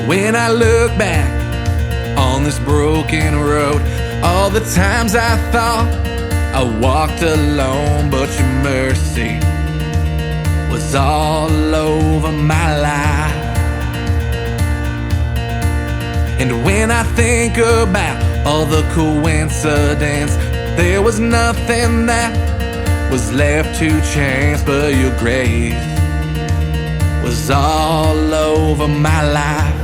When I look back on this broken road, all the times I thought I walked alone, but your mercy was all over my life. And when I think about all the coincidence, there was nothing that was left to chance, but your grace was all over my life.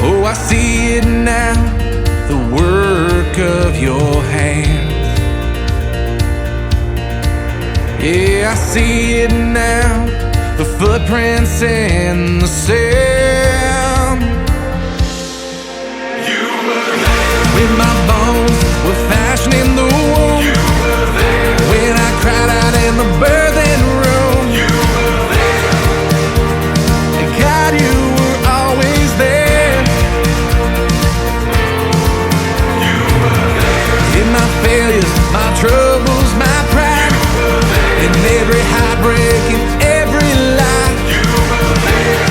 Oh, I see it now, the work of your hands. Yeah, I see it now, the footprints in the sand. You were there. When my bones were fashioning the womb, You were there. when I cried out in the birthing room, You were there. God, you were always there. You were there. In my failures, my troubles, my pride, You were there. in every heartbreak, in every lie, You were there.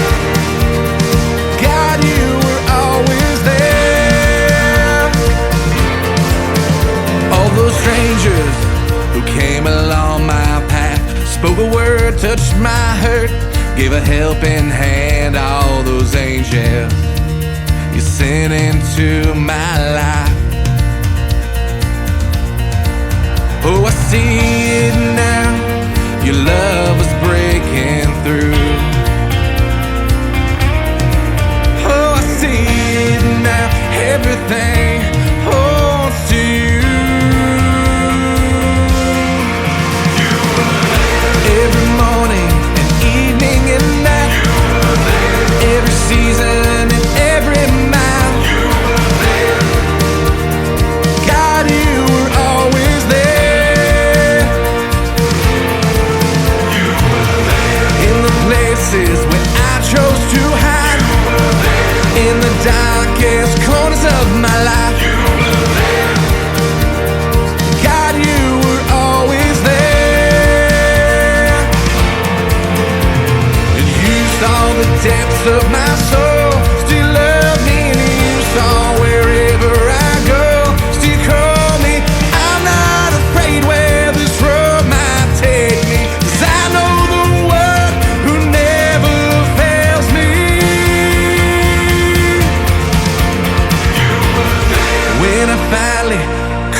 God, you were always there. All those strangers who came along my path spoke a word, touched my hurt, gave a helping hand. All those angels you sent into my life. Oh, I see it now, your love is breaking through. Oh, I see it now, everything holds to you. You were there. Every morning and evening and night, You were there. every season and every mile, You were there. God, you were always there. You were there. In the places where I chose to hide, You were there. in the darkest corners of my life, You were there. God, you were always there. And you saw the depths of my soul, still love me, and you saw wherever I go, still call me. I'm not afraid where this road might take me, 'cause I know the one who never fails me. You were there. When I finally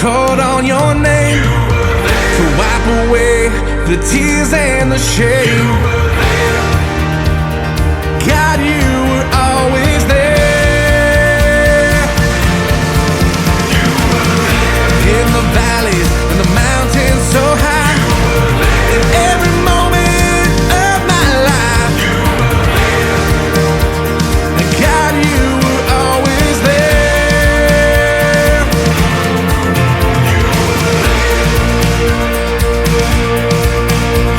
called on your name You were there. to wipe away the tears and the shame, You were there. God, you were always there. You were there. In the valleys and the mountains so high, You were there. in every moment of my life, You were there. and God, you were always there. You were there.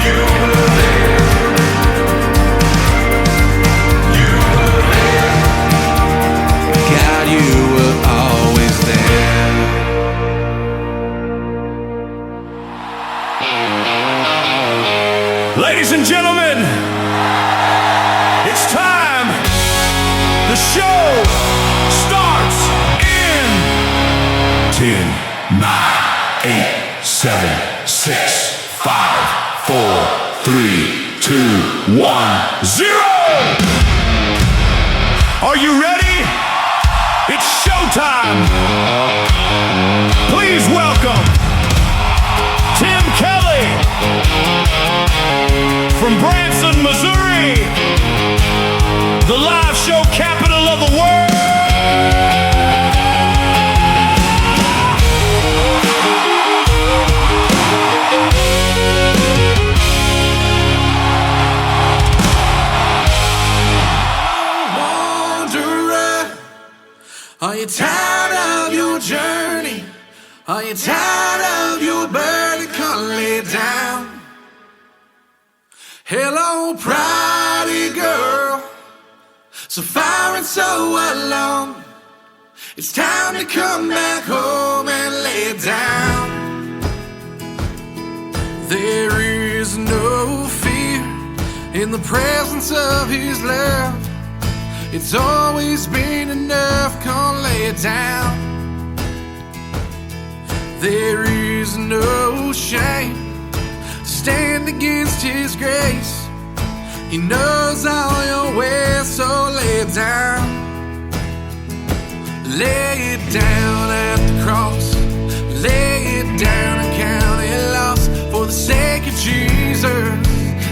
You were there. You were there. God, you were always there. Ladies and gentlemen, it's time. The show starts in 10, 9, 8, 7, 6, 5, 4, 3, 2, 1, 0. Are you ready? It's showtime. Please welcome Tim Kelly from Branson, Missouri, the live show capital of the world. Wanderer, are you tired of your journey? Are you tired of your burden? Come lay down. Hello, pretty girl, so far and so alone. It's time to come back home and lay down. There is no fear in the presence of His love. It's always been enough, can't lay it down. There is no shame, stand against His grace. He knows all your ways, so lay it down. Lay it down at the cross, lay it down and count it lost. For the sake of Jesus,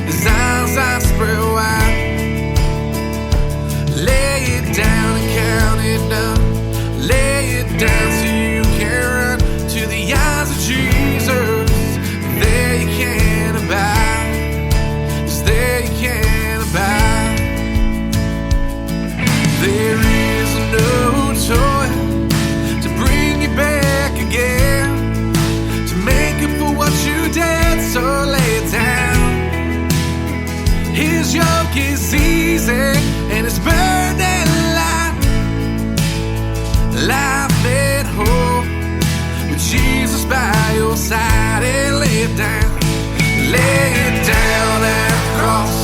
His arms are spread wide. Lay it down and count it done. Lay it down so you can run to the eyes of Jesus. There you can abide, 'cause there you can abide. There is no toil to bring you back again, to make up for what you did, so lay it down. His yoke is easy and His burden light. Life made whole with Jesus by your side. And lay it down, lay it down at the cross,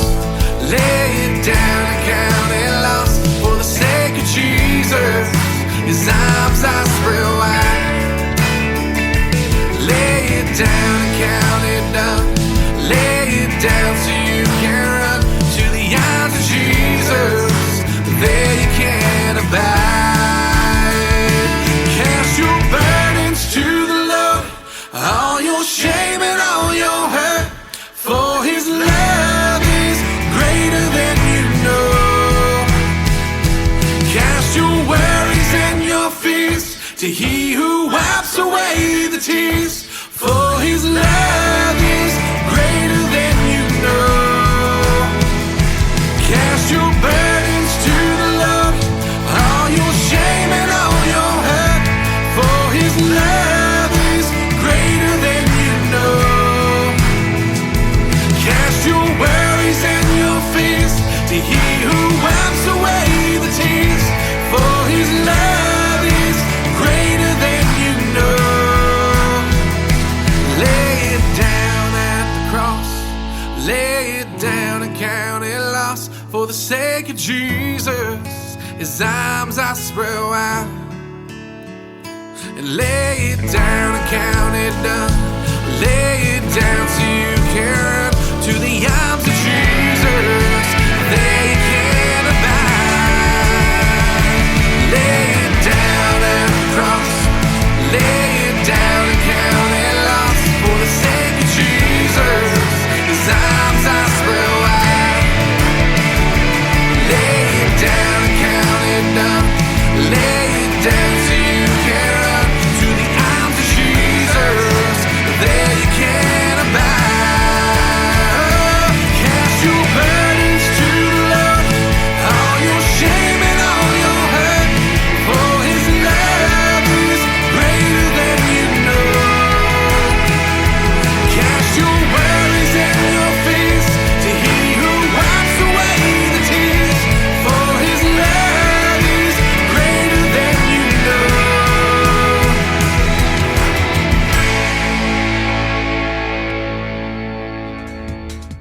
lay it down and count it lost. For the sake of Jesus, His arms are spread wide. Lay it down and count it done. Lay it down so you can run to the arms of Jesus. There you can abide. Cast your burdens to the Lord, all your shame and all your hurt. For His love is greater than you know. Cast your worries and your fears to He who wipes away the tears. For His love is greater than you know. Cast your burdens to the Lord, all your shame and all your hurt. For His love is greater than you know. Cast your worries and your fears to He who wipes away the tears. For His love is greater than you know. Lay it down at the cross, lay it down and count it lost. For the sake of Jesus, His arms are spread wide. And lay it down and count it done. Lay it down so you can run to the arms of Jesus. There you can abide. Lay it down at the cross, lay it down and count it lost. For the sake of Jesus, His arms are spread wide. Lay it down and count it done. Lay it down so you can run to the arms of Jesus. There you can abide. Cast your burdens to the Lord, all your shame and all your hurt. For His love is greater than you know. Cast your worries and your fears to He who wipes away the tears. For His love is greater than you know.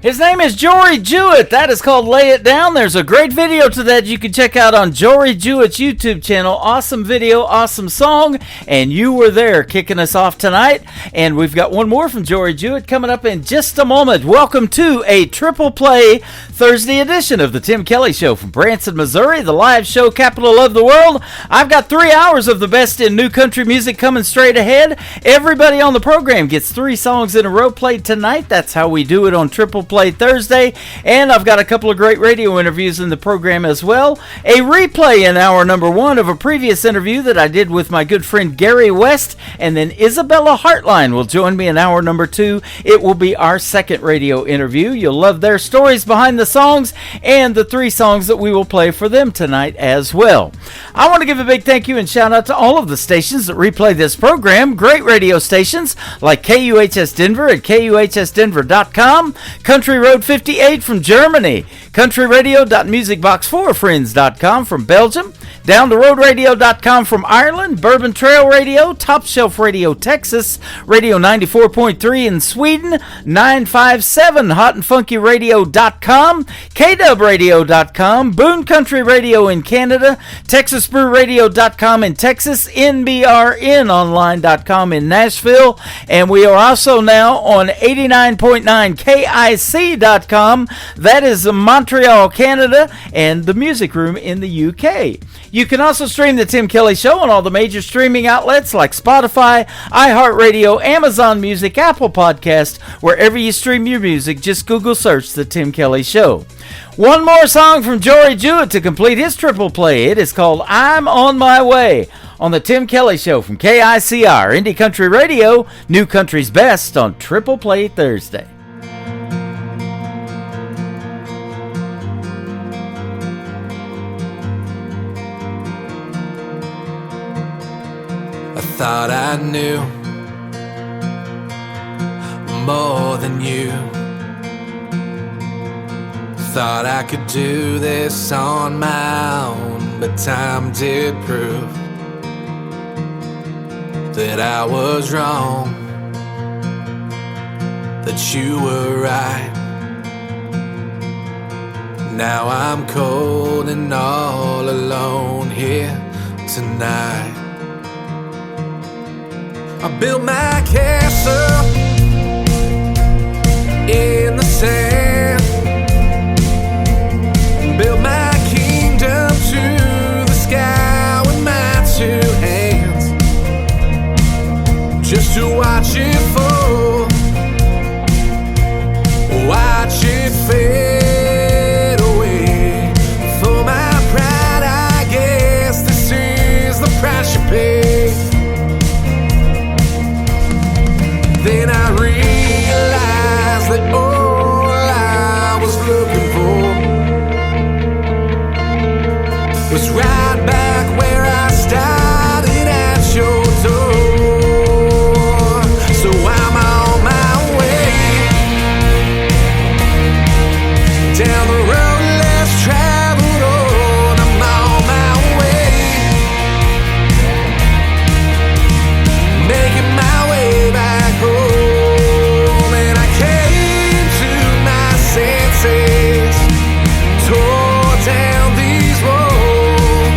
His name is Jory Jewett. That is called Lay It Down. There's a great video to that you can check out on Jory Jewett's YouTube channel. Awesome video, awesome song, and you were there kicking us off tonight. And we've got one more from Jory Jewett coming up in just a moment. Welcome to a triple play Thursday edition of the Tim Kelly Show from Branson, Missouri, the live show capital of the world. I've got 3 hours of the best in new country music coming straight ahead. Everybody on the program gets 3 songs in a row played tonight. That's how we do it on Triple Play Thursday. And I've got a couple of great radio interviews in the program as well. A replay in hour number 1 of a previous interview that I did with my good friend Gary West. And then Isabella Hartline will join me in hour number 2. It will be our second radio interview. You'll love their stories behind the songs and the 3 songs that we will play for them tonight as well. I want to give a big thank you and shout out to all of the stations that replay this program. Great radio stations like KUHS Denver at KUHSdenver.com, Country Road 58 from Germany, countryradio.musicbox4friends.com from Belgium, downtheroadradio.com from Ireland, Bourbon Trail Radio, Top Shelf Radio Texas, Radio 94.3 in Sweden, 957 hotandfunkyradio.com, kwradio.com, Boone Country Radio in Canada, texasbrewradio.com in Texas, nbrnonline.com in Nashville, and we are also now on 89.9 KIC.com. That is Montreal, Canada, and the Music Room in the UK. You can also stream The Tim Kelly Show on all the major streaming outlets like Spotify, iHeartRadio, Amazon Music, Apple Podcast. Wherever you stream your music, just Google search The Tim Kelly Show. One more song from Jory Jewett to complete his triple play. It is called I'm On My Way on The Tim Kelly Show from KICR, Indie Country Radio, New Country's Best on Triple Play Thursday. I thought I knew more than you. Thought I could do this on my own, but time did prove that I was wrong, that you were right. Now I'm cold and all alone here tonight. I built my castle in the sand, built my kingdom to the sky with my two hands, just to watch it fall, watch it fade away. For my pride, I guess this is the price you pay. Then I realized that all I was looking for was right back where I started at your door. So I'm on my way down the road less traveled on. I'm on my way, making my way back home. And I came to my senses, tore down these walls,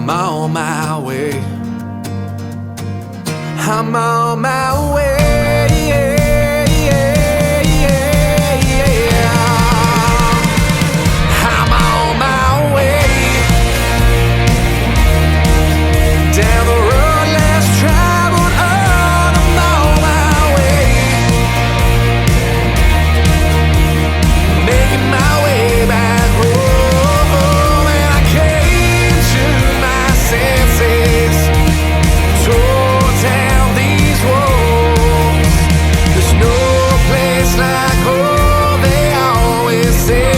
I'm on my way. I'm on my way. I'm on my way. Down the road less traveled on, I'm on my way. Making my way back home, and I came to my senses. Tore down these walls. There's no place like home, they always say.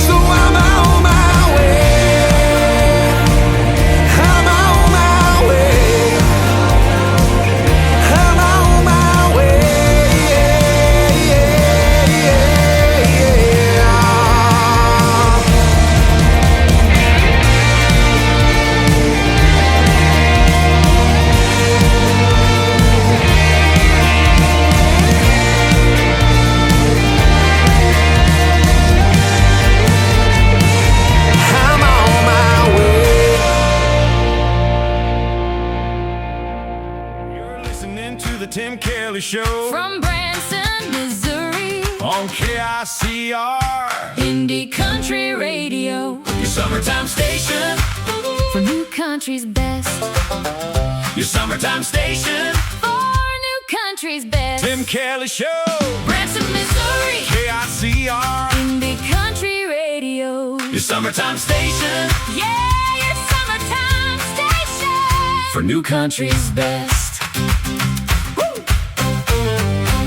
So I'm on my way. I'm on my way. I'm on my way. I'm on my way. You're listening to the Tim Kelly Show From Branson, Missouri, on KICR, Indie Country Radio, your summertime station, for new country's best, your summertime station, for new country's best. Tim Kelly Show, Branson, Missouri, KICR, Indie Country Radio, your summertime station, yeah, your summertime station, for new country's best.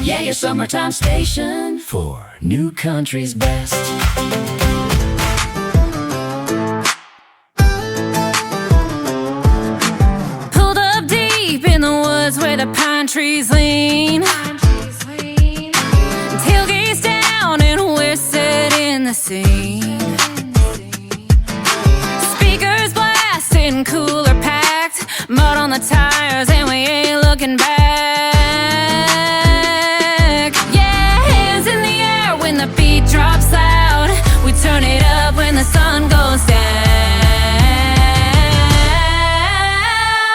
Yeah, your summertime station, for new country's best. Pulled up deep in the woods where the pine trees lean. Tailgates down and we're setting the scene. Speakers blasting, cooler packed, mud on the tires and we ain't looking back. Yeah, hands in the air when the beat drops loud. We turn it up when the sun goes down.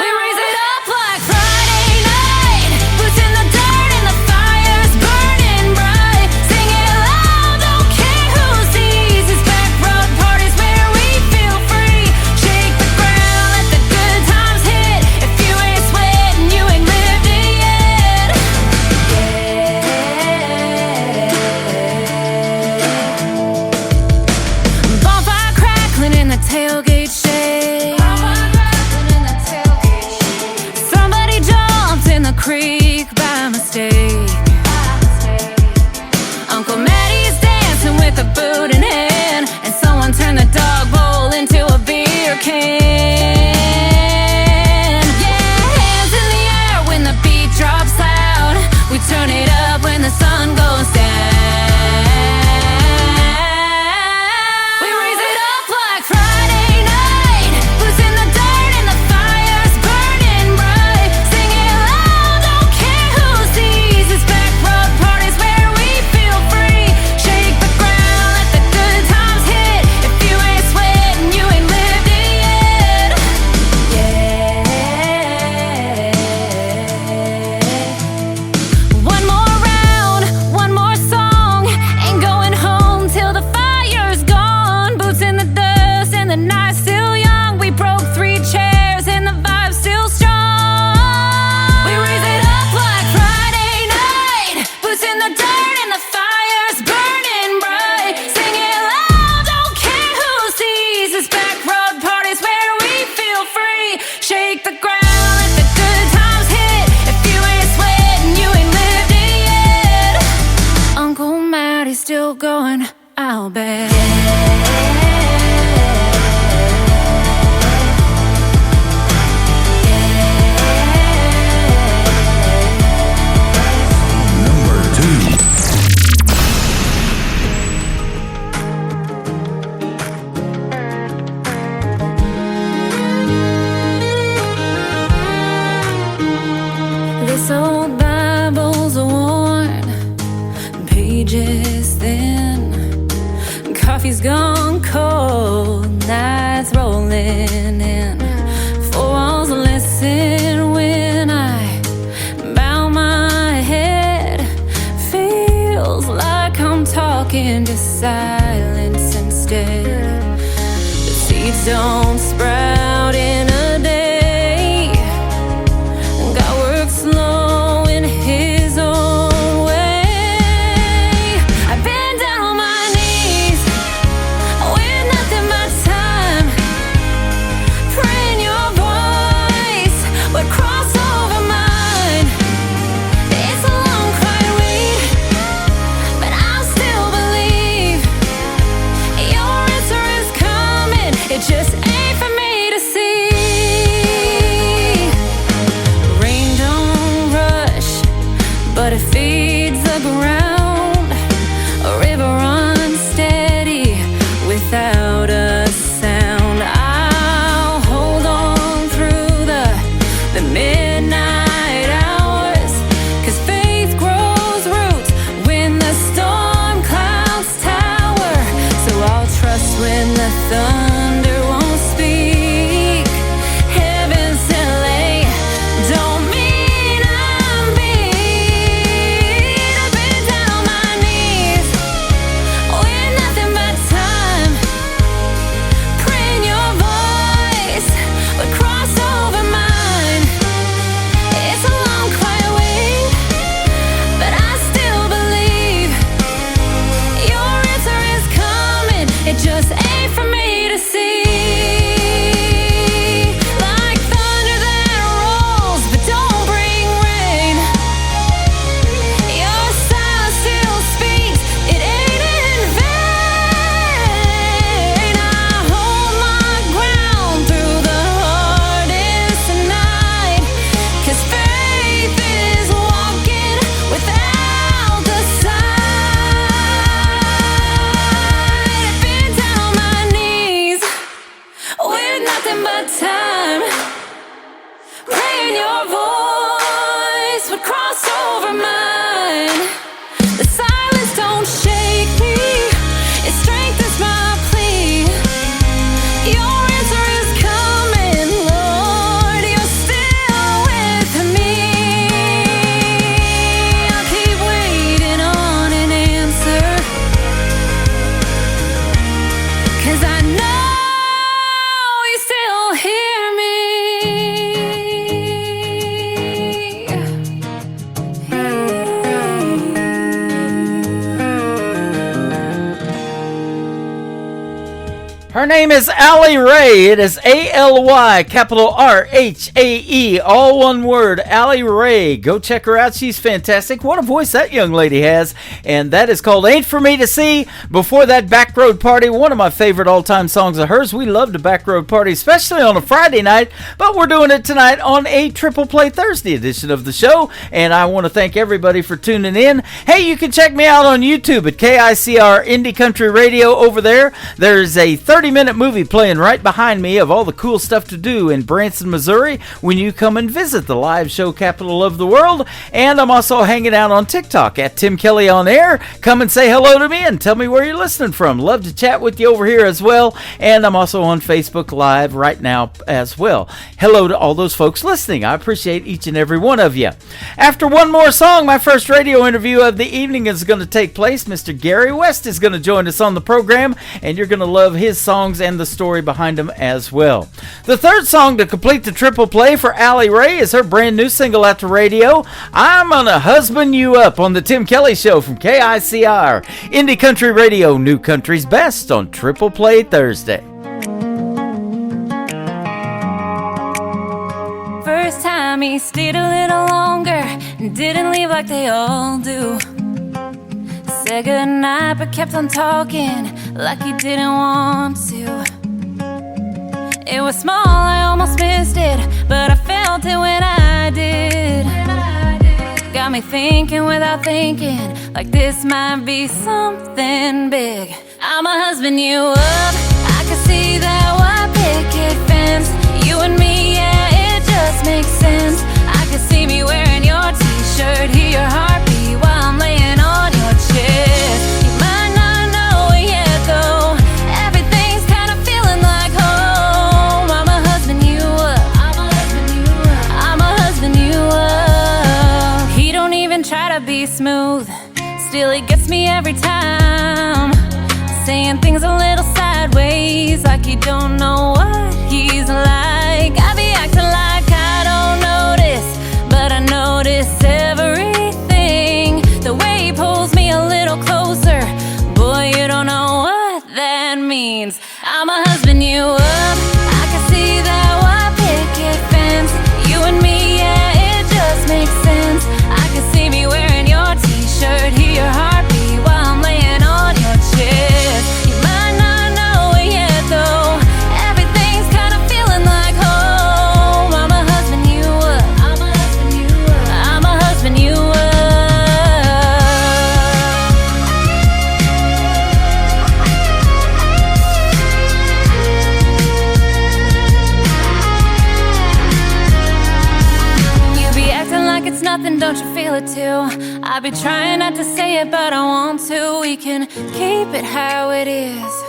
We raise it up like Friday night. Boots in the dirt and the fire's burning bright. Sing it loud, don't care who sees. It's back road parties where we feel free. Shake the ground, let the good times hit. If you ain't sweating, you ain't lived it yet. Bonfire crackling in the tailgate shade. Somebody jumped in the creek by mistake. Uncle Maddie's dancing with a boot in hand, and someone turned the dog bowl into a beer can. Yeah, hands in the air when the beat drops loud. We turn it up when the sun goes down. We raise it up like Friday night. Boots in the dirt and the fire's burning bright. Sing it loud, don't care who sees. It's back road parties where we feel free. Shake the ground, let the good times hit. If you ain't sweating, you ain't lived it yet. One more round, one more song. Ain't going home till the fire's gone. Boots in the dust and the night's still young. We broke 3 chairs and the vibe's still strong. We raise it up like Friday night. Boots in the dirt and the fire's burning bright. Sing it loud, don't care who sees. It's back road parties where we feel free. Shake the ground, let the good times hit. If you ain't sweating, you ain't lived it yet. Uncle Maddie's still going, I'll bet. number 2. This old Bible's worn, pages thin, Seeds don't sprout in a day. God works slow in His own way. I've been down on my knees with nothing but time, praying Your voice would cross over mine. It's a long quiet wait, but I'll still believe Your answer is coming. It just ain't for me to see. Rain don't rush, but it feeds the ground. A river runs steady without a sound. I'll hold on through the midnight hours, 'cause faith grows roots when the storm clouds tower. So I'll trust when the thunder won't speak. Heaven's delay don't mean I'm beat. I've been down on my knees with nothing but time, praying Your voice would cross over mine. It's a long quiet wait, but I still believe Your answer is coming. It just ain't for me to see. Like thunder that rolls but don't bring rain, Your silence still speaks, it ain't in vain. I hold my ground through the hardest night, 'cause faith is walking without the sight. I've been down on my knees with nothing but time, praying Your voice would cross over mine. The silence don't shake me, it strengthens my plea. Your answer is coming, Lord, You're still with me. I'll keep waiting on an answer, 'cause I know You still hear me. Her name is Allie Rae. It is A-L-Y, capital R-H-A-E, all one word, Allie Rae. Go check her out. She's fantastic. What a voice that young lady has. And that is called Ain't For Me To See. Before that, Back Road Party, one of my favorite all-time songs of hers. We love the Back Road Party, especially on a Friday night, but we're doing it tonight on a Triple Play Thursday edition of the show. And I want to thank everybody for tuning in. Hey, you can check me out on YouTube at KICR Indie Country Radio over there. There's a 30-minute movie playing right behind me of all the cool stuff to do in Branson, Missouri when you come and visit the live show capital of the world. And I'm also hanging out on TikTok at Tim Kelly On Air. Come and say hello to me and tell me where you're listening from. Love to chat with you over here as well. And I'm also on Facebook Live right now as well. Hello to all those folks listening. I appreciate each and every one of you. After one more song, my first radio interview of the evening is going to take place. Mr. Gary West is going to join us on the program, and you're going to love his songs and the story behind them as well. The third song to complete the triple play for Allie Rae is her brand new single at the radio. I'm gonna husband you up on the Tim Kelly Show from KICR Indie Country Radio, New Country's Best on Triple Play Thursday. First time he stayed a little longer and didn't leave like they all do. Said goodnight but kept on talking like he didn't want to. It was small, I almost missed it, but I felt it when I did. Got me thinking without thinking, like this might be something big. I'ma husband you up, I can see that white picket fence. You and me, yeah, it just makes sense. I can see me wearing your t-shirt, hear your heartbeat while I'm laying on your chest. You might not know it yet though, everything's kinda feeling like home. I'ma husband you up, I'ma husband you up, I'ma husband you up. He don't even try to be smooth, still he gets me every time, saying things a little sideways. I'ma husband you up. I can see that white picket fence. You and me, yeah, it just makes sense. I can see me wearing your t-shirt, hear your heartbeat while I'm laying on your chest. You might not know it yet though, everything's kinda feeling like home. I'ma husband you up. I'ma husband you up. I'ma husband you up. It's nothing, don't you feel it too? I be trying not to say it, but I want to. We can keep it how it is,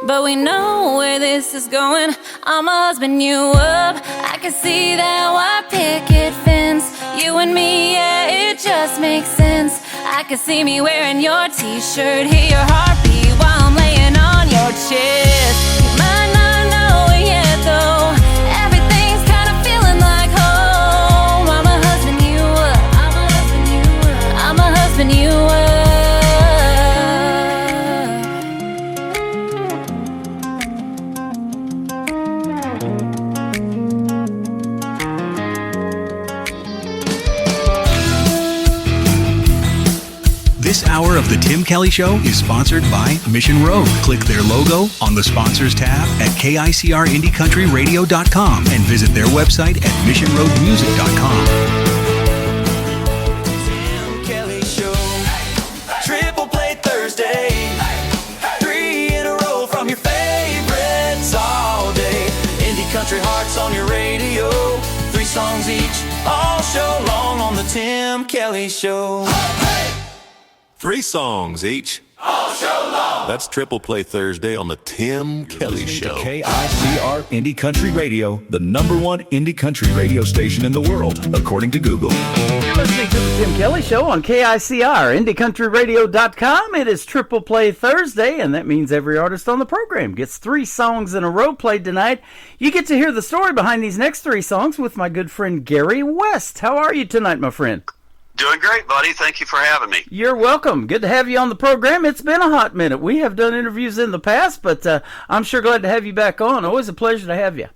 but we know where this is going. I'ma husband you up. I can see that white picket fence. You and me, yeah, it just makes sense. I can see me wearing your t-shirt, hear your heartbeat while I'm laying on your chest. You might not know it yet though, everything's kinda feeling like home. I'm a husband you up. I'm a husband you up. I'm a husband you up. This hour of The Tim Kelly Show is sponsored by Mission Road. Click their logo on the Sponsors tab at KICRIndieCountryRadio.com and visit their website at missionroadmusic.com. Tim Kelly Show. Triple Play Thursday. 3 in a row from your favorites all day. Indie country hearts on your radio. 3 songs each, all show long on the Tim Kelly Show. 3 songs each. All show long. That's Triple Play Thursday on the Tim Kelly Show. KICR Indie Country Radio, the #1 indie country radio station in the world, according to Google. You're listening to the Tim Kelly Show on KICR, IndieCountryRadio.com. It is Triple Play Thursday, and that means every artist on the program gets 3 songs in a row played tonight. You get to hear the story behind these next 3 songs with my good friend Gary West. How are you tonight, my friend? Doing great, buddy. Thank you for having me. You're welcome. Good to have you on the program. It's been a hot minute. We have done interviews in the past, but I'm sure glad to have you back on. Always a pleasure to have you.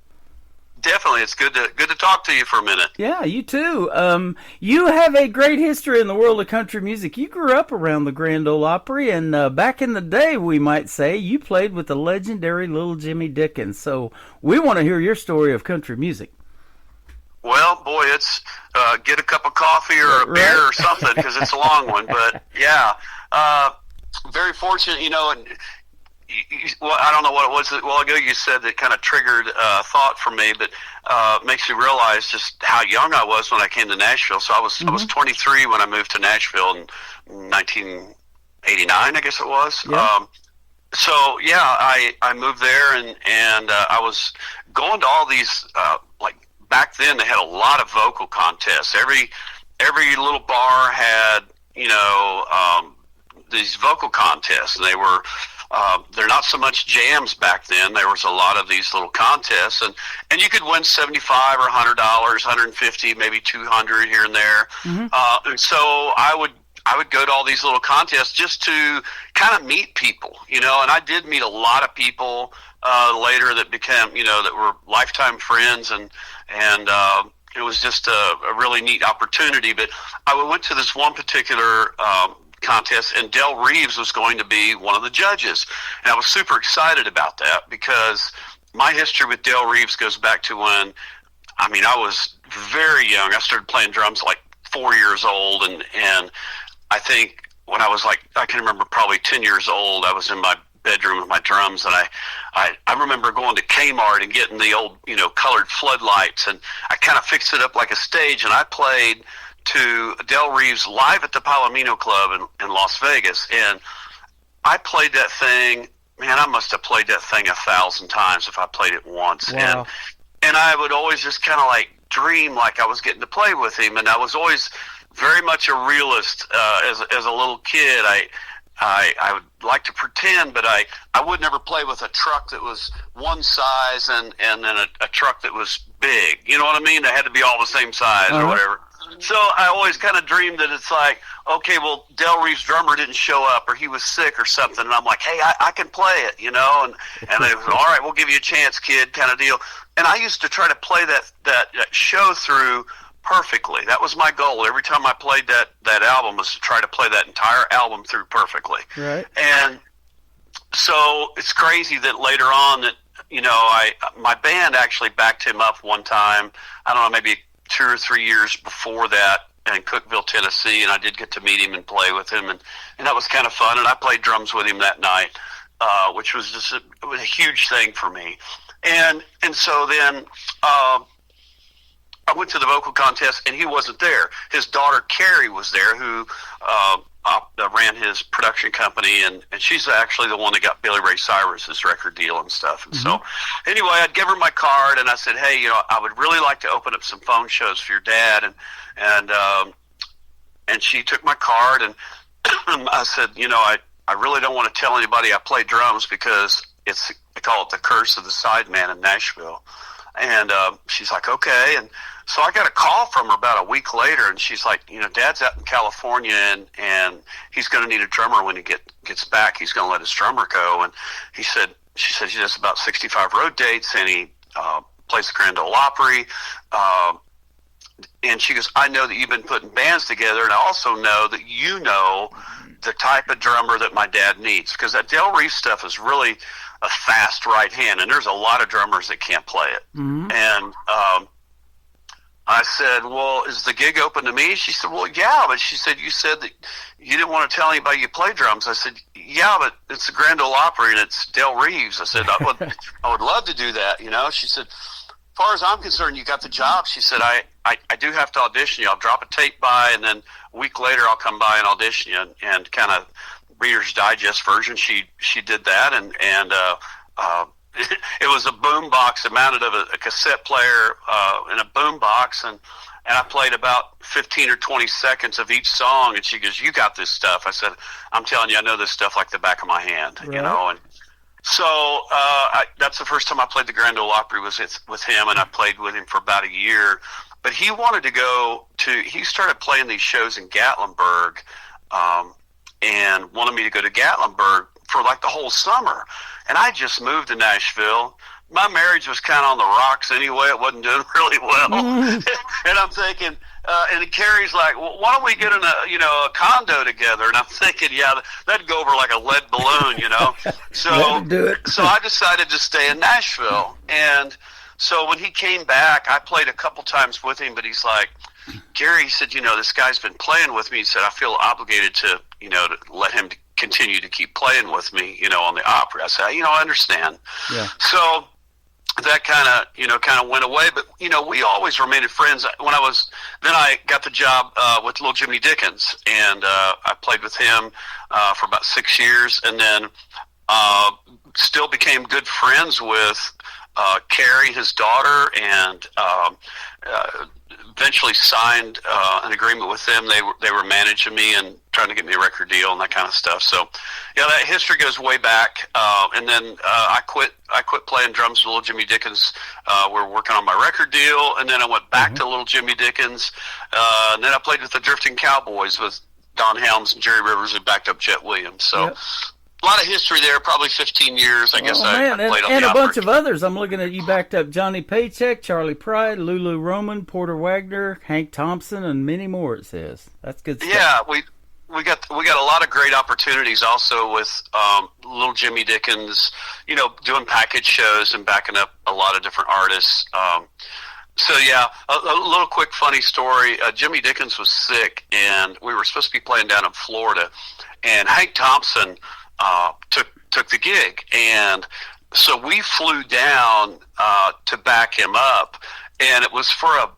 Definitely. It's good to talk to you for a minute. Yeah, you too. You have a great history in the world of country music. You grew up around the Grand Ole Opry, and back in the day, we might say, you played with the legendary Little Jimmy Dickens. So we want to hear your story of country music. Well, boy, it's get a cup of coffee or a beer or something, because it's a long one. But yeah, very fortunate, you know. And well, I don't know what it was a while ago you said that kind of triggered thought for me, but makes me realize just how young I was when I came to Nashville. So I was 23 when I moved to Nashville in 1989, I guess it was. Yeah. So yeah, I moved there, and I was going to all these like. Back then, they had a lot of vocal contests. Every little bar had, you know, these vocal contests, and they were they're not so much jams back then. There was a lot of these little contests, and you could win $75 or $100, $150, maybe $200 here and there. And so I would go to all these little contests just to kind of meet people, you know. And I did meet a lot of people later that became, you know, that were lifetime friends, and it was just a really neat opportunity. But I went to this one particular contest, and Del Reeves was going to be one of the judges. And I was super excited about that, because my history with Del Reeves goes back to when, I mean, I was very young. I started playing drums at like 4 years old, and I think when I was like, I can remember probably 10 years old, I was in my bedroom with my drums, and I remember going to Kmart and getting the old, you know, colored floodlights, and I kind of fixed it up like a stage, and I played to Del Reeves live at the Palomino Club in Las Vegas, and I played that thing, man, I must have played that thing 1,000 times if I played it once. Wow. And I would always just kind of like dream like I was getting to play with him, and I was always very much a realist as a little kid. I would like to pretend, but I would never play with a truck that was one size and then a truck that was big. You know what I mean? They had to be all the same size or whatever. So I always kind of dreamed that it's like, okay, well, Del Reeve's drummer didn't show up or he was sick or something. And I'm like, hey, I can play it, you know? And they was, all right, we'll give you a chance, kid, kind of deal. And I used to try to play that show through perfectly. That was my goal. Every time I played that album was to try to play that entire album through perfectly. Right. And so it's crazy that later on that, you know, my band actually backed him up one time, I don't know, maybe 2 or 3 years before that in Cookeville, Tennessee, and I did get to meet him and play with him, and that was kind of fun, and I played drums with him that night, which was just it was a huge thing for me. And so then I went to the vocal contest, and he wasn't there. His daughter, Carrie, was there, who ran his production company, and she's actually the one that got Billy Ray Cyrus's record deal and stuff. And so anyway, I'd give her my card, and I said, hey, you know, I would really like to open up some phone shows for your dad. And she took my card, and I said, you know, I really don't want to tell anybody I play drums because they call it the curse of the sideman in Nashville. And she's like, okay. And so I got a call from her about a week later, and she's like, you know, Dad's out in California, and he's going to need a drummer when he gets back. He's going to let his drummer go. And she said he does about 65 road dates, and he plays the Grand Ole Opry. And she goes, I know that you've been putting bands together, and I also know that you know the type of drummer that my dad needs, because that Del Reeve stuff is really a fast right hand, and there's a lot of drummers that can't play it. And I said, well, is the gig open to me? She said, well, yeah, but she said, you said that you didn't want to tell anybody you play drums. I said, yeah, but it's the Grand Ole Opry, and it's Del Reeves. I said, I would love to do that, you know? She said, as far as I'm concerned, you got the job. She said, I do have to audition you. I'll drop a tape by, and then a week later I'll come by and audition you, and kind of Reader's Digest version. She did that, and it was a boom box. It mounted of a cassette player in a boom box, and I played about 15 or 20 seconds of each song, and she goes, you got this stuff. I said, I'm telling you, I know this stuff like the back of my hand, you know. And so that's the first time I played the Grand Ole Opry was with him, and I played with him for about a year. But he wanted to he started playing these shows in Gatlinburg, and wanted me to go to Gatlinburg for like the whole summer. And I just moved to Nashville. My marriage was kind of on the rocks anyway. It wasn't doing really well. And I'm thinking, and Carrie's like, well, why don't we get in a condo together? And I'm thinking, yeah, that'd go over like a lead balloon, you know? So I decided to stay in Nashville. And so when he came back, I played a couple times with him, but he's like, Gary, he said, you know, this guy's been playing with me. He said, I feel obligated to, you know, to let him continue to keep playing with me, you know, on the Opry. I said, you know, I understand. Yeah. So that kind of went away, but, you know, we always remained friends. Then I got the job with Little Jimmy Dickens, and I played with him for about 6 years, and then still became good friends with Carrie, his daughter, and eventually signed an agreement with them. They were managing me and trying to get me a record deal and that kind of stuff. So, yeah, that history goes way back. And then I quit playing drums with Little Jimmy Dickens. We're working on my record deal, and then I went back to Little Jimmy Dickens. And then I played with the Drifting Cowboys with Don Helms and Jerry Rivers, who backed up Chet Williams. So. Yep. A lot of history there, probably 15 years, I guess. I played on and the a bunch of others. I'm looking at you backed up Johnny Paycheck, Charlie Pride, Lulu Roman, Porter Wagner, Hank Thompson, and many more, it says. That's good stuff. Yeah, we got a lot of great opportunities also with Little Jimmy Dickens, you know, doing package shows and backing up a lot of different artists. So, yeah, a little quick funny story. Jimmy Dickens was sick, and we were supposed to be playing down in Florida, and Hank Thompson took the gig, and so we flew down to back him up, and it was for a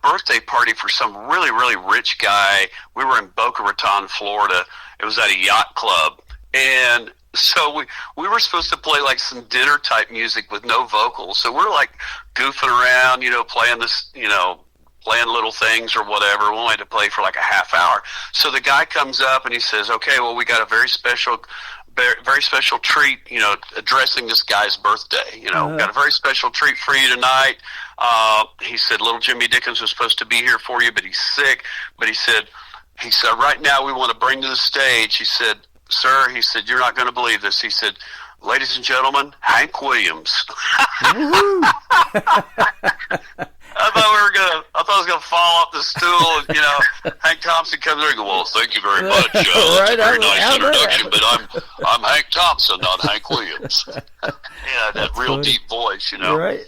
birthday party for some really, really rich guy. We were in Boca Raton, Florida. It was at a yacht club, and so we were supposed to play like some dinner type music with no vocals. So we're like goofing around, you know, playing this, you know, playing little things or whatever. We only had to play for like a half hour. So the guy comes up and he says, okay, well, we got a very special very special treat, addressing this guy's birthday. Got a very special treat for you tonight. He said, little Jimmy Dickens was supposed to be here for you, but he's sick. But he said, right now we want to bring to the stage. He said, sir, he said, you're not going to believe this. He said, ladies and gentlemen, Hank Williams. I thought I was gonna fall off the stool, and Hank Thompson comes there and goes, well, thank you very much. That's a very nice introduction, but I'm Hank Thompson, not Hank Williams. That real deep voice, Right.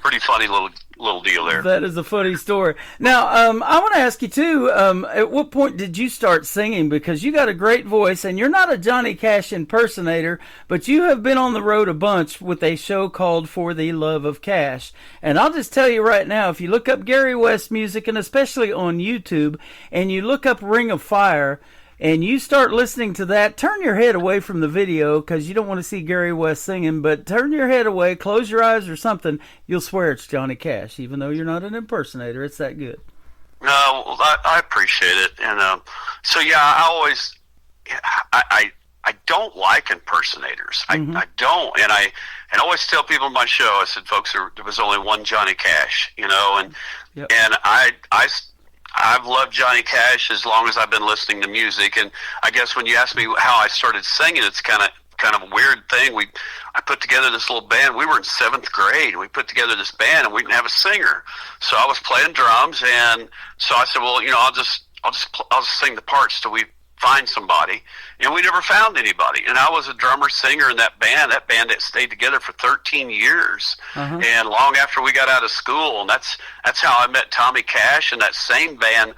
Pretty funny little deal there. That is a funny story. Now, I want to ask you too. At what point did you start singing? Because you got a great voice, and you're not a Johnny Cash impersonator, but you have been on the road a bunch with a show called For the Love of Cash. And I'll just tell you right now, if you look up Gary West music, and especially on YouTube, and you look up Ring of Fire, and you start listening to that, turn your head away from the video because you don't want to see Gary West singing, but turn your head away, close your eyes or something, you'll swear it's Johnny Cash, even though you're not an impersonator. It's that good. No, I appreciate it. And so, yeah, I don't like impersonators. I don't. And I always tell people on my show, I said, folks, there was only one Johnny Cash, and I've loved Johnny Cash as long as I've been listening to music, and I guess when you ask me how I started singing, it's kind of a weird thing. I put together this little band. We were in 7th grade. We put together this band, and we didn't have a singer, so I was playing drums, and so I said, well, I'll just sing the parts till we find somebody, and we never found anybody. And I was a drummer singer in that band that stayed together for 13 years, and long after we got out of school. And that's how I met Tommy Cash, and that same band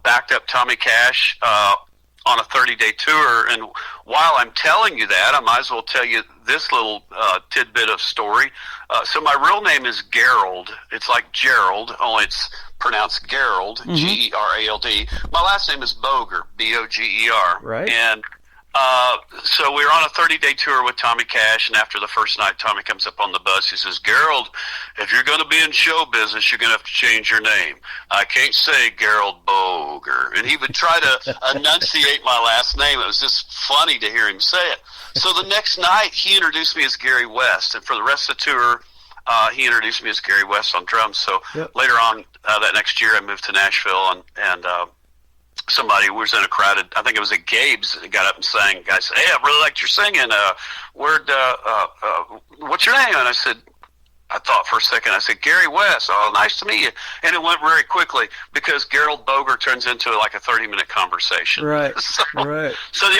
backed up Tommy Cash on a 30-day tour. And while I'm telling you that, I might as well tell you this little tidbit of story. So my real name is Gerald. It's like Gerald, only it's pronounced Gerald, Gerald. My last name is Boger, Boger. Right. And so we were on a 30-day tour with Tommy Cash, and after the first night, Tommy comes up on the bus. He says, Gerald, if you're going to be in show business, you're going to have to change your name. I can't say Gerald Boger. And he would try to enunciate my last name. It was just funny to hear him say it. So the next night, he introduced me as Gary West, and for the rest of the tour, he introduced me as Gary West on drums. So later on that next year, I moved to Nashville, and somebody was in a crowded, I think it was at Gabe's, that got up and sang. Guy said, hey, I really liked your singing. What's your name? And I thought for a second, I said, Gary West. Oh, nice to meet you. And it went very quickly because Gerald Boger turns into like a 30-minute conversation. Right. So yeah,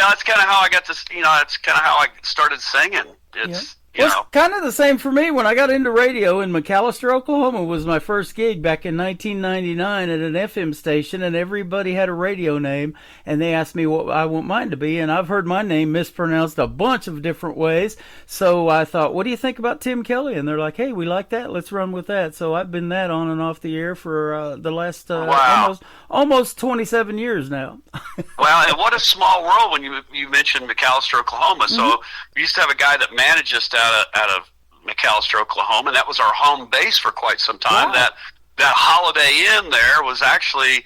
that's kind of how I got this, that's kind of how I started singing. It's kind of the same for me. When I got into radio in McAlester, Oklahoma, was my first gig back in 1999 at an FM station, and everybody had a radio name, and they asked me what I want mine to be, and I've heard my name mispronounced a bunch of different ways, so I thought, what do you think about Tim Kelly? And they're like, hey, we like that, let's run with that. So I've been that on and off the air for the last almost 27 years now. Well, and what a small world when you mentioned McAlester, Oklahoma. So we used to have a guy that managed us out of McAlester, Oklahoma, and that was our home base for quite some time. Wow. That Holiday Inn there was actually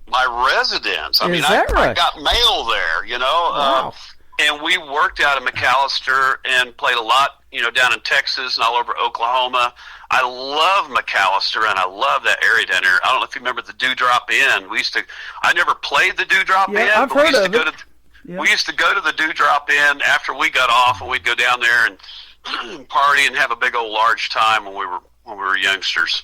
my residence. I mean, I got mail there, Wow. And we worked out of McAlester and played a lot, down in Texas and all over Oklahoma. I love McAlester, and I love that area down there. I don't know if you remember the Dewdrop Inn. I never played the Dewdrop Inn. I've heard of it. We used to go to the Dewdrop Inn after we got off, and we'd go down there and party and have a big old large time when we were youngsters.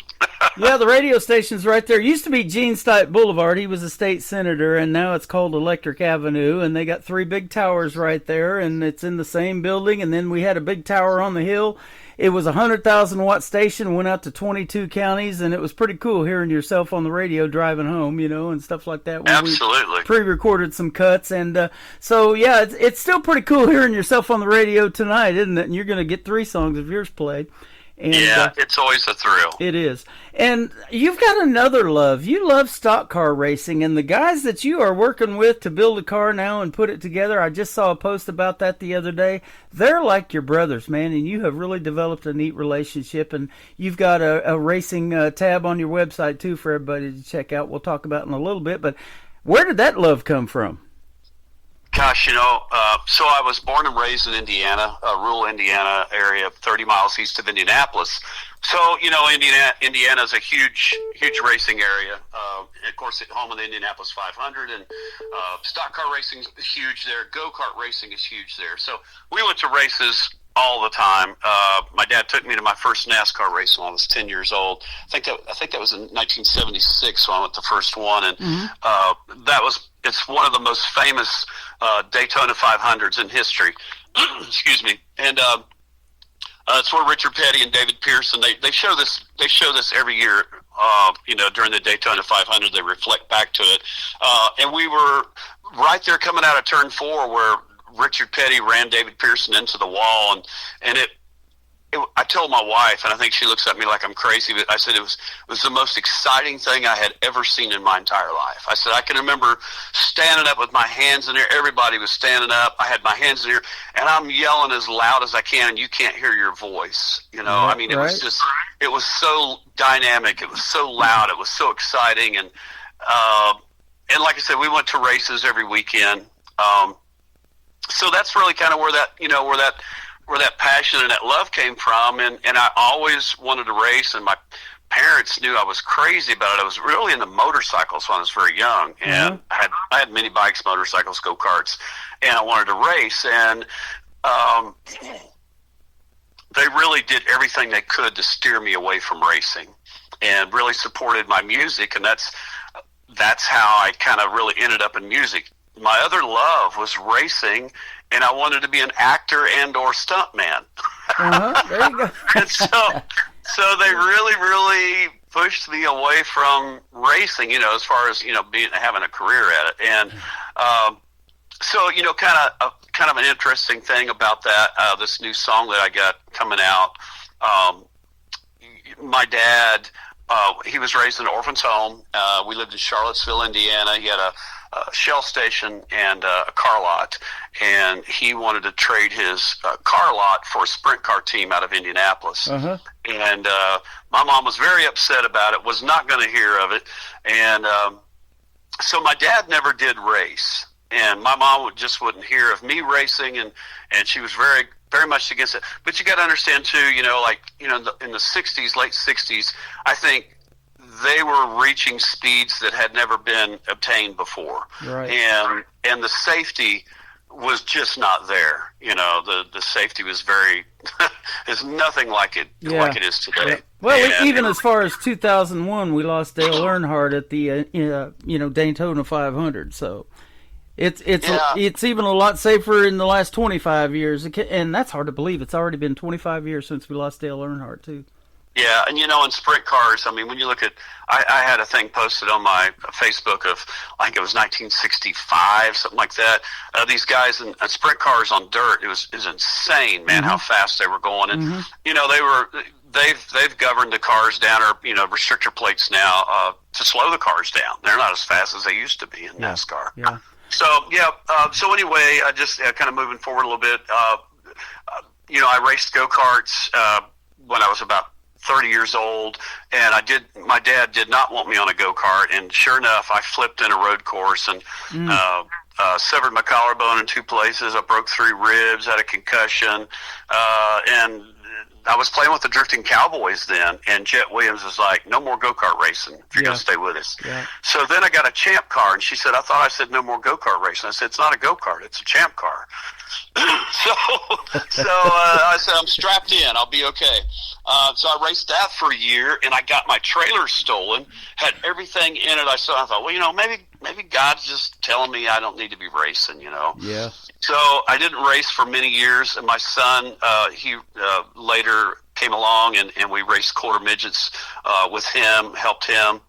Yeah, the radio station's right there. It used to be Gene Stipe Boulevard. He was a state senator, and now it's called Electric Avenue, and they got 3 big towers right there, and it's in the same building. And then we had a big tower on the hill. It was a 100,000-watt station, went out to 22 counties, and it was pretty cool hearing yourself on the radio driving home, and stuff like that. Absolutely. We pre-recorded some cuts, and so, yeah, it's still pretty cool hearing yourself on the radio tonight, isn't it? And you're going to get 3 songs of yours played. And, it's always a thrill. It is. And you've got another love. You love stock car racing, and the guys that you are working with to build a car now and put it together, I just saw a post about that the other day. They're like your brothers, man, and you have really developed a neat relationship, and you've got a racing tab on your website, too, for everybody to check out. We'll talk about it in a little bit, but where did that love come from? Gosh, so I was born and raised in Indiana, rural Indiana area, 30 miles east of Indianapolis. So, Indiana is a huge racing area. Of course, at home of the Indianapolis 500, and stock car racing is huge there. Go-kart racing is huge there. So we went to races all the time. My dad took me to my first NASCAR race when I was 10 years old. I think that was in 1976 when I went to the first one, and it's one of the most famous Daytona 500s in history. Excuse me. And it's where Richard Petty and David Pearson they show this every year. During the Daytona 500, they reflect back to it, and we were right there coming out of turn 4 where Richard Petty ran David Pearson into the wall, and I told my wife, and I think she looks at me like I'm crazy, but I said it was the most exciting thing I had ever seen in my entire life. I said I can remember standing up with my hands in the air. Everybody was standing up. I had my hands in the air, and I'm yelling as loud as I can, and you can't hear your voice. It was so dynamic. It was so loud. It was so exciting, and like I said, we went to races every weekend. So that's really kind of where that passion and that love came from, and I always wanted to race, and my parents knew I was crazy about it. I was really into motorcycles when I was very young, and I had mini bikes, motorcycles, go-karts, and I wanted to race, and they really did everything they could to steer me away from racing, and really supported my music, and that's how I kind of really ended up in music. My other love was racing, and I wanted to be an actor and or stuntman. There you go. And so they really, really pushed me away from racing, as far as, having a career at it. And so, kind of an interesting thing about that, this new song that I got coming out, my dad, he was raised in an orphan's home. We lived in Charlottesville, Indiana. He had a Shell station and a car lot, and he wanted to trade his car lot for a sprint car team out of Indianapolis. And my mom was very upset about it, was not going to hear of it, and so my dad never did race, and my mom just wouldn't hear of me racing, and she was very, very much against it. But you got to understand too, in the 60s, late 60s, I think they were reaching speeds that had never been obtained before. Right. And the safety was just not there. The safety was very is nothing like it is today. Yeah. Well, even as far as 2001, we lost Dale Earnhardt at the Daytona 500. So it's even a lot safer in the last 25 years, and that's hard to believe. It's already been 25 years since we lost Dale Earnhardt too. Yeah, and in sprint cars, I mean, when you look at, I had a thing posted on my Facebook of, I think it was 1965, something like that. These guys in sprint cars on dirt, it was insane, man, how fast they were going. And they've governed the cars down, or restrictor plates now to slow the cars down. They're not as fast as they used to be in NASCAR. Yeah. So so anyway, I just kind of moving forward a little bit. I raced go-karts when I was about 30 years old, and my dad did not want me on a go-kart, and sure enough, I flipped in a road course and severed my collarbone in 2 places. I broke 3 ribs, had a concussion, and I was playing with the Drifting Cowboys then, and Jet Williams was like, no more go-kart racing if you're going to stay with us. Yeah. So then I got a Champ car, and she said, I thought I said no more go-kart racing. I said, it's not a go-kart, it's a Champ car. So I said, I'm strapped in, I'll be okay. So I raced that for a year, and I got my trailer stolen, had everything in it. I thought, well, maybe God's just telling me I don't need to be racing, Yeah. So I didn't race for many years, and my son, he later came along, and we raced quarter midgets with him, helped him.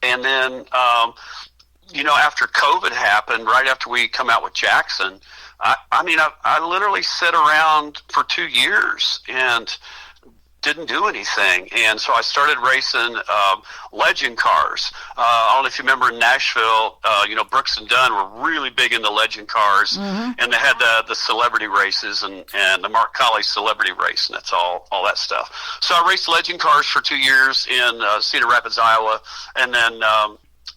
And then, after COVID happened, right after we come out with Jackson, I literally sat around for 2 years and didn't do anything. And so I started racing legend cars. I don't know if you remember in Nashville, Brooks and Dunn were really big into legend cars, and they had the celebrity races and the Mark Colley celebrity race, and that's all that stuff. So I raced legend cars for 2 years in Cedar Rapids, Iowa, and then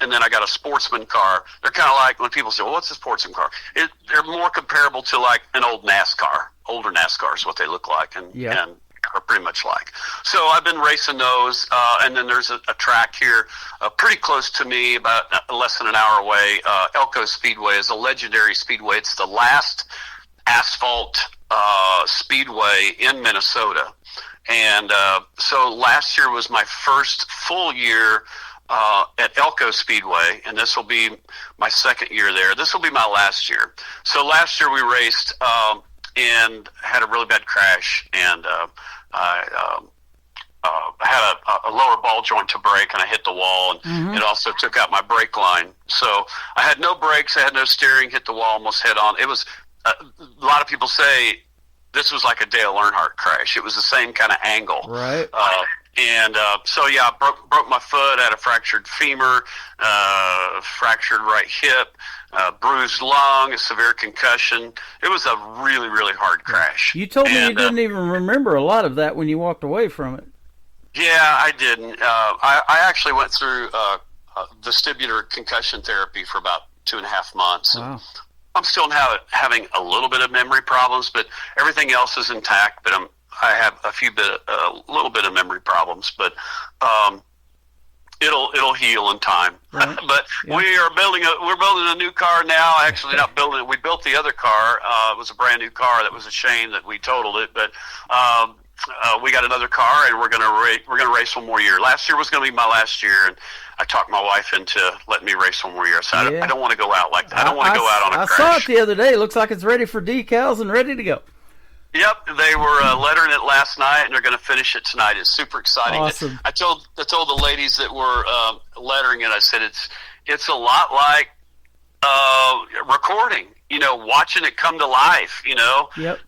and then I got a sportsman car. They're kind of like when people say, well, what's a sportsman car? They're more comparable to like an older NASCAR is what they look like, and are pretty much like. So I've been racing those, and then there's a track here pretty close to me, about less than an hour away. Elko Speedway is a legendary speedway. It's the last asphalt speedway in Minnesota. And so last year was my first full year at Elko Speedway, and this will be my second year there. This will be my last year. So last year we raced and had a really bad crash, and I had a lower ball joint to break, and I hit the wall, and it also took out my brake line. So I had no brakes, I had no steering, hit the wall almost head on. It was a lot of people say this was like a Dale Earnhardt crash. It was the same kind of angle. Right. So yeah, I broke my foot, had a fractured femur, fractured right hip, bruised lung, a severe concussion. It was a really, really hard crash. You told me you didn't even remember a lot of that when you walked away from it. Yeah, I didn't. I actually went through vestibular concussion therapy for about 2.5 months. Wow. I'm still having a little bit of memory problems, but everything else is intact. But I have a little bit of memory problems, but it'll heal in time. Right. But we're building a new car now. Actually, not building it. We built the other car. It was a brand new car. That was a shame that we totaled it, but we got another car, and we're gonna race one more year. Last year was gonna be my last year, and I talked my wife into letting me race one more year. So I don't want to go out like that. I don't want to go out on a crash. I saw it the other day. It looks like it's ready for decals and ready to go. Yep, they were lettering it last night, and they're going to finish it tonight. It's super exciting. Awesome. I told the ladies that were lettering it, I said it's a lot like recording. Watching it come to life. Yep.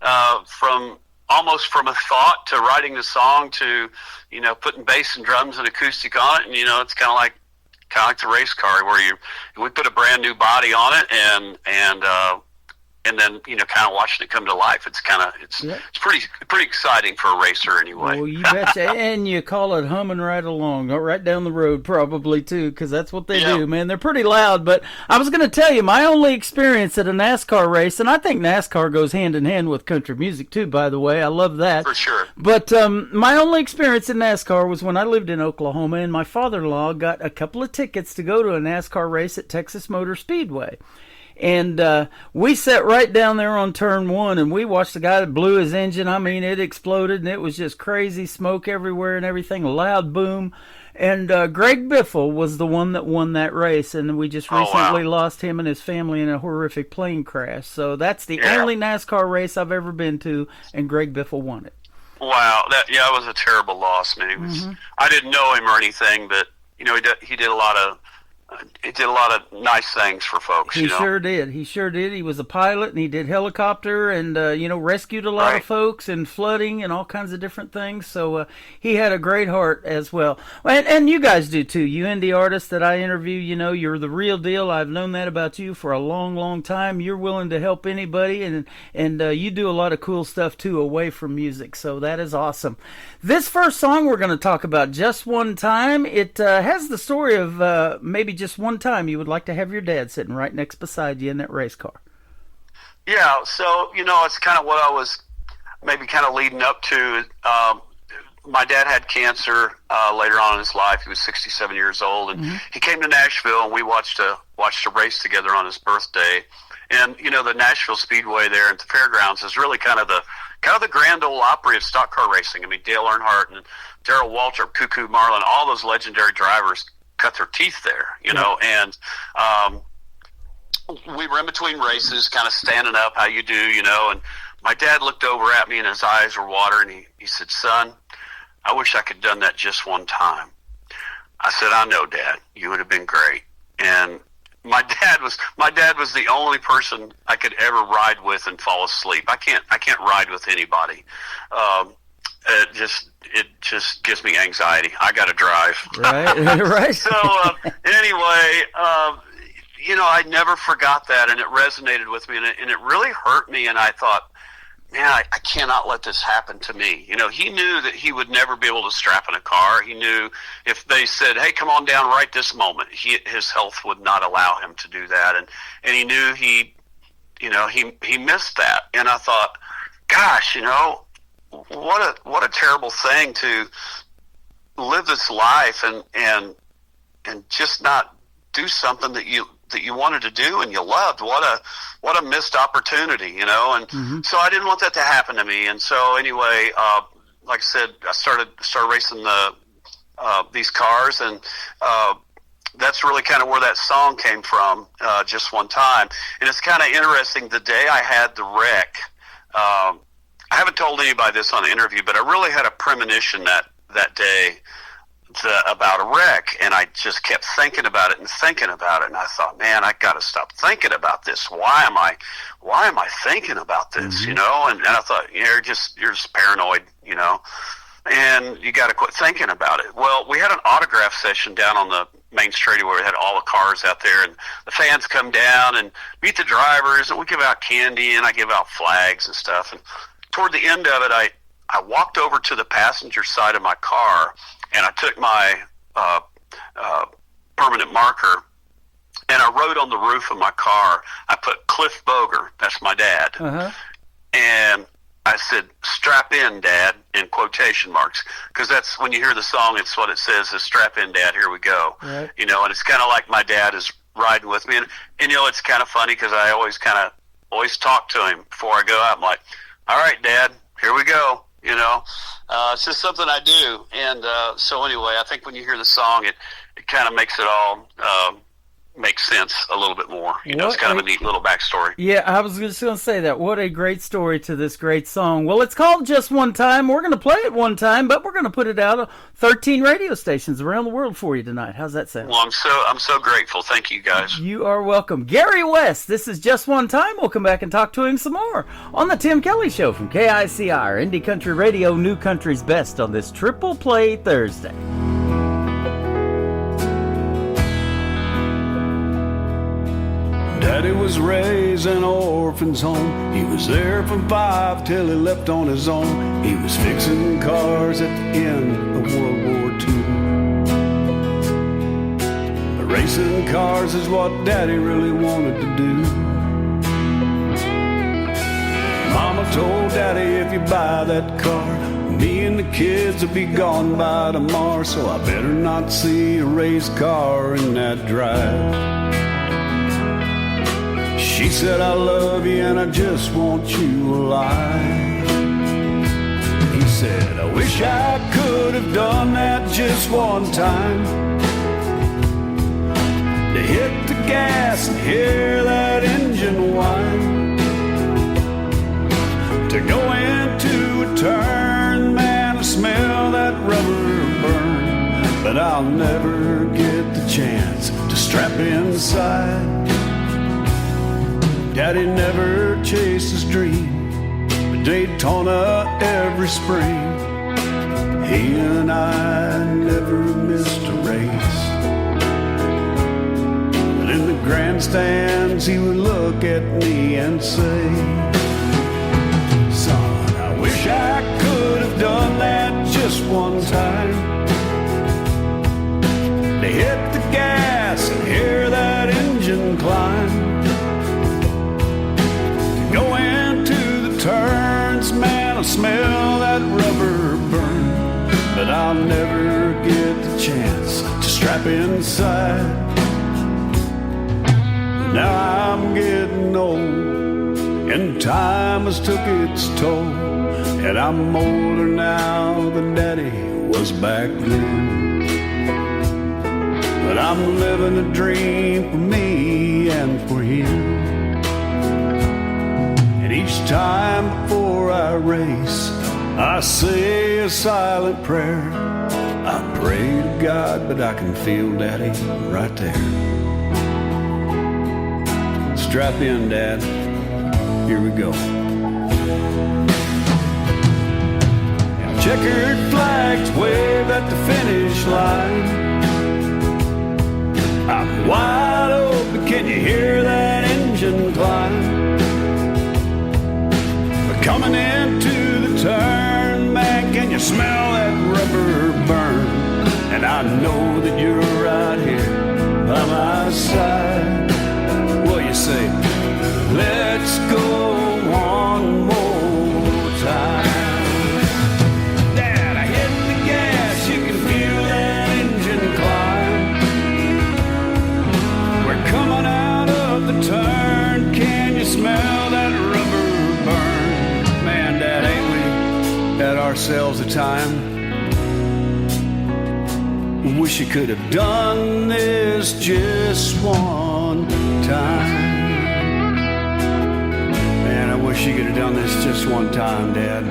From a thought to writing the song to putting bass and drums and acoustic on it, and it's kind of like the race car where we put a brand new body on it, and then kind of watching it come to life. It's pretty exciting for a racer anyway. Well, you betcha. And you call it humming right along, right down the road probably too, because that's what they do, man. They're pretty loud. But I was going to tell you, my only experience at a NASCAR race, and I think NASCAR goes hand in hand with country music too, by the way. I love that. For sure. But my only experience in NASCAR was when I lived in Oklahoma, and my father-in-law got a couple of tickets to go to a NASCAR race at Texas Motor Speedway. And we sat right down there on turn 1, and we watched the guy that blew his engine. I mean, it exploded, and it was just crazy smoke everywhere and everything, a loud boom. And Greg Biffle was the one that won that race, and we just recently lost him and his family in a horrific plane crash. So that's the only NASCAR race I've ever been to, and Greg Biffle won it. Wow, that was a terrible loss, man. I didn't know him or anything, but he did a lot of nice things for folks. He sure did. He was a pilot, and he did helicopter, and rescued a lot of folks in flooding and all kinds of different things. So he had a great heart as well. And you guys do too. You indie artists that I interview, you're the real deal. I've known that about you for a long, long time. You're willing to help anybody, and you do a lot of cool stuff too away from music. So that is awesome. This first song we're going to talk about, Just One Time. It has the story of maybe just one time you would like to have your dad sitting right next beside you in that race car. Yeah, so, it's kind of what I was maybe kind of leading up to. My dad had cancer later on in his life. He was 67 years old, and he came to Nashville, and we watched a race together on his birthday. And, the Nashville Speedway there at the fairgrounds is really kind of the Grand Ole Opry of stock car racing. I mean, Dale Earnhardt and Darrell Waltrip, Cuckoo Marlin, all those legendary drivers cut their teeth there, and we were in between races, kind of standing up, how you do, and my dad looked over at me, and his eyes were watering. He said, "Son, I wish I could have done that just one time." I said, "I know, Dad, you would have been great." And my dad was the only person I could ever ride with and fall asleep. I can't ride with anybody. It just gives me anxiety. I got to drive. Right. So anyway, I never forgot that, and it resonated with me, and it really hurt me. And I thought, man, I cannot let this happen to me. You know, he knew that he would never be able to strap in a car. He knew if they said, hey, come on down right this moment, his health would not allow him to do that. And he knew he missed that. And I thought, gosh, you know, what a terrible thing to live this life and just not do something that you wanted to do and you loved. What a missed opportunity, you know. And so I didn't want that to happen to me. And so anyway, like I said, I started racing these cars, and that's really kind of where that song came from, Just One Time. And it's kind of interesting, the day I had the wreck, I haven't told anybody this on the interview, but I really had a premonition that day about a wreck, and I just kept thinking about it, and I thought, man, I got to stop thinking about this. Why am I thinking about this? You know, and I thought, you're just paranoid, you know, and you got to quit thinking about it. Well, we had an autograph session down on the main street where we had all the cars out there, and the fans come down and meet the drivers, and we give out candy, and I give out flags and stuff. And toward the end of it, I walked over to the passenger side of my car, and I took my permanent marker, and I wrote on the roof of my car, I put Cliff Boger, that's my dad, and I said, strap in, Dad, in quotation marks, because that's, when you hear the song, it's what it says, is strap in, Dad, here we go. Right. You know, and it's kind of like my dad is riding with me, and you know, it's kind of funny, because I always talk to him before I go out. I'm like, all right, Dad, here we go. You know, it's just something I do. And so anyway, I think when you hear the song, it kind of makes it all make sense a little bit more. You know, it's kind of a neat little backstory. Yeah, I was just going to say that. What a great story to this great song. Well, it's called Just One Time. We're going to play it one time, but we're going to put it out on 13 radio stations around the world for you tonight. How's that sound? Well, I'm so grateful. Thank you, guys. You are welcome. Gary West, this is Just One Time. We'll come back and talk to him some more on the Tim Kelly Show from KICR, Indie Country Radio, New Country's Best on this Triple Play Thursday. Daddy was raised in an orphan's home. He was there from 5 till he left on his own. He was fixing cars at the end of World War II. But racing cars is what Daddy really wanted to do. Mama told Daddy, if you buy that car, me and the kids will be gone by tomorrow. So I better not see a race car in that drive. She said, I love you and I just want you alive. He said, I wish I could have done that just one time, to hit the gas and hear that engine whine, to go into a turn, man, I smell that rubber burn. But I'll never get the chance to strap inside. Daddy never chased his dream, but Daytona every spring. He and I never missed a race. But in the grandstands he would look at me and say, son, I wish I could have done that just one time, to hit the gas and hear that engine climb, go into the turns, man, I smell that rubber burn. But I'll never get the chance to strap inside. Now I'm getting old, and time has took its toll, and I'm older now than Daddy was back then. But I'm living a dream for me and for him. Each time before I race, I say a silent prayer. I pray to God, but I can feel Daddy right there. Strap in, Dad. Here we go. Now, checkered flags wave at the finish line. I'm wide open, can you hear that engine climb? Coming in smell that rubber burn, and I know that you're right here by my side. Well, you say, let's go one more time. Dad, I hit the gas, you can feel that engine climb. We're coming out of the turn, can you smell that rubber burn? Man, Dad, ain't we had ourselves a time? Wish you could have done this just one time. Man, I wish you could have done this just one time, Dad.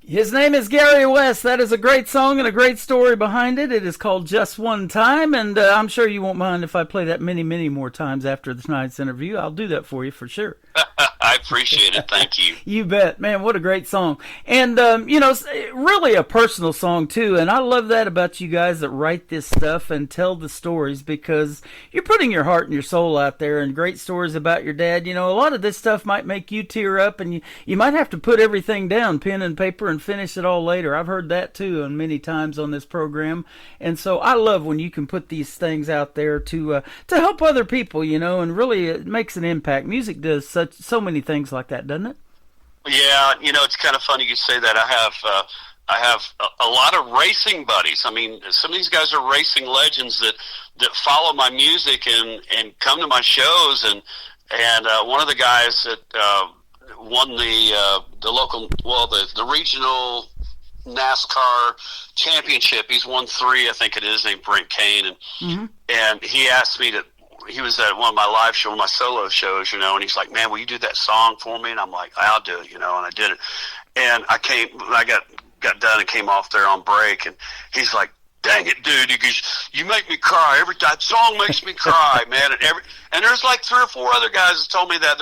His name is Gary West. That is a great song and a great story behind it. It is called Just One Time, and I'm sure you won't mind if I play that many, many more times after tonight's interview. I'll do that for you for sure. I appreciate it. Thank you. You bet. Man, what a great song. And, it's really a personal song, too. And I love that about you guys that write this stuff and tell the stories, because you're putting your heart and your soul out there, and great stories about your dad. You know, a lot of this stuff might make you tear up, and you might have to put everything down, pen and paper, and finish it all later. I've heard that, too, and many times on this program. And so I love when you can put these things out there to help other people, and really it makes an impact. Music does so many things like that, doesn't it? Yeah, it's kind of funny you say that. I have a lot of racing buddies. I mean, some of these guys are racing legends that follow my music and come to my shows. And one of the guys that won the local, the regional NASCAR championship. He's won 3, I think it is, named Brent Kane, and he asked me to. He was at one of my live shows, my solo shows, and he's like, "Man, will you do that song for me?" And I'm like, "I'll do it," and I did it. And I got done and came off there on break, and he's like, "Dang it, dude! He goes, you make me cry. That song makes me cry, man." And there's like 3 or 4 other guys that told me that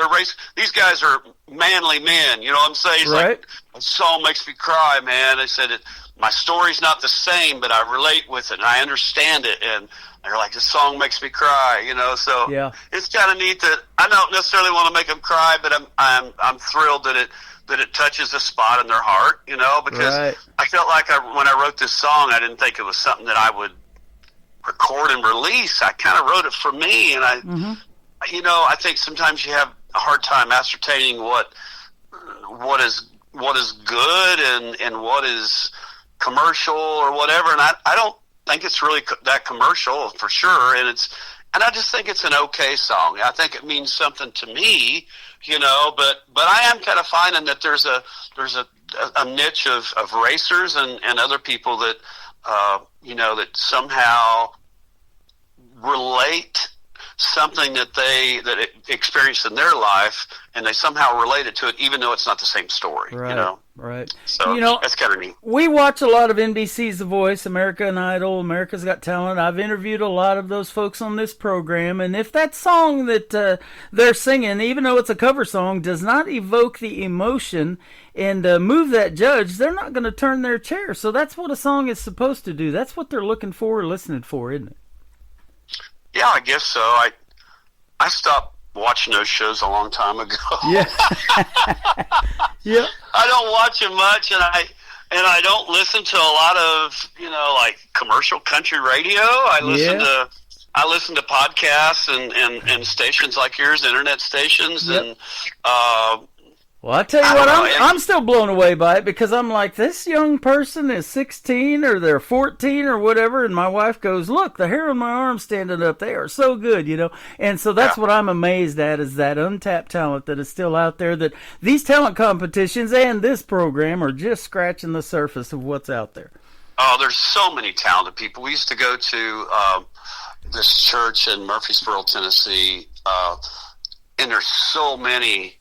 these guys are manly men. You know what I'm saying? He's like, "The song makes me cry, man." They said my story's not the same, but I relate with it and I understand it, and they're like, "This song makes me cry," So yeah. It's kind of neat that I don't necessarily want to make them cry, but I'm thrilled that it touches a spot in their heart, because I felt like when I wrote this song, I didn't think it was something that I would record and release. I kind of wrote it for me, and I think sometimes you have a hard time ascertaining what is good and what is commercial or whatever, and I don't think it's really that commercial for sure, and I just think it's an okay song. I think it means something to me, but I am kind of finding that there's a niche of racers and other people that that somehow relate something that they experienced in their life, and they somehow relate it to it, even though it's not the same story. Right. So that's kind of neat. We watch a lot of NBC's The Voice, American Idol, America's Got Talent. I've interviewed a lot of those folks on this program, and if that song that they're singing, even though it's a cover song, does not evoke the emotion and move that judge, they're not going to turn their chair. So that's what a song is supposed to do. That's what they're looking for or listening for, isn't it? Yeah, I guess so. I stopped watching those shows a long time ago. Yeah. Yeah. I don't watch them much, and I don't listen to a lot of like commercial country radio. I listen to podcasts and stations like yours, internet stations, and well, I tell you what, I'm still blown away by it, because I'm like, this young person is 16 or they're 14 or whatever, and my wife goes, "Look, the hair on my arm standing up, they are so good," and so that's what I'm amazed at, is that untapped talent that is still out there, that these talent competitions and this program are just scratching the surface of what's out there. Oh, there's so many talented people. We used to go to this church in Murfreesboro, Tennessee, and there's so many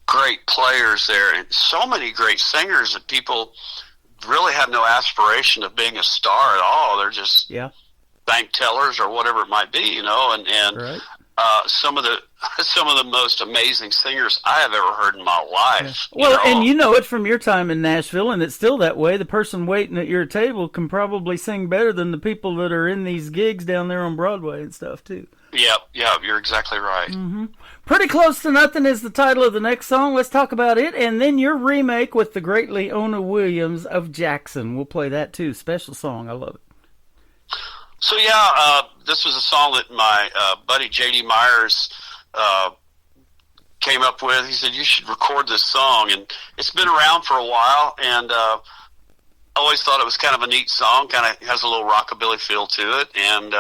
great players there and so many great singers that people really have no aspiration of being a star at all. They're just bank tellers or whatever it might be, and some of the some of the most amazing singers I have ever heard in my life. Well, and you know it from your time in Nashville, and it's still that way. The person waiting at your table can probably sing better than the people that are in these gigs down there on Broadway and stuff, too. Yep, you're exactly right. Mm-hmm. Pretty Close to Nothing is the title of the next song. Let's talk about it, and then your remake with the great Leona Williams of Jackson. We'll play that, too. Special song. I love it. So, this was a song that my buddy J.D. Myers came up with. He said, you should record this song, and it's been around for a while, and I always thought it was kind of a neat song, kind of has a little rockabilly feel to it, and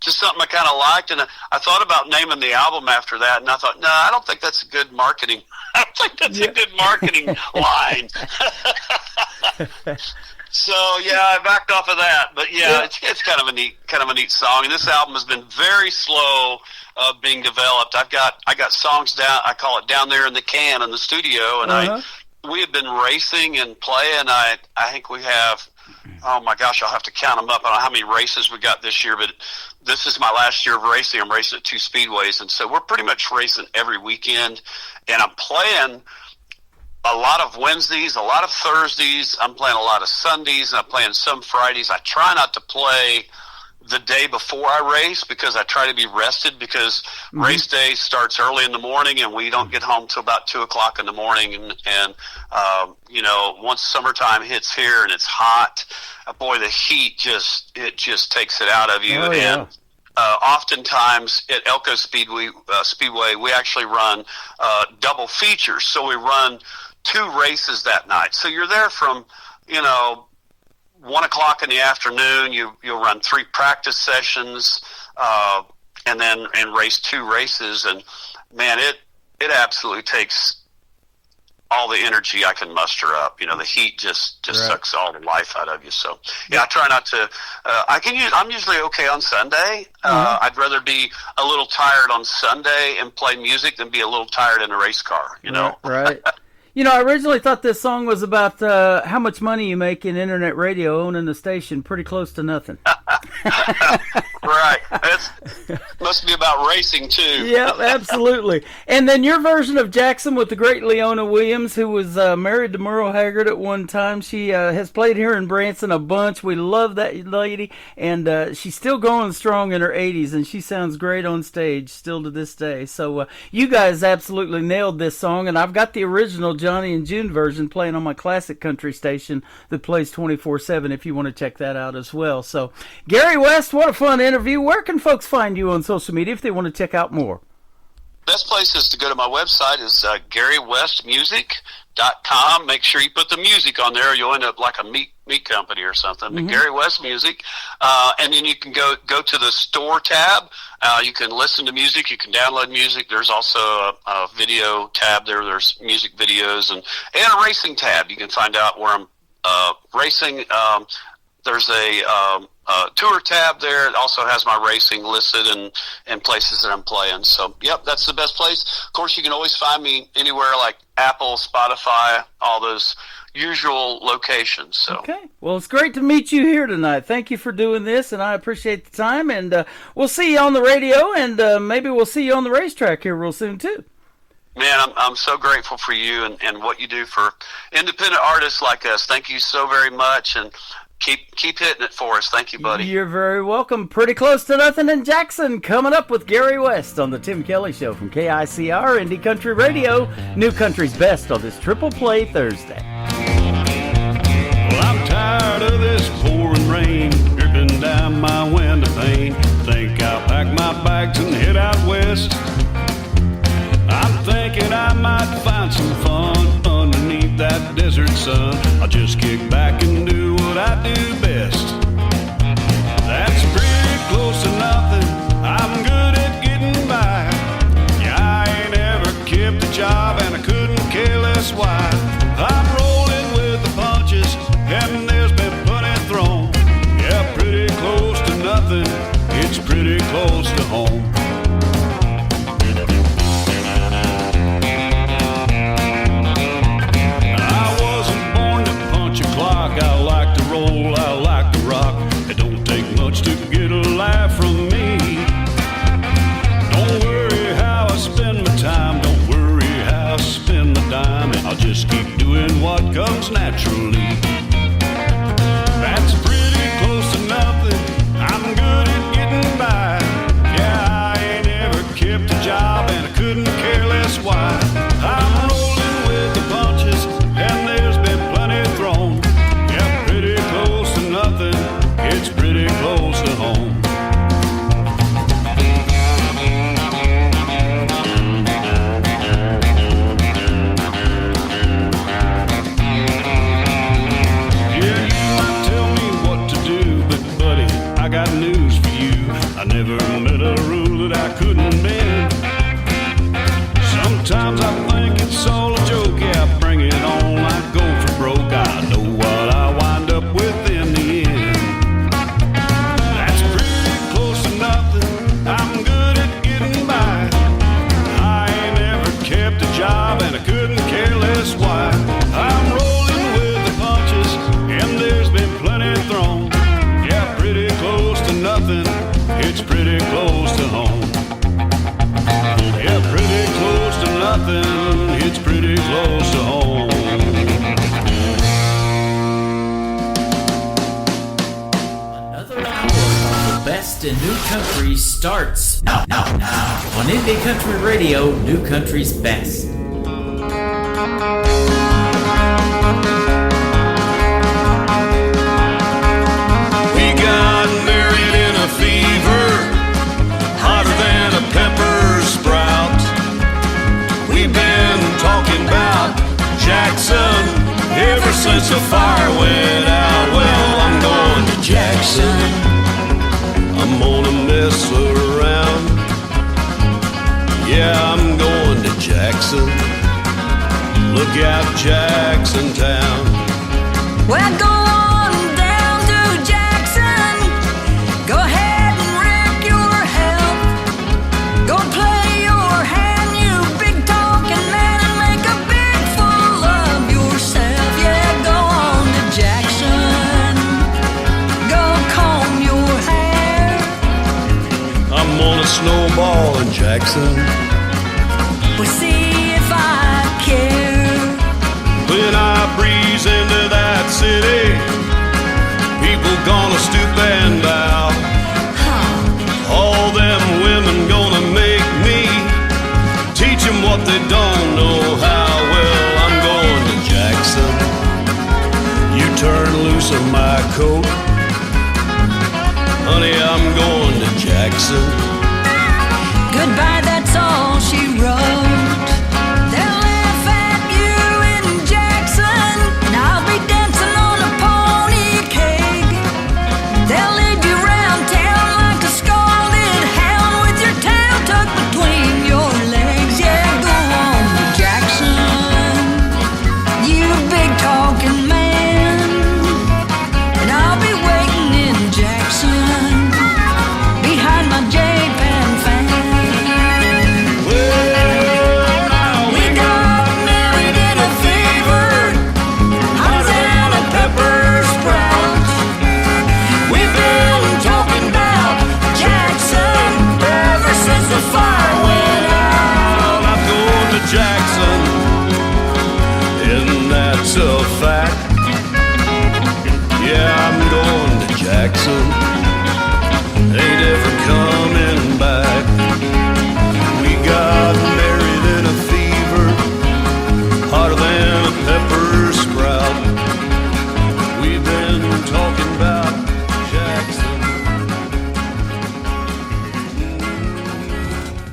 just something I kind of liked, and I thought about naming the album after that, and I thought, no, I don't think that's a good marketing, I don't think that's a good marketing line. So I backed off of that, but it's kind of a neat song, and this album has been very slow being developed. I got songs down. I call it down there in the can in the studio, and we have been racing and playing. I think we have. Oh my gosh, I'll have to count them up. I don't know how many races we got this year, but this is my last year of racing. I'm racing at 2 speedways, and so we're pretty much racing every weekend, and I'm playing a lot of Wednesdays, a lot of Thursdays. I'm playing a lot of Sundays, and I'm playing some Fridays. I try not to play the day before I race because I try to be rested because race day starts early in the morning and we don't get home till about 2 o'clock in the morning. And once summertime hits here and it's hot, boy, the heat just takes it out of you. Oh, yeah. And oftentimes at Elko Speedway, we actually run double features. So we run 2 races that night. So you're there from, 1 o'clock in the afternoon. You'll run 3 practice sessions, and race 2 races. And man, it absolutely takes all the energy I can muster up. The heat just sucks all the life out of you. So I try not to. I'm usually okay on Sunday. I'd rather be a little tired on Sunday and play music than be a little tired in a race car. Right. I originally thought this song was about how much money you make in internet radio owning the station. Pretty close to nothing. Right. It must be about racing, too. Yeah, absolutely. And then your version of Jackson with the great Leona Williams, who was married to Merle Haggard at one time. She has played here in Branson a bunch. We love that lady. And she's still going strong in her 80s, and she sounds great on stage still to this day. So you guys absolutely nailed this song, and I've got the original Johnny and June version playing on my classic country station that plays 24/7 if you want to check that out as well. So Gary West, what a fun interview. Where can folks find you on social media if they want to check out more? Best place is to go to my website is GaryWestMusic.com. Make sure you put the music on there or you'll end up like a meat company or something. But Gary West Music. And then you can go to the store tab. You can listen to music. You can download music. There's also a video tab there. There's music videos and a racing tab. You can find out where I'm racing. There's a tour tab there. It also has my racing listed and places that I'm playing. So, that's the best place. Of course, you can always find me anywhere like Apple, Spotify, all those usual locations. So. Okay. Well, it's great to meet you here tonight. Thank you for doing this, and I appreciate the time. And we'll see you on the radio, and maybe we'll see you on the racetrack here real soon, too. Man, I'm so grateful for you and what you do for independent artists like us. Thank you so very much, and keep hitting it for us. Thank you, buddy. You're very welcome. Pretty Close to Nothing in Jackson coming up with Gary West on the Tim Kelly Show from KICR Indie Country Radio. New Country's best on this Triple Play Thursday. Well, I'm tired of this pouring rain dripping down my window pane. Think I'll pack my bags and head out west. I'm thinking I might find some fun underneath that desert sun. I'll just kick back and do what I do best. That's pretty close to nothing. I'm good at getting by. Yeah, I ain't ever kept a job and I couldn't care less why. I'm rolling with the punches and there's been plenty thrown. Yeah, pretty close to nothing. It's pretty close to home. I what comes naturally. That's pretty close to nothing. I'm good at getting by. Yeah, I ain't ever kept a job and I couldn't care less why. I'm rolling with the punches and there's been plenty thrown. Yeah, pretty close to nothing. It's pretty close to home. I got news for you. I never met a rule that I couldn't bend. Sometimes I think it's all a joke. Yeah, bring it on, I go for broke. I know what I wind up with in the end. That's pretty close to nothing. I'm good at getting by. I ain't ever kept a job and I couldn't care less why. I'm rolling with the punches and there's been plenty thrown. Pretty close to nothing, it's pretty close to home. Yeah, pretty close to nothing, it's pretty close to home. Another hour of the best in new country starts now on Indie Country Radio, New Country's Best. Hotter than a pepper sprout. We've been talking about Jackson ever since the fire went out. Well, I'm going to Jackson. I'm gonna mess around. Yeah, I'm going to Jackson. Look out, Jackson Town. Well, go on down to Jackson. Go ahead and wreck your health. Go play your hand, you big talking man, and make a big fool of yourself. Yeah, go on to Jackson. Go comb your hair. I'm gonna snowball in Jackson. We'll see if I care. When I breeze into that city, people gonna stoop and bow. All them women gonna make me teach them what they don't know how. Well, I'm going to Jackson. You turn loose of my coat. Honey, I'm going to Jackson. Goodbye, that's all she wrote. They'll laugh at you in Jackson, and I'll be dancing on a pony keg. They'll lead you round town like a scalded hound with your tail tucked between your legs. Yeah, go on to Jackson, you big talking man, and I'll be waiting in Jackson behind my J-Pan fan. We got married in a fever, hot than a pepper sprout. We've been talking about Jackson ever since the fire went out. I'm going to Jackson, and that's a fact. Yeah, I'm going to Jackson. Ain't ever coming back. We got married in a fever, hotter than a pepper sprout. We've been talking about Jackson.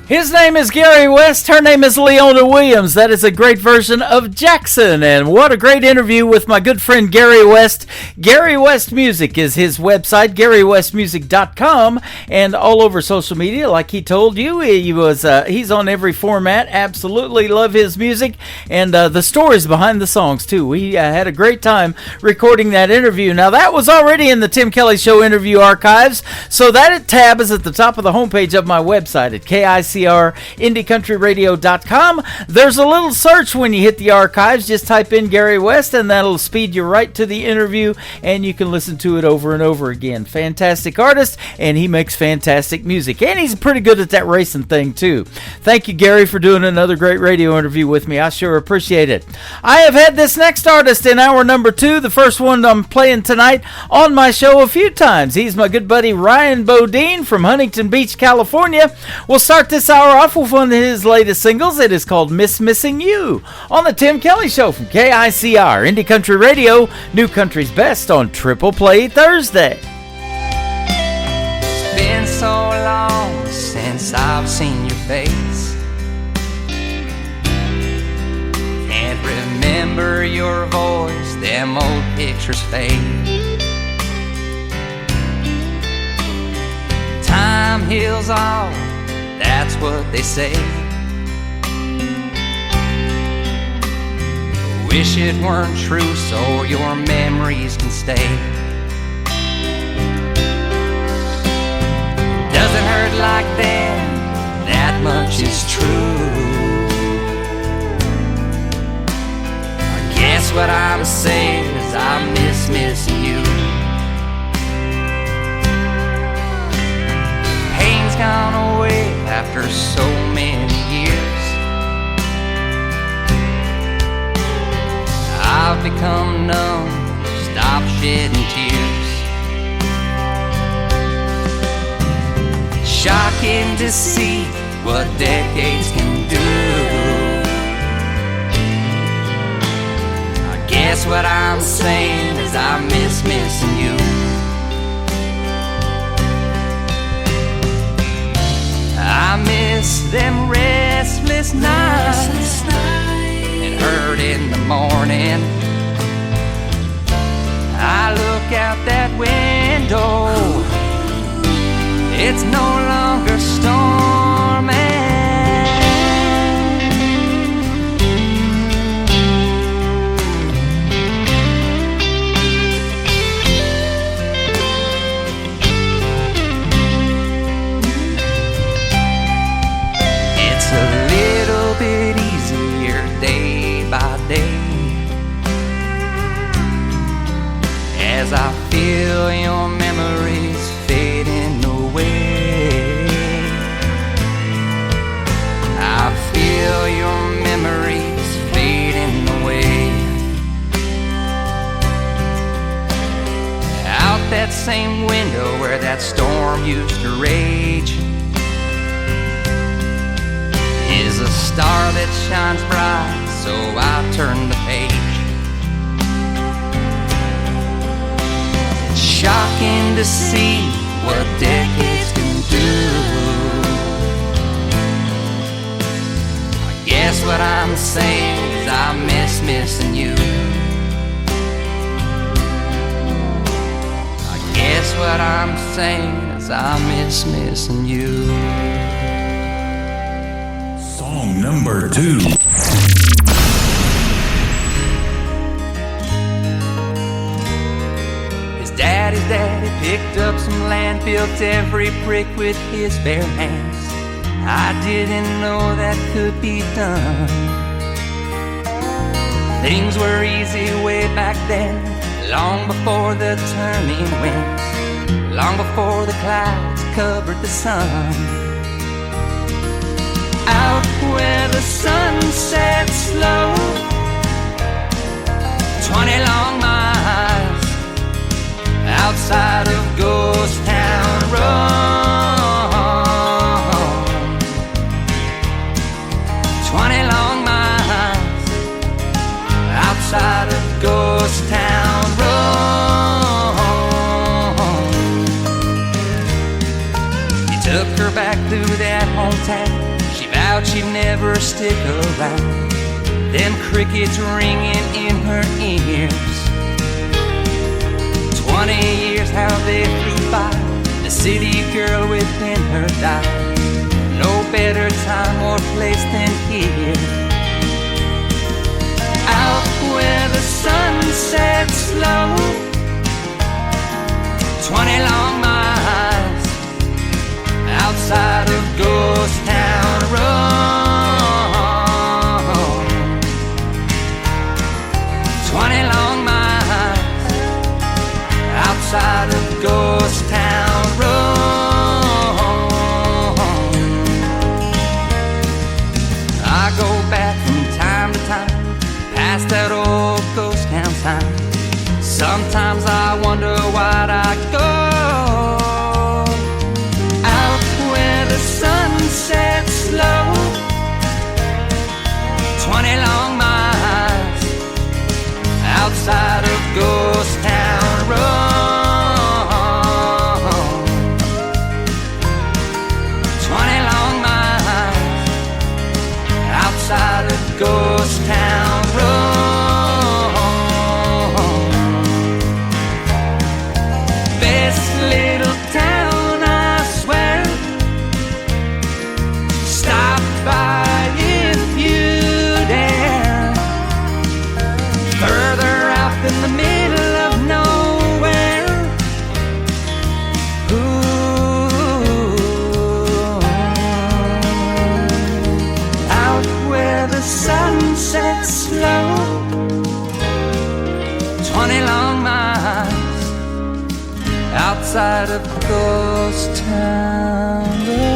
His name is Gary West. Her name is Leona Williams. That is a great version of Jackson. And what a great interview with my good friend Gary West. Gary West Music is his website, GaryWestMusic.com, and all over social media. Like he told you, he's on every format. Absolutely love his music and the stories behind the songs too. We had a great time recording that interview. Now that was already in the Tim Kelly Show interview archives, so that tab is at the top of the homepage of my website at KIC KICR, IndieCountryRadio.com. There's a little search when you hit the archives. Just type in Gary West, and that'll speed you right to the interview, and you can listen to it over and over again. Fantastic artist, and he makes fantastic music. And he's pretty good at that racing thing, too. Thank you, Gary, for doing another great radio interview with me. I sure appreciate it. I have had this next artist in hour number 2, the first one I'm playing tonight, on my show a few times. He's my good buddy Ryan Bodine from Huntington Beach, California. We'll start this hour off with one of his latest singles. It is called Miss Missing You on the Tim Kelly Show from KICR, Indie Country Radio, New Country's Best on Triple Play Thursday. It's been so long since I've seen your face. Can't remember your voice, them old pictures fade. Time heals all, that's what they say. Wish it weren't true so your memories can stay. Doesn't hurt like then, that much is true. I guess what I'm saying is I miss missing you. Pain's gone away after so many years. I've become numb, stop shedding tears. Shocking to see what decades can do. I guess what I'm saying is I miss missing you. I miss them restless nights and hurt in the morning. I look out that window, it's no longer storming. It's a little bit easier day by day as I feel your memories fading away. I feel your memories fading away. Out that same window where that storm used to rage is a star that shines bright, so I turn the page. It's shocking to see what decades can do. I guess what I'm saying is I miss missing you. I guess what I'm saying is I miss missing you. Song number 2. Daddy's daddy picked up some land, built every brick with his bare hands. I didn't know that could be done. Things were easy way back then, long before the turning winds, long before the clouds covered the sun. Out where the sun sets slow, 20 long miles outside of Ghost Town Road. 20 long miles outside of Ghost Town Road. He took her back through that hometown. She vowed she'd never stick around. Them crickets ringing in her ears. 20 years how they flew by. The city girl within her died. No better time or place than here. Out where the sun sets slow, 20 long miles outside of Ghost Town outside of Ghost Town Road. I go back from time to time, past that old ghost town sign. Sometimes I wonder why'd I go out where the sun sets slow. 20 long miles outside of Ghost Town Road. 20 long miles outside of Ghost Town Road. Best little town, I swear. Stop by if you dare. Further out in the middle of nowhere. Ooh. Out where the sun sets slow. 20 long miles outside of Ghost Town Road.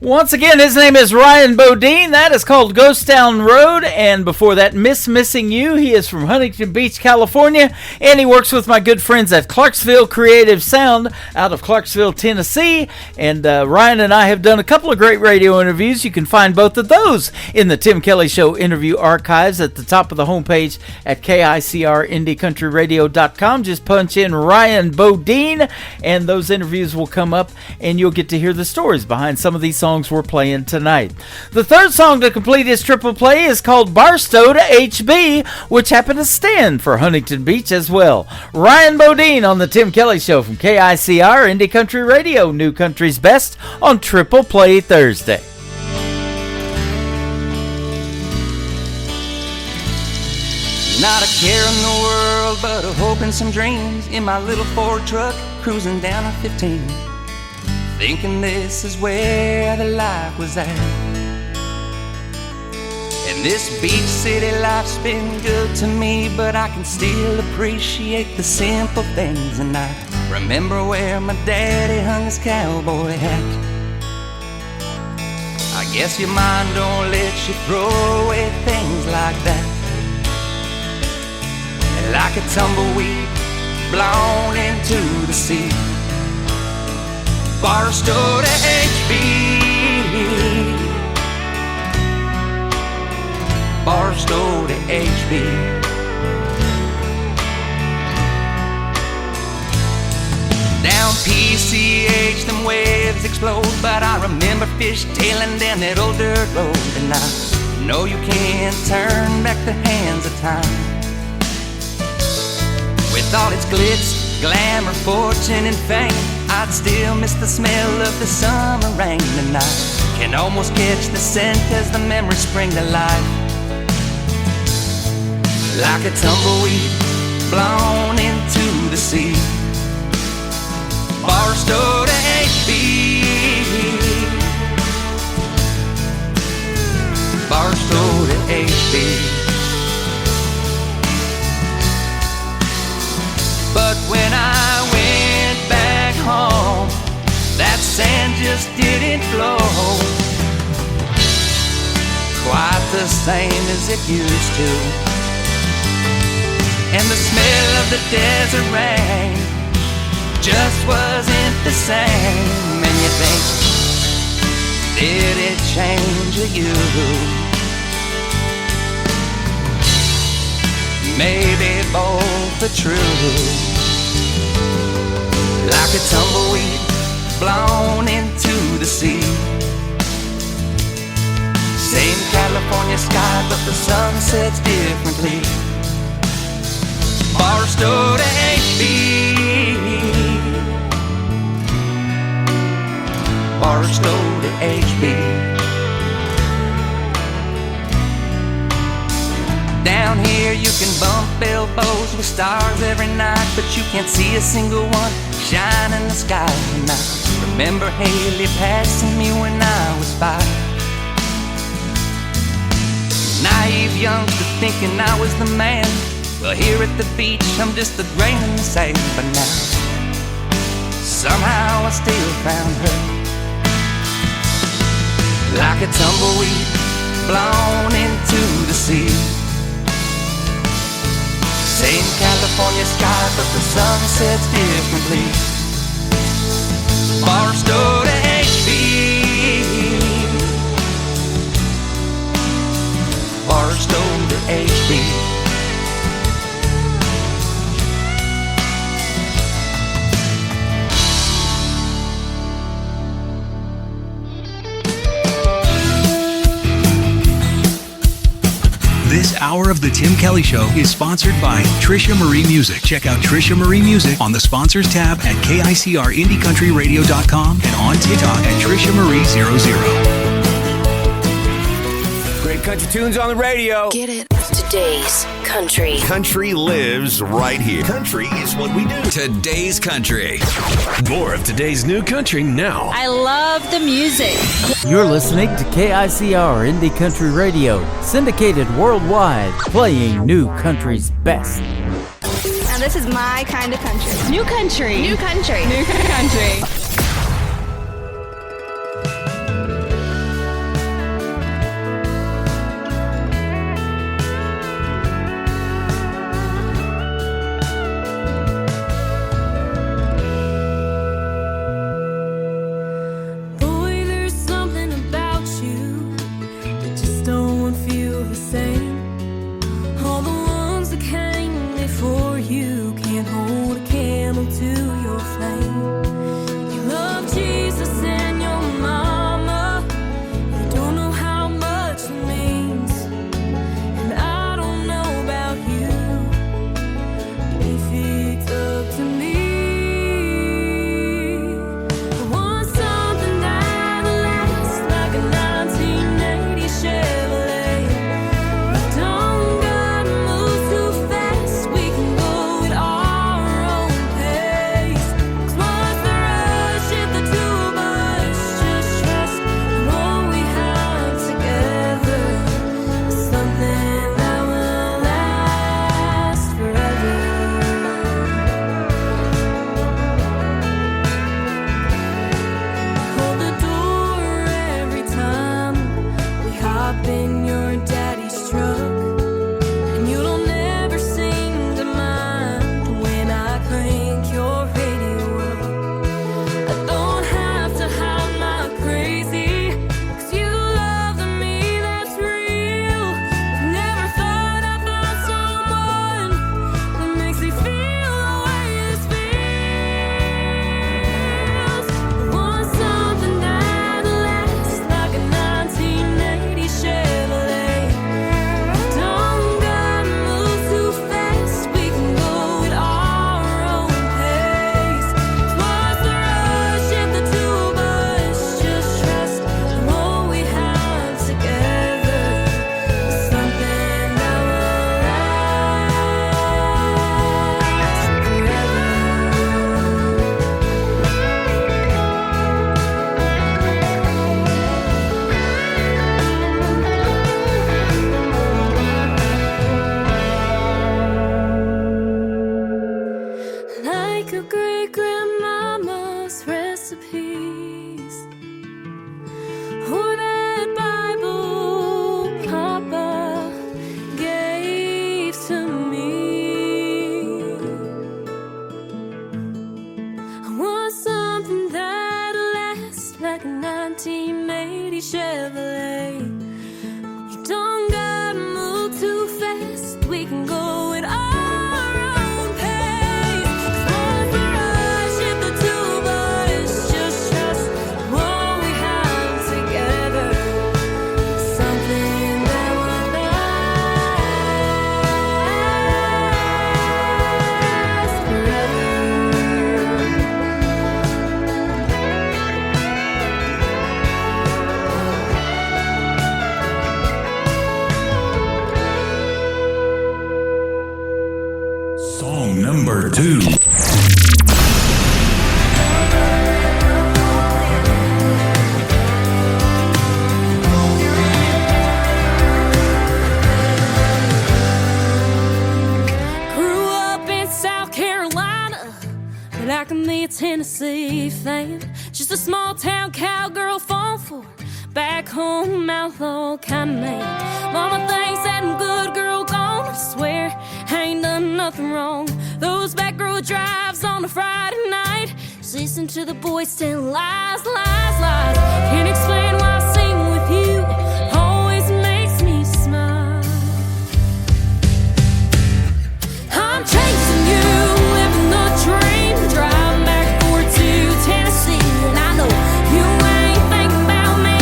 Once again, his name is Ryan Bodine. That is called Ghost Town Road. And before that, Missing You. He is from Huntington Beach, California. And he works with my good friends at Clarksville Creative Sound out of Clarksville, Tennessee. And Ryan and I have done a couple of great radio interviews. You can find both of those in the Tim Kelly Show interview archives at the top of the homepage at KICRIndieCountryRadio.com. Just punch in Ryan Bodine, and those interviews will come up, and you'll get to hear the stories behind some of these songs we're playing tonight. The third song to complete his triple play is called Barstow to HB, which happened to stand for Huntington Beach as well. Ryan Bodine on the Tim Kelly Show from KICR Indie Country Radio, New Country's Best on Triple Play Thursday. Not a care in the world, but a hope and some dreams in my little Ford truck, cruising down I-15. Thinking this is where the life was at. And this beach city life's been good to me, but I can still appreciate the simple things. And I remember where my daddy hung his cowboy hat. I guess your mind don't let you throw away things like that. Like a tumbleweed blown into the sea. Barstow to HB, Barstow to HB. Down PCH, them waves explode, but I remember fishtailing down that old dirt road. And I know you can't turn back the hands of time. With all its glitz, glamour, fortune, and fame, I'd still miss the smell of the summer rain. And I can almost catch the scent as the memories spring to life. Like a tumbleweed blown into the sea. Barstow to HB, Barstow to HB. But when I went back home, that sand just didn't flow quite the same as it used to. And the smell of the desert rain just wasn't the same. And you think, did it change you? Maybe both are true. Like a tumbleweed blown into the sea. Same California sky, but the sun sets differently. Barstow to HB, Barstow to HB. Down here you can bump elbows with stars every night, but you can't see a single one shine in the sky. And I remember Haley passing me when I was 5. And I naive youngster thinking I was the man. Well, here at the beach, I'm just a grain in the sand. But now, somehow I still found her. Like a tumbleweed blown into the sea. Same California sky, but the sun sets differently. Barstow to HB, Barstow to HB. This hour of The Tim Kelly Show is sponsored by Trisha Marie Music. Check out Trisha Marie Music on the sponsors tab at KICRIndieCountryRadio.com and on TikTok at Trisha Marie 00. Great country tunes on the radio. Get it? Today's country. Country lives right here. Country is what we do. Today's country. More of today's new country now. I love the music. You're listening to KICR Indie Country Radio, syndicated worldwide, playing new country's best. Now this is my kind of country. New country. New country. New country. Hold a candle to your flame. You love Jesus and your mama. You don't know how much it means. And I don't know about you. If it's up to me, I want something that lasts like a 1980 Chevrolet. Don't gotta move too fast. We can go at our own pace. 'Cause what's the rush if the two of us just trust what we have together? Something that will last forever. Hold the door every time we hop in your daddy's truck. And you don't ever seem to mind when I crank your radio up. I don't have to hide my crazy, 'cause you love the me that's real. Never thought I'd find someone that makes me feel the way this feels. I want something that lasts like a 1980 Chevrolet. Don't gotta move too fast. We can go at our own pace. 'Cause what's the rush if the two of us just trust what we have together? Something that will last forever. Like a great grandmama's recipes, or that Bible Papa gave to me. I want something that lasts like a 1980 Chevrolet. You don't gotta move too fast. We can go at our own pace. 'Cause what's the rush if the two of us just trust what we have together? Something that will last forever. Song number 2. anything. Just a small town cowgirl fall for back home outlaw kind of man. Mama thinks that I'm good girl gone. I swear I ain't done nothing wrong. Those back road drives on a Friday night, just listen to the boys tell lies, lies, lies. Can't explain why I sing with you, always makes me smile. I'm chasing you, living the dream, driving back and forth to Tennessee, and I know you ain't thinking about me,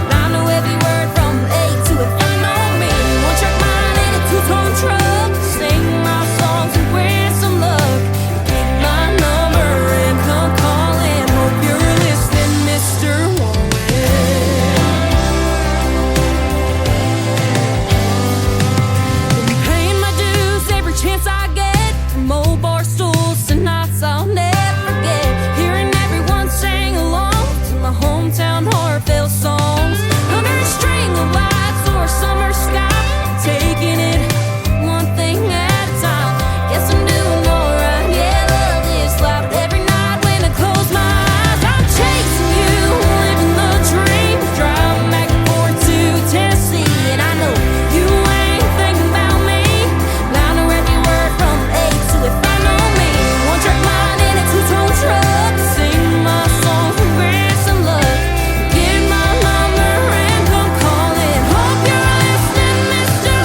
but I know every word from A to F. I know me, one track mind in a two-tone truck, sing my songs and wish some luck. Get my number and come calling. Hope you're listening, Mr. Been paying my dues every chance I get, from old bar stools to nights I'll never forget. Hearing everyone sing along to my hometown heartfelt songs, under a string of lights or a summer sky, taking it one thing at a time. Guess I'm doing alright, yeah, love is loud. But every night when I close my eyes, I'm chasing you, living the dream, driving back and forth to Tennessee, and I know you ain't thinking about me, but I know every word from A to F. I know me, one track mind in a two-tone truck, sing my songs and wish some luck. Get my number and come calling. Hope you're listening, Mr.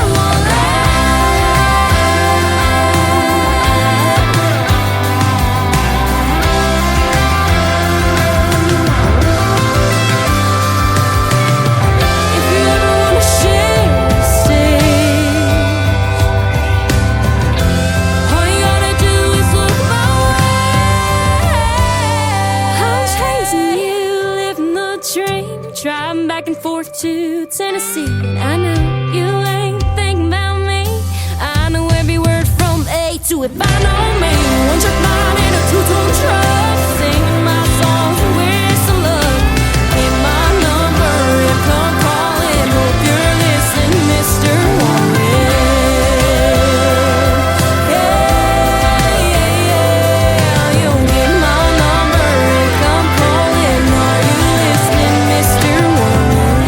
If you ever wanna share a stage, all you gotta do is look my way. I'm chasing you, living the dream, driving back and forth to Tennessee, and I know you ain't thinking about me. I know every word from A to F. I know me, one track mind in a two-tone truck, singing my songs and wish some luck. Get my number and come calling. Hope you're listening, Mr. Warren. Yeah, yeah, yeah. You'll get my number and come calling. Are you listening, Mr. Warren?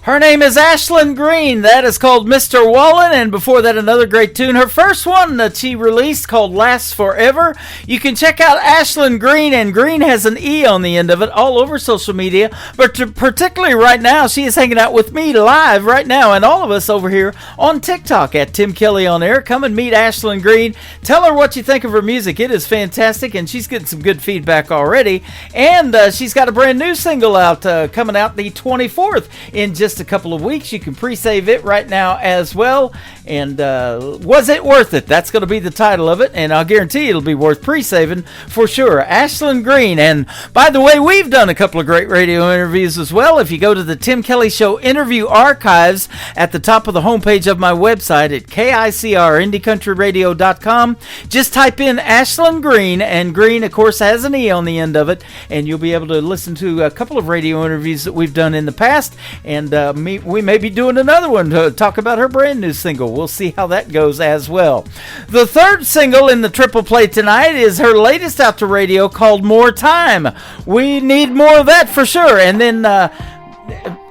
Her name is Ashlyn Green. That is called Mr. Wallen, and before that, another great tune. Her first one that she released called Lasts Forever. You can check out Ashlyn Green, and Green has an E on the end of it, all over social media. But particularly right now, she is hanging out with me live right now, and all of us over here on TikTok at Tim Kelly on Air. Come and meet Ashlyn Green. Tell her what you think of her music. It is fantastic, and she's getting some good feedback already. And she's got a brand new single out, coming out the 24th in just a couple of weeks. You can pre-save it right now as well. And was it worth it? That's going to be the title of it, and I'll guarantee it'll be worth pre-saving for sure. Ashlyn Green. And by the way, we've done a couple of great radio interviews as well. If you go to the Tim Kelly Show interview archives at the top of the homepage of my website at KICRIndieCountryRadio.com, just type in Ashlyn Green, and Green, of course, has an E on the end of it, and you'll be able to listen to a couple of radio interviews that we've done in the past. And we may be doing another one to talk about her brand new single. We'll see how that goes as well. The third single in the triple play tonight is her latest out to radio called More Time. We need more of that for sure. And then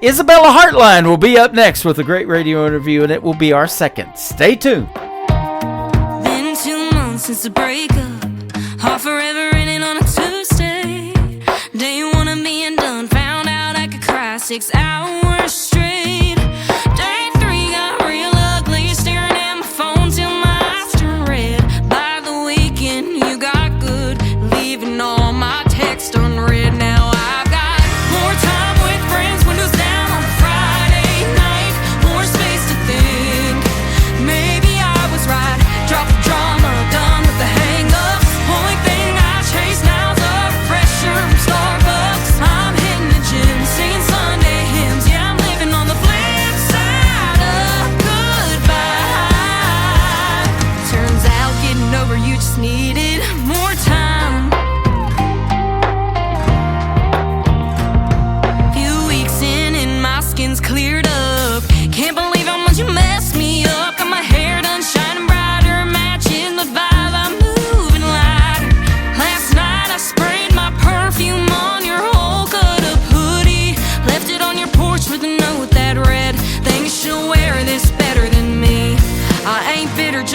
Isabella Hartline will be up next with a great radio interview, and it will be our second. Stay tuned. Been 2 months since the breakup, heart forever ending on a Tuesday. Day one of being done, found out I could cry 6 hours straight. Day 3 got real ugly, staring at my phone till my eyes turn red. By the weekend you got good, leaving all my texts unread. Now I've got more time with friends, windows down on Friday night, more space to think. Maybe I was right, drop the drama, done with the hang-ups. Only thing I chase now's a refresher from Starbucks. I'm hitting the gym, singing Sunday hymns. Yeah, I'm living on the flip side of goodbye. Turns out getting over you just needed more time. Few weeks in and my skin's cleared up. Can't believe how much you messed me up. Got my hair done shining brighter, matching the vibe I'm moving like.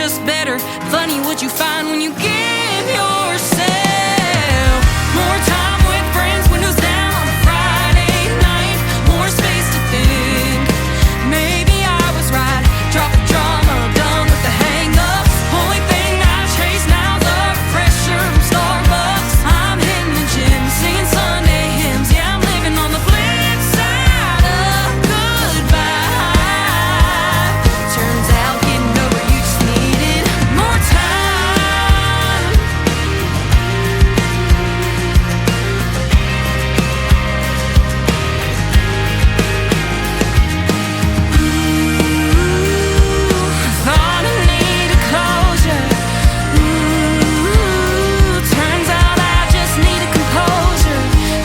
just better. Funny what you find when you give yourself more time with friends, windows down on a Friday night, more space to think. Maybe I was right, drop the drama, done with the hang-ups. Only thing I chase now, the pressure from Starbucks. I'm hitting the gym, singing Sunday hymns. Yeah, I'm living on the flip side of goodbye. Turns out getting over you just needed more time. Thought I needed closure. Turns out I just needed composure.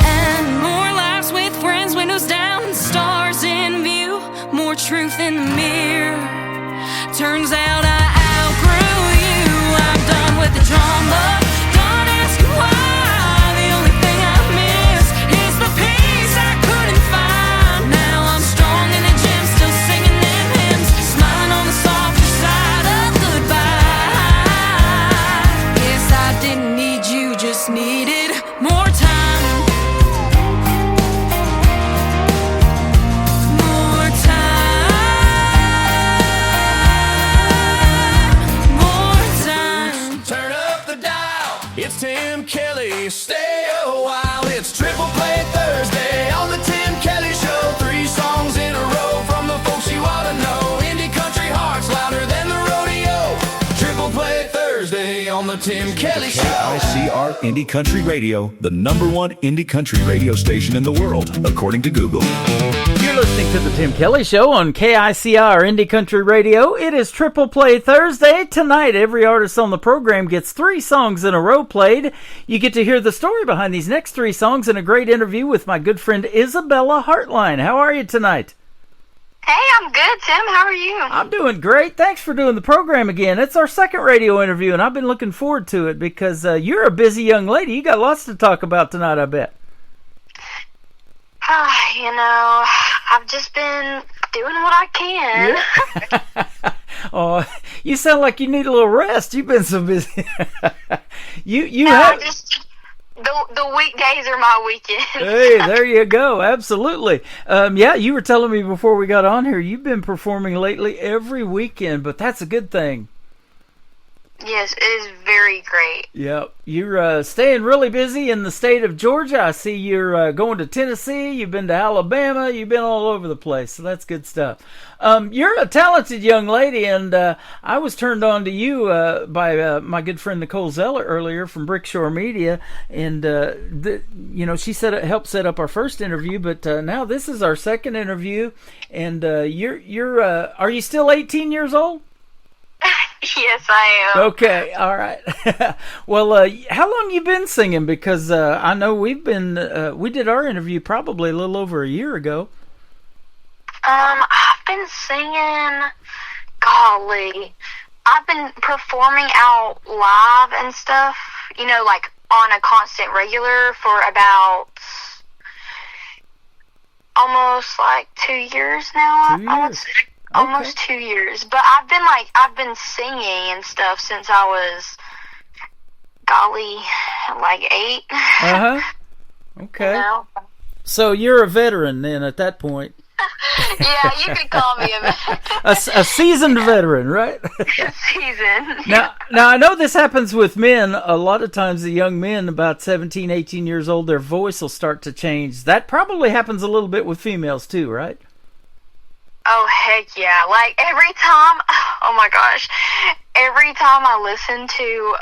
And more laughs with friends, windows down and stars in view. More truth in the mirror. Turns out I outgrew you. I'm done with the drama. Done asking why. The only thing I miss is the peace I couldn't find. Now I'm strong in the gym, still singing them hymns, smiling on the softer side of goodbye. Guess I didn't need you, just needed more time. More time. More time. Turn up the dial. It's Tim Kelly. Stay a while. It's Triple Play Thursday on the Tim Kelly Show. 3 songs in a row from the folks you ought to know. Indie country hearts louder than the rodeo. Triple Play Thursday on the Tim Kelly Show. KICR Indie Country Radio, the #1 indie country radio station in the world, according to Google. You're listening to the Tim Kelly Show on KICR Indie Country Radio. It is Triple Play Thursday. Tonight, every artist on the program gets 3 songs in a row played. You get to hear the story behind these next 3 songs in a great interview with my good friend Isabella Hartline. How are you tonight? Hey, I'm good, Tim. How are you? I'm doing great. Thanks for doing the program again. It's our second radio interview, and I've been looking forward to it because you're a busy young lady. You got lots to talk about tonight, I bet. You know, I've just been doing what I can. Oh, you sound like you need a little rest. You've been so busy. you No, have. just the weekdays are my weekend. Hey, there you go. Absolutely. Yeah, you were telling me before we got on here, you've been performing lately every weekend, but that's a good thing. Yes, it is very great. Yep. You're staying really busy in the state of Georgia. I see you're going to Tennessee. You've been to Alabama. You've been all over the place. So that's good stuff. You're a talented young lady, and I was turned on to you by my good friend Nicole Zeller earlier from Brickshore Media. And, she helped set up our first interview, but now this is our second interview. And are you still 18 years old? Yes, I am. Okay, all right. Well, how long you been singing? Because I know we did our interview probably a little over a year ago. I've been singing, golly, I've been performing out live and stuff, like on a constant regular for about almost like 2 years now. 2 years. I would say. Almost 2 years. But I've been singing and stuff since I was, golly, like 8. Uh-huh. Okay. So you're a veteran then at that point. Yeah, you could call me a veteran. a seasoned veteran, right? Seasoned. Now I know this happens with men. A lot of times the young men, about 17, 18 years old, their voice will start to change. That probably happens a little bit with females too, right? Oh, heck yeah. Like, every time, oh my gosh, every time I listen to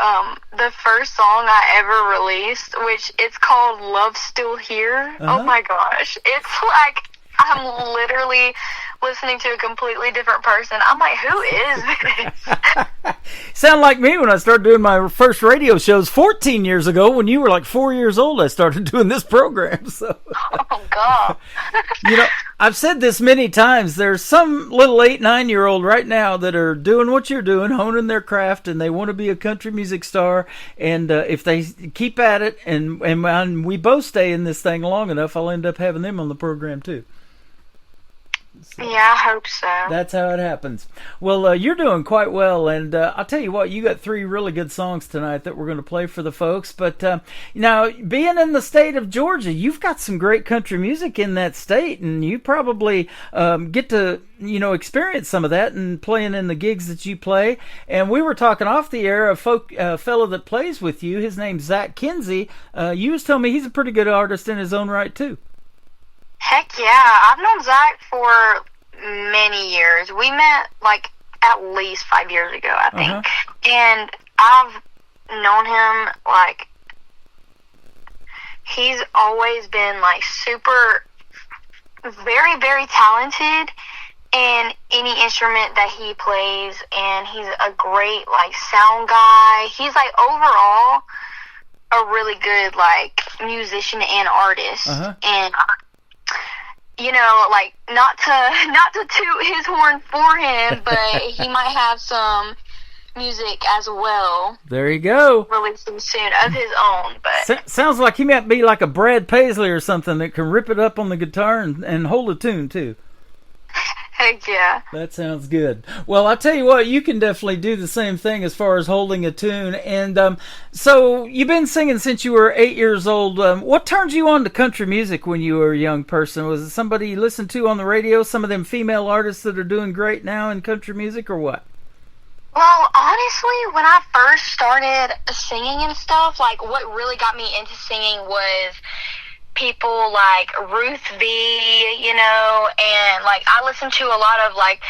the first song I ever released, which it's called Love Still Here, Oh my gosh, it's like I'm literally listening to a completely different person. I'm like, who is this? Sound like me when I started doing my first radio shows 14 years ago. When you were like 4 years old, I started doing this program. So, oh God. I've said this many times. There's some little 8, 9-year-old right now that are doing what you're doing, honing their craft, and they want to be a country music star. And if they keep at it, and we both stay in this thing long enough, I'll end up having them on the program too. Yeah, I hope so. That's how it happens. Well, you're doing quite well, and I'll tell you what, you got 3 really good songs tonight that we're going to play for the folks. But now, being in the state of Georgia, you've got some great country music in that state, and you probably get to experience some of that and playing in the gigs that you play. And we were talking off the air, a fellow that plays with you, his name's Zach Kinsey. You was telling me he's a pretty good artist in his own right, too. Heck yeah. I've known Zach for many years. We met like at least 5 years ago, I think. And I've known him like he's always been like super, very, very talented in any instrument that he plays, and he's a great like sound guy. He's like overall a really good like musician and artist. And like not to toot his horn for him, but he might have some music as well. There you go. Releasing soon of his own, but sounds like he might be like a Brad Paisley or something that can rip it up on the guitar and hold a tune too. Heck yeah. That sounds good. Well, I'll tell you what, you can definitely do the same thing as far as holding a tune. And so you've been singing since you were 8 years old. What turned you on to country music when you were a young person? Was it somebody you listened to on the radio, some of them female artists that are doing great now in country music, or what? Well, honestly, when I first started singing and stuff, like what really got me into singing was people like Ruth V, and like I listened to a lot of like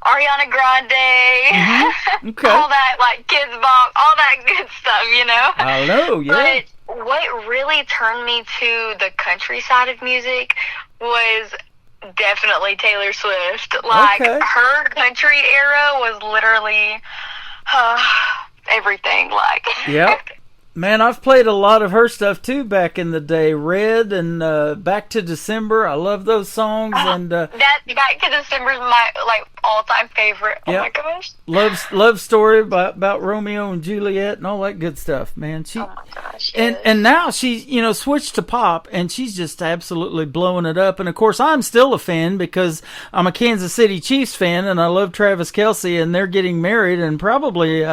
Ariana Grande, Okay. all that like Kids Bop, all that good stuff, I know, yeah. But what really turned me to the country side of music was definitely Taylor Swift. Like her country era was literally everything. Like, yep. Man, I've played a lot of her stuff too back in the day. Red and Back to December. I love those songs. And that Back to December is my like all-time favorite. Oh my gosh. Love story about Romeo and Juliet and all that good stuff, man. Oh my gosh. And now she's switched to pop, and she's just absolutely blowing it up. And of course, I'm still a fan because I'm a Kansas City Chiefs fan, and I love Travis Kelce, and they're getting married, and probably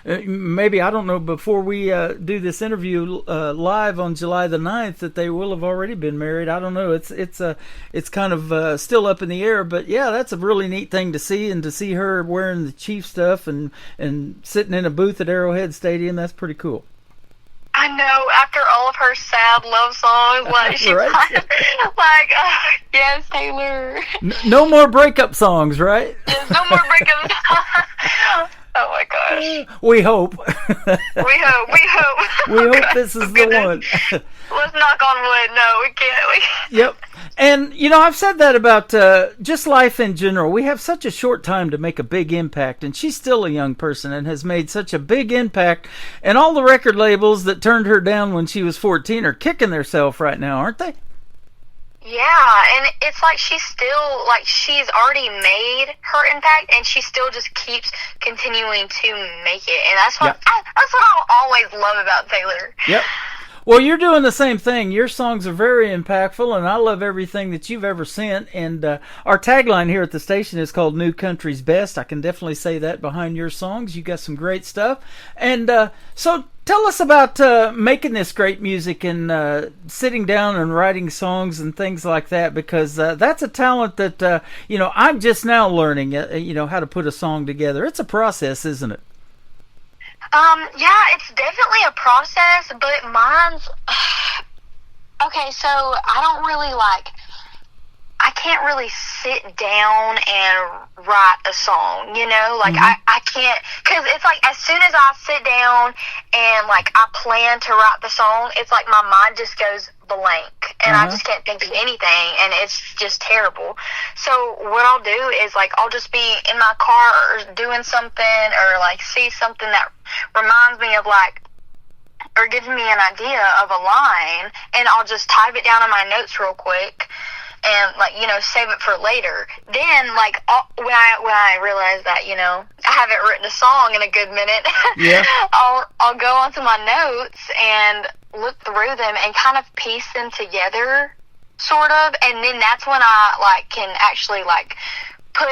maybe, I don't know, before we do this interview live on July the 9th, that they will have already been married. I don't know. It's kind of still up in the air, but yeah, that's a really neat thing to see, and to see her wearing the Chief stuff and sitting in a booth at Arrowhead Stadium. That's pretty cool. I know, after all of her sad love songs, like she's Right. like, yes, Taylor. No more breakup songs, right? Yes, no more breakup songs. Oh my gosh. We hope. We hope. We hope this is the one. Let's knock on wood. No, we can't. Yep. And, I've said that about just life in general. We have such a short time to make a big impact, and she's still a young person and has made such a big impact. And all the record labels that turned her down when she was 14 are kicking themselves right now, aren't they? Yeah, and it's like she's already made her impact, and she still just keeps continuing to make it. And that's what I always love about Taylor. Yep. Well, you're doing the same thing. Your songs are very impactful, and I love everything that you've ever sent. And our tagline here at the station is called New Country's Best. I can definitely say that behind your songs. You got some great stuff. And so tell us about making this great music and sitting down and writing songs and things like that, because that's a talent that, I'm just now learning, how to put a song together. It's a process, isn't it? Yeah, it's definitely a process, but mine's okay. So I don't really I can't really sit down and write a song, I can't, because it's like as soon as I sit down and I plan to write the song, it's like my mind just goes blank, and I just can't think of anything, and it's just terrible. So what I'll do is I'll just be in my car or doing something, or see something that reminds me of or gives me an idea of a line, and I'll just type it down in my notes real quick and save it for later. Then when I realize that I haven't written a song in a good minute, I'll go onto my notes and look through them and kind of piece them together sort of, and then that's when I like can actually like put,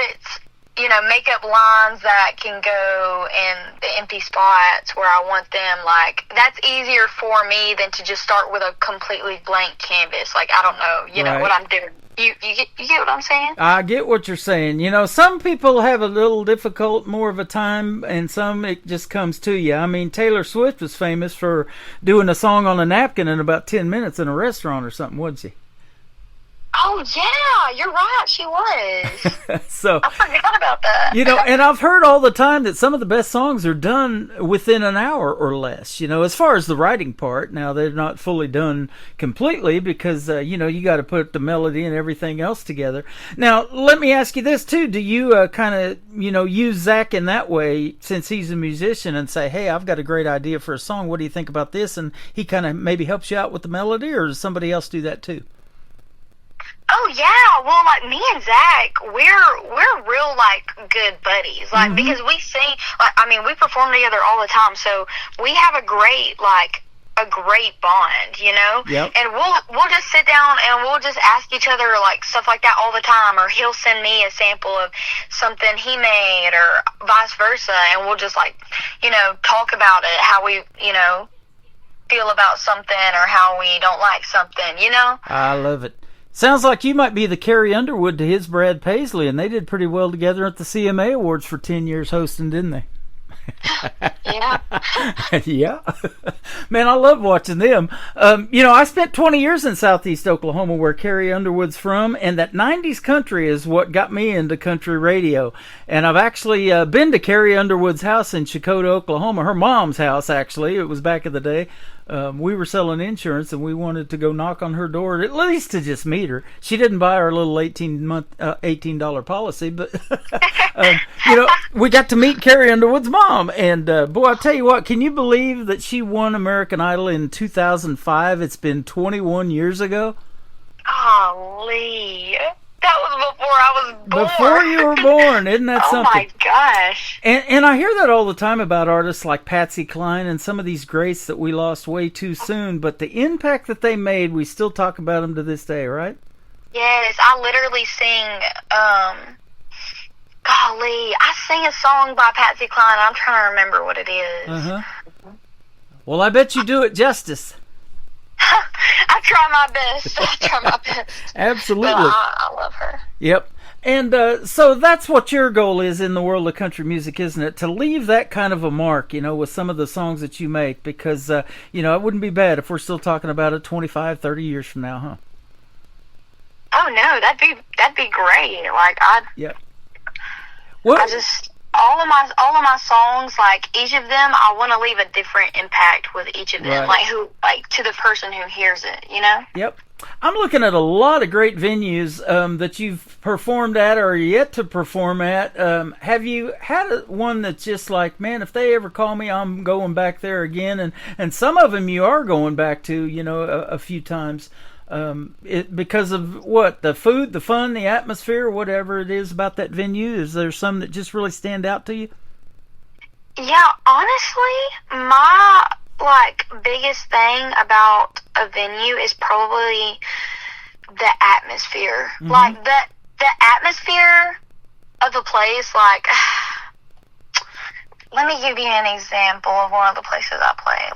you know, make up lines that can go in the empty spots where I want them. Like, that's easier for me than to just start with a completely blank canvas. Like, I don't know, you know what I'm doing. You get what I'm saying? I get what you're saying. You know, some people have a little difficult, more of a time, and some it just comes to you. I mean, Taylor Swift was famous for doing a song on a napkin in about 10 minutes in a restaurant or something, wasn't she? Oh, yeah, you're right, she was. So I forgot about that. You know, and I've heard all the time that some of the best songs are done within an hour or less, you know, as far as the writing part. Now, they're not fully done completely because, you know, you got to put the melody and everything else together. Now, let me ask you this, too. Do you kind of, you know, use Zach in that way since he's a musician and say, hey, I've got a great idea for a song. What do you think about this? And he kind of maybe helps you out with the melody, or does somebody else do that, too? Oh yeah, well, like me and Zach, we're real like good buddies, like because we sing, like I mean, we perform together all the time, so we have a great bond, you know. Yep. And we'll just sit down and we'll just ask each other like stuff like that all the time, or he'll send me a sample of something he made, or vice versa, and we'll just like, you know, talk about it, how we, you know, feel about something or how we don't like something, you know. I love it. Sounds like you might be the Carrie Underwood to his Brad Paisley, and they did pretty well together at the CMA Awards for 10 years hosting, didn't they? Yeah. Yeah. Man, I love watching them. You know, I spent 20 years in Southeast Oklahoma where Carrie Underwood's from, and that 90s country is what got me into country radio. And I've actually been to Carrie Underwood's house in Chakota, Oklahoma, her mom's house, actually. It was back in the day. We were selling insurance, and we wanted to go knock on her door, at least to just meet her. She didn't buy our little $18 policy, but you know, we got to meet Carrie Underwood's mom. And boy, I tell you what, can you believe that she won American Idol in 2005? It's been 21 years ago. Golly. That was before I was born. Before you were born, isn't that something? Oh my gosh. And I hear that all the time about artists like Patsy Cline and some of these greats that we lost way too soon, but the impact that they made, we still talk about them to this day, right? Yes, I literally sing, golly, I sing a song by Patsy Cline. I'm trying to remember what it is. Well, I bet you do it justice. I try my best. Absolutely. But I love her. Yep. And so that's what your goal is in the world of country music, isn't it? To leave that kind of a mark, you know, with some of the songs that you make, because, you know, it wouldn't be bad if we're still talking about it 25, 30 years from now, huh? Oh, no, that'd be great. Like, Yep. Well, I just... All of my songs, like each of them, I want to leave a different impact with each of them, right. like to the person who hears it, you know. Yep. I'm looking at a lot of great venues that you've performed at or are yet to perform at. Have you had one that's just like, man, if they ever call me, I'm going back there again? And some of them you are going back to, you know, a few times. Because of what? The food, the fun, the atmosphere, whatever it is about that venue? Is there some that just really stand out to you? Yeah, honestly, my biggest thing about a venue is probably the atmosphere. Mm-hmm. Like the atmosphere of the place. Like, let me give you an example of one of the places I play.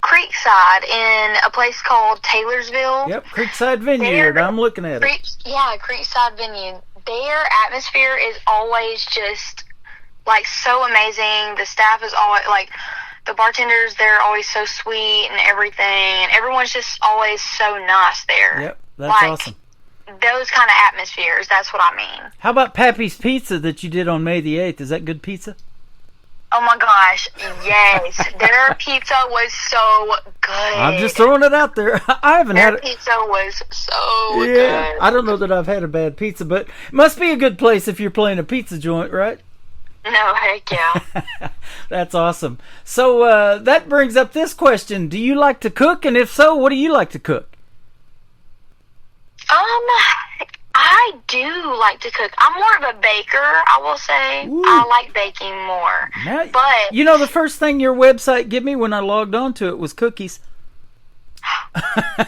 Creekside in a place called Taylorsville. Yep, Creekside Vineyard. I'm looking at it. Creekside Vineyard. Their atmosphere is always just like so amazing. The staff is always like, the bartenders, they're always so sweet and everything, and everyone's just always so nice there. Yep, that's awesome. Those kind of atmospheres, that's what I mean. How about Pappy's Pizza that you did on May the 8th? Is that good pizza? Oh my gosh, yes. Their pizza was so good. I'm just throwing it out there. I haven't had it. Their pizza was so good. I don't know that I've had a bad pizza, but it must be a good place if you're playing a pizza joint, right? No, heck yeah. That's awesome. So that brings up this question. Do you like to cook? And if so, what do you like to cook? I do like to cook. I'm more of a baker, I will say. Ooh. I like baking more. Now, but you know, the first thing your website gave me when I logged on to it was cookies.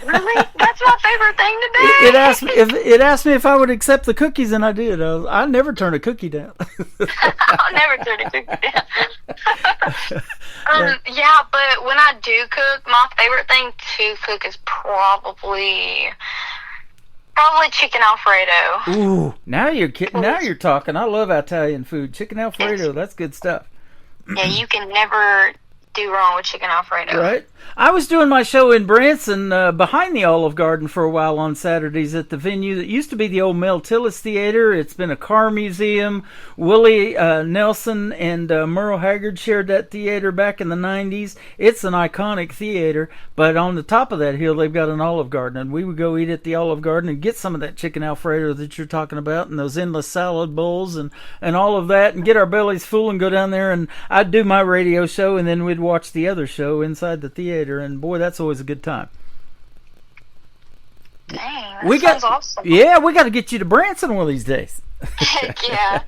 Really? That's my favorite thing to do. It asked me if I would accept the cookies, and I did. I never turn a cookie down. I'll never turn a cookie down. Yeah, but when I do cook, my favorite thing to cook is probably chicken Alfredo. Ooh, now you're talking. I love Italian food. Chicken Alfredo, that's good stuff. Yeah, you can never do wrong with chicken Alfredo. Right. I was doing my show in Branson behind the Olive Garden for a while on Saturdays at the venue that used to be the old Mel Tillis Theater. It's been a car museum. Willie Nelson and Merle Haggard shared that theater back in the 90s. It's an iconic theater, but on the top of that hill they've got an Olive Garden, and we would go eat at the Olive Garden and get some of that chicken Alfredo that you're talking about and those endless salad bowls and all of that and get our bellies full and go down there, and I'd do my radio show and then we'd watch the other show inside the theater, and boy, that's always a good time. Dang, that sounds awesome. Yeah, we got to get you to Branson one of these days. Heck yeah.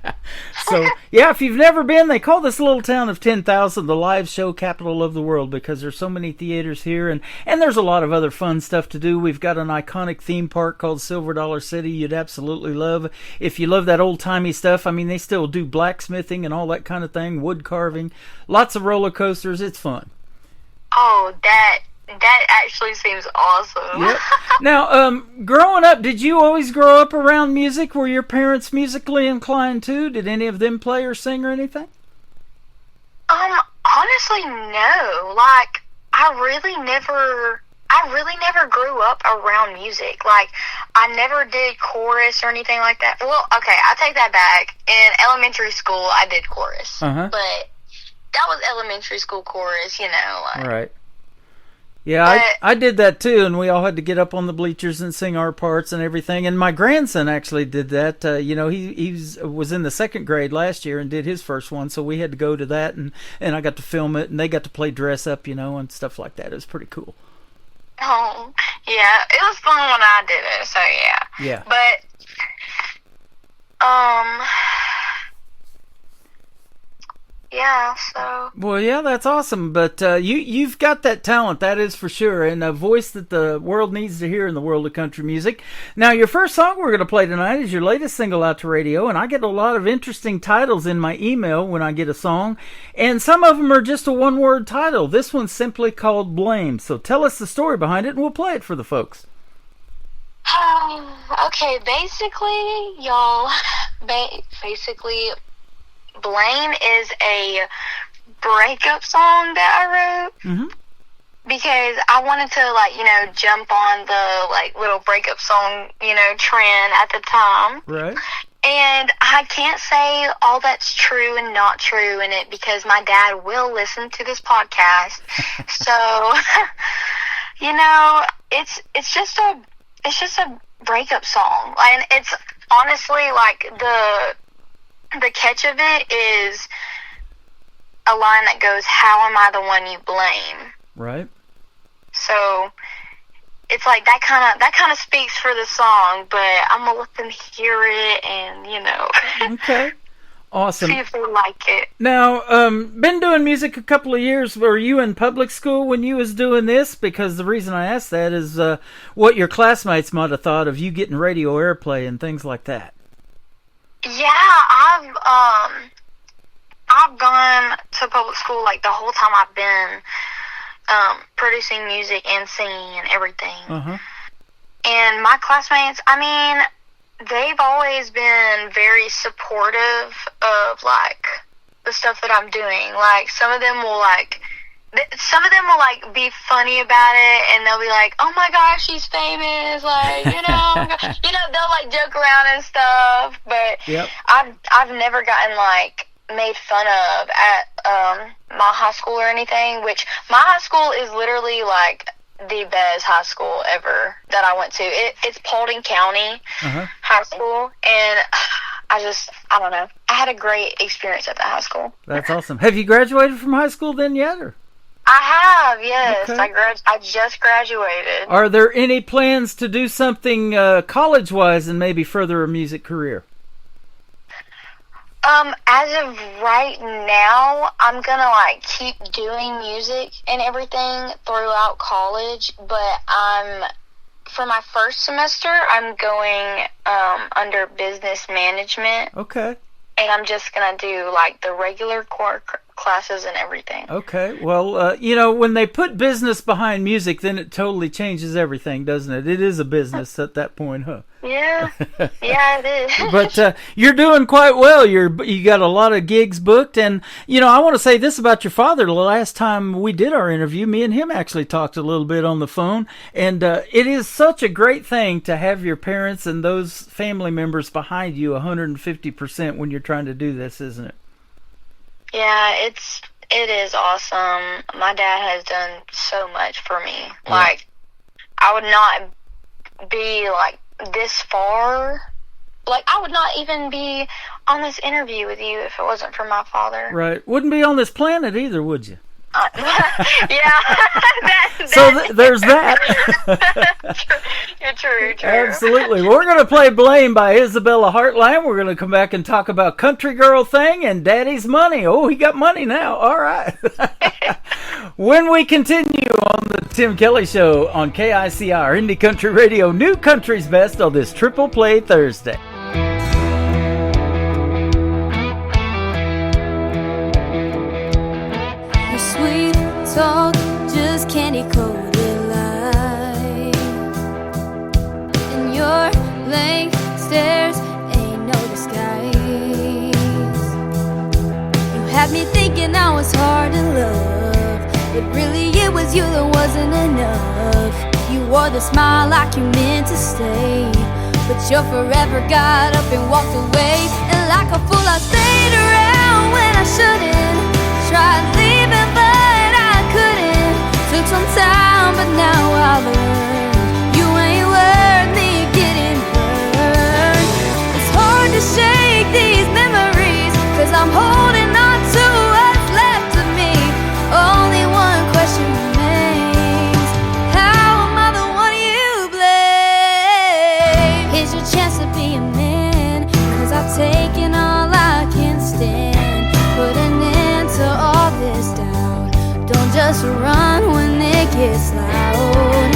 So, yeah, if you've never been, they call this little town of 10,000 the live show capital of the world because there's so many theaters here, and there's a lot of other fun stuff to do. We've got an iconic theme park called Silver Dollar City you'd absolutely love. If you love that old-timey stuff, I mean, they still do blacksmithing and all that kind of thing, wood carving, lots of roller coasters. It's fun. Oh, that actually seems awesome. Yep. Now, growing up, did you always grow up around music? Were your parents musically inclined too? Did any of them play or sing or anything? Honestly, no. Like, I really never grew up around music. Like, I never did chorus or anything like that. Well, okay, I take that back. In elementary school, I did chorus. Uh-huh. But that was elementary school chorus, you know. Like, right. Yeah, I did that too, and we all had to get up on the bleachers and sing our parts and everything. And my grandson actually did that. He was in the second grade last year and did his first one, so we had to go to that, and I got to film it, and they got to play dress up, and stuff like that. It was pretty cool. Oh, yeah, it was fun when I did it, so yeah. Yeah. But, yeah, so... Well, yeah, that's awesome, but you've got that talent, that is for sure, and a voice that the world needs to hear in the world of country music. Now, your first song we're going to play tonight is your latest single out to radio, and I get a lot of interesting titles in my email when I get a song, and some of them are just a one-word title. This one's simply called Blame, so tell us the story behind it, and we'll play it for the folks. Okay, basically, y'all, Blame is a breakup song that I wrote. Mm-hmm. Because I wanted to, jump on the, little breakup song, trend at the time. Right. And I can't say all that's true and not true in it because my dad will listen to this podcast. So, it's just a breakup song. And it's honestly, the catch of it is a line that goes, "How am I the one you blame?" Right. So it's like that kind of speaks for the song, but I'm gonna let them hear it and Okay. Awesome. See if they like it. Now, been doing music a couple of years. Were you in public school when you was doing this? Because the reason I asked that is what your classmates might have thought of you getting radio airplay and things like that. Yeah, I've gone to public school the whole time I've been producing music and singing and everything. Uh-huh. And my classmates, they've always been very supportive of the stuff that I'm doing. Some of them will be funny about it, and they'll be like, "Oh my gosh, she's famous!" They'll joke around and stuff. But yep. I've never gotten made fun of at my high school or anything. Which my high school is literally the best high school ever that I went to. It's Paulding County High School, and I don't know. I had a great experience at that high school. That's awesome. Have you graduated from high school then yet, or? I have, yes. Okay. I just graduated. Are there any plans to do something college-wise and maybe further a music career? As of right now, I'm gonna like keep doing music and everything throughout college, but for my first semester, I'm going under business management. Okay. And I'm just gonna do like the regular core classes and everything. Okay. Well, when they put business behind music, then it totally changes everything, doesn't it? It is a business at that point, huh? Yeah. Yeah, it is. But you're doing quite well. You got a lot of gigs booked, and I want to say this about your father. The last time we did our interview, me and him actually talked a little bit on the phone, and it is such a great thing to have your parents and those family members behind you 150% when you're trying to do this, isn't it? Yeah, it is awesome. My dad has done so much for me. Yeah. Like, I would not be like this far. Like, I would not even be on this interview with you if it wasn't for my father. Right. Wouldn't be on this planet either, would you? Yeah. So there's that. True. Absolutely. Well, we're going to play Blame by Isabella Heartline. We're going to come back and talk about Country Girl Thing and Daddy's Money. Oh, he got money now. All right. When we continue on the Tim Kelly Show on KICR, Indie Country Radio, New Country's Best on this Triple Play Thursday. Sweet talk, just candy-coated lies, and your blank stares ain't no disguise. You had me thinking I was hard to love, but really it was you that wasn't enough. You wore the smile like you meant to stay, but you forever got up and walked away. And like a fool I stayed around when I shouldn't. Tried leaving but I couldn't. Took some time but now I learned you ain't worth me getting burned. It's hard to shake these memories, 'cause I'm holding on to what's left of me. Only one question remains: how am I the one you blame? Here's your chance to be a man, 'cause I've taken all I can stand. Put an end to all this doubt. Don't just run when it gets loud.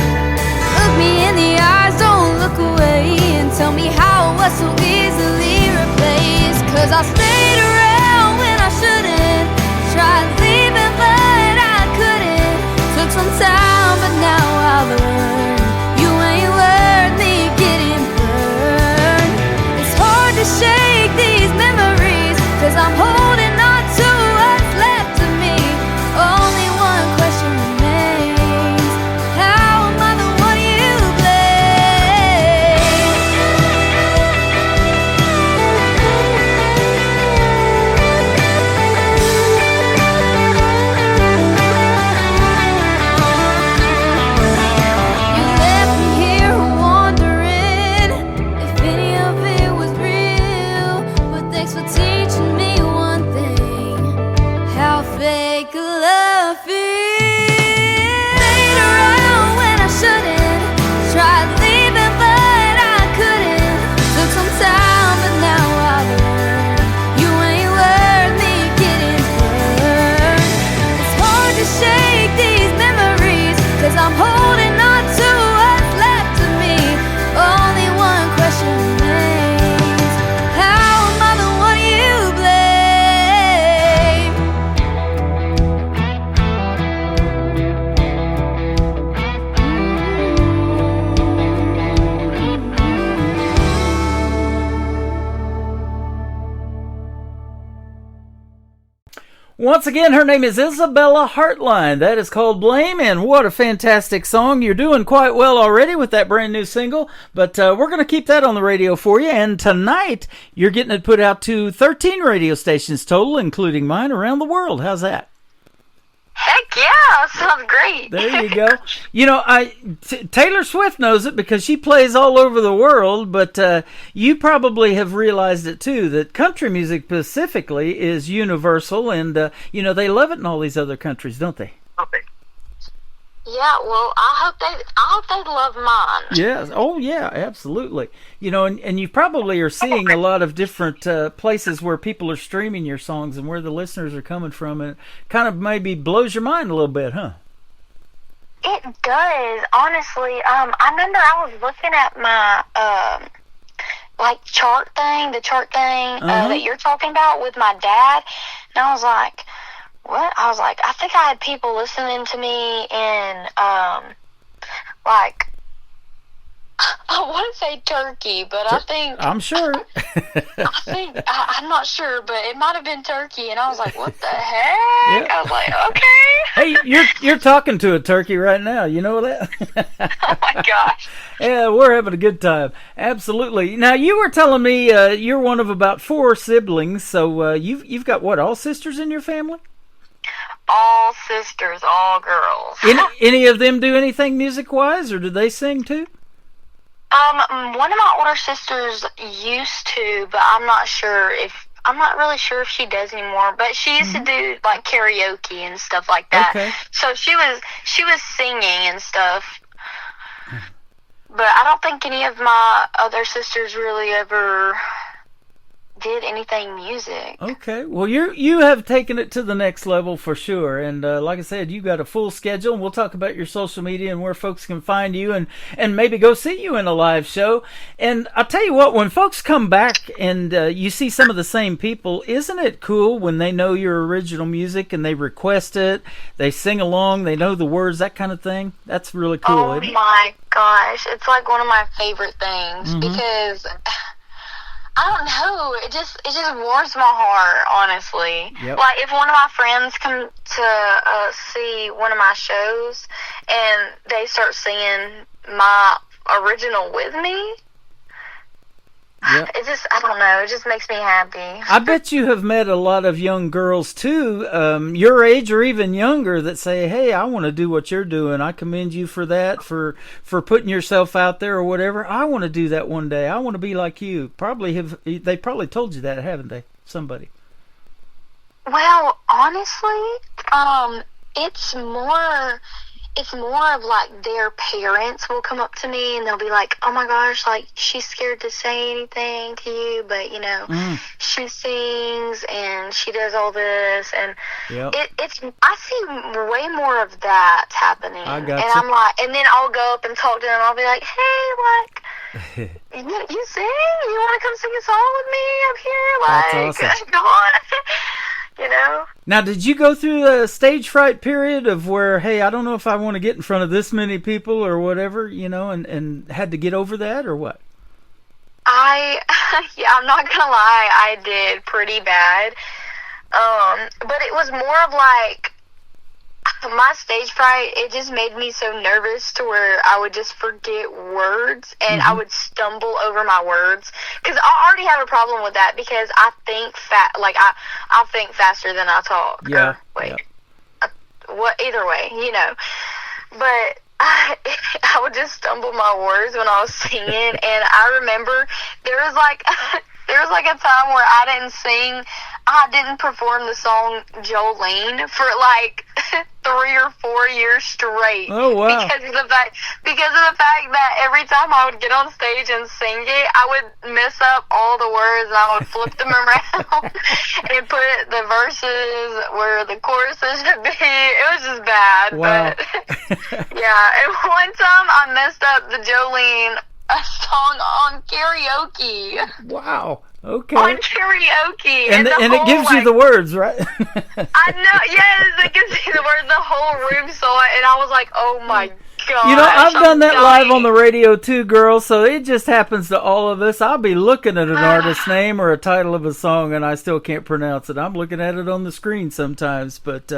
Look me in the eyes, don't look away, and tell me how it was so easily replaced. 'Cause I stayed around when I shouldn't. Tried leaving but I couldn't. Took some time but now I learned you ain't worth me getting burned. It's hard to shake these memories, 'cause I'm holding on to what's left of me. Only one question remains: how am I the one you blame? You left me here wondering if any of it was real, but thanks for teaching me one thing: how fake love feels. Stayed around when I shouldn't. Tried leaving but I couldn't. Took some time but now I learned you ain't worth me getting burned. It's hard to shake these memories, 'cause I'm holding on to what's left of me. Only one question remains: how am I the one you blame? Once again, her name is Isabella Heartline. That is called Blame, and what a fantastic song. You're doing quite well already with that brand new single, but we're going to keep that on the radio for you, and tonight you're getting it put out to 13 radio stations total, including mine, around the world. How's that? Heck yeah, sounds great. There you go. Taylor Swift knows it because she plays all over the world, but you probably have realized it too, that country music specifically is universal, and they love it in all these other countries, don't they? Yeah, well, I hope they love mine. Yes. Oh, yeah, absolutely. You know, and you probably are seeing a lot of different places where people are streaming your songs and where the listeners are coming from. And it kind of maybe blows your mind a little bit, huh? It does, honestly. I remember I was looking at my, like, chart thing that you're talking about with my dad, and I was like, what? I was like, I think I had people listening to me in, like, I want to say Turkey, but I think... I'm sure. I'm not sure, but it might have been Turkey, and I was like, what the heck? Yeah. I was like, okay. Hey, you're talking to a turkey right now. You know that? Oh, my gosh. Yeah, we're having a good time. Absolutely. Now, you were telling me you're one of about 4 siblings, so you've got, what, all sisters in your family? All sisters, all girls. Any of them do anything music-wise, or do they sing too? One of my older sisters used to, but I'm not really sure if she does anymore, but she used to do like karaoke and stuff like that. Okay. So she was singing and stuff. But I don't think any of my other sisters really ever did anything music. Okay. Well, you have taken it to the next level for sure. And like I said, you got a full schedule. And we'll talk about your social media and where folks can find you and maybe go see you in a live show. And I'll tell you what, when folks come back and you see some of the same people, isn't it cool when they know your original music and they request it, they sing along, they know the words, that kind of thing? That's really cool. Oh my gosh. It's like one of my favorite things because... I don't know. It just warms my heart, honestly. Yep. Like, if one of my friends come to see one of my shows and they start singing my original with me, yep. I don't know, it just makes me happy. I bet you have met a lot of young girls, too, your age or even younger, that say, hey, I want to do what you're doing. I commend you for that, for putting yourself out there or whatever. I want to do that one day. I want to be like you. They probably told you that, haven't they? Somebody. Well, honestly, it's more of like their parents will come up to me and they'll be like, oh my gosh, like she's scared to say anything to you, but you know, she sings and she does all this, and I see way more of that happening. I got and you. I'm like, and then I'll go up and talk to them. I'll be like, hey, like, you sing? You want to come sing a song with me up here? Like, that's awesome. Come on. You know? Now, did you go through a stage fright period of where, hey, I don't know if I want to get in front of this many people or whatever, you know, and had to get over that, or what? I'm not gonna lie, I did pretty bad. But it was more of like, my stage fright, it just made me so nervous to where I would just forget words and I would stumble over my words. Because I already have a problem with that because I think I think faster than I talk. Yeah. Either way, you know. But I would just stumble my words when I was singing, and I remember there was like a time where I didn't perform the song Jolene for like 3 or 4 years straight. Oh wow! Because of the fact that every time I would get on stage and sing it, I would mess up all the words and I would flip them around and put the verses where the choruses should be. It was just bad. Wow. But yeah, and one time I messed up the Jolene song on karaoke. Wow. Okay. On karaoke. And it gives you the words, right? I know, yes, it gives you the words. The whole room saw it, and I was like, oh my God. You know, I've done that live on the radio too, girls, so it just happens to all of us. I'll be looking at an artist's name or a title of a song, and I still can't pronounce it. I'm looking at it on the screen sometimes. But,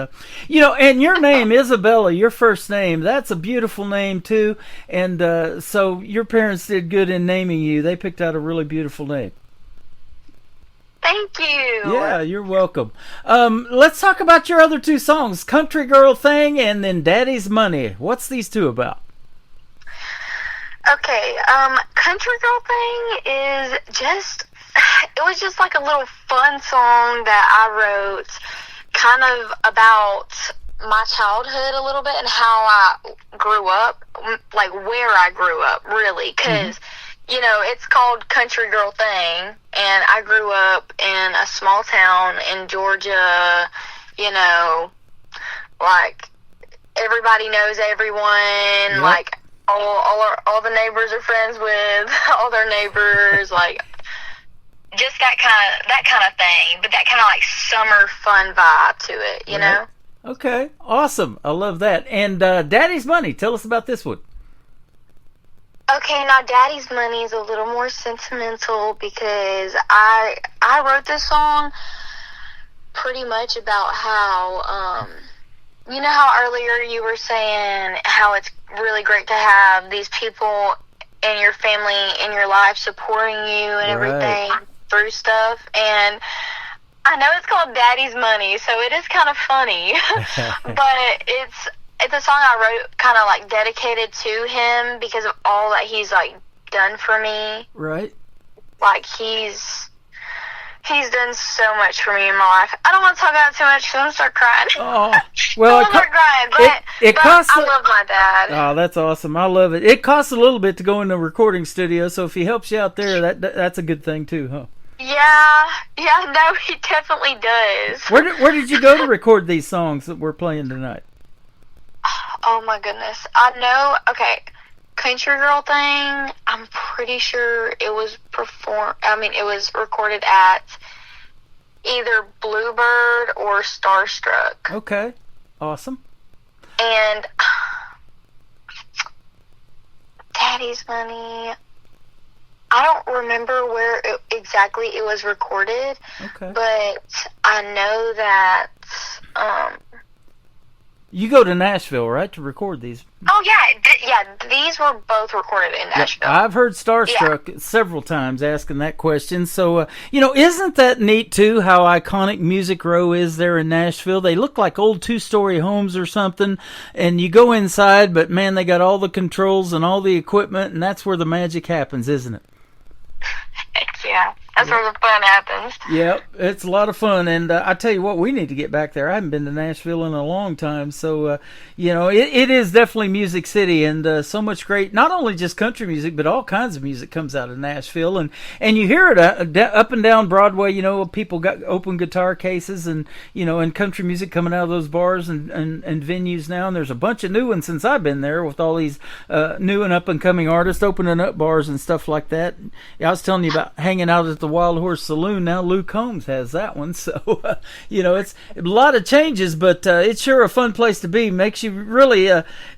you know, and your name, Isabella, your first name, that's a beautiful name too. And so your parents did good in naming you. They picked out a really beautiful name. Thank you. Yeah, you're welcome. Let's talk about your other 2 songs, Country Girl Thing and then Daddy's Money. What's these 2 about? Okay, Country Girl Thing is it was just like a little fun song that I wrote kind of about my childhood a little bit and how I grew up, like where I grew up, really, because, you know, it's called Country Girl Thing, and I grew up in a small town in Georgia, you know, like, everybody knows everyone, like, all the neighbors are friends with all their neighbors, like, just that kind of thing, but that kind of, like, summer fun vibe to it, you know? Okay, awesome. I love that. And Daddy's Money, tell us about this one. Okay, now Daddy's Money is a little more sentimental because I wrote this song pretty much about how, you know how earlier you were saying how it's really great to have these people in your family, in your life, supporting you and everything through stuff, and I know it's called Daddy's Money, so it is kind of funny, but it's a song I wrote kind of like dedicated to him because of all that he's like done for me. Right. Like he's done so much for me in my life. I don't want to talk about it too much because I'm going to start crying. Oh, well, I'm going to start crying, but costs I love my dad. Oh, that's awesome. I love it. It costs a little bit to go in the recording studio, so if he helps you out there, that's a good thing too, huh? Yeah, no, he definitely does. Where did you go to record these songs that we're playing tonight? Oh my goodness. I know, okay, Country Girl Thing, I'm pretty sure it was recorded at either Bluebird or Starstruck. Okay, awesome. And Daddy's Money, I don't remember where exactly it was recorded, but I know that you go to Nashville, right, to record these? Oh, yeah, these were both recorded in Nashville. Yeah, I've heard Starstruck several times asking that question. So, you know, isn't that neat, too, how iconic Music Row is there in Nashville? They look like old two-story homes or something, and you go inside, but, man, they got all the controls and all the equipment, and that's where the magic happens, isn't it? Heck yeah. That's where the fun happens. Yep, it's a lot of fun, and I tell you what, we need to get back there. I haven't been to Nashville in a long time, so, you know, it is definitely Music City, and so much great, not only just country music, but all kinds of music comes out of Nashville, and you hear it up and down Broadway, you know, people got open guitar cases, and, you know, and country music coming out of those bars and venues now, and there's a bunch of new ones since I've been there with all these new and up-and-coming artists opening up bars and stuff like that. I was telling you about hanging out at the Wild Horse Saloon. Now Luke Combs has that one, so you know, it's a lot of changes, but it's sure a fun place to be. Makes you really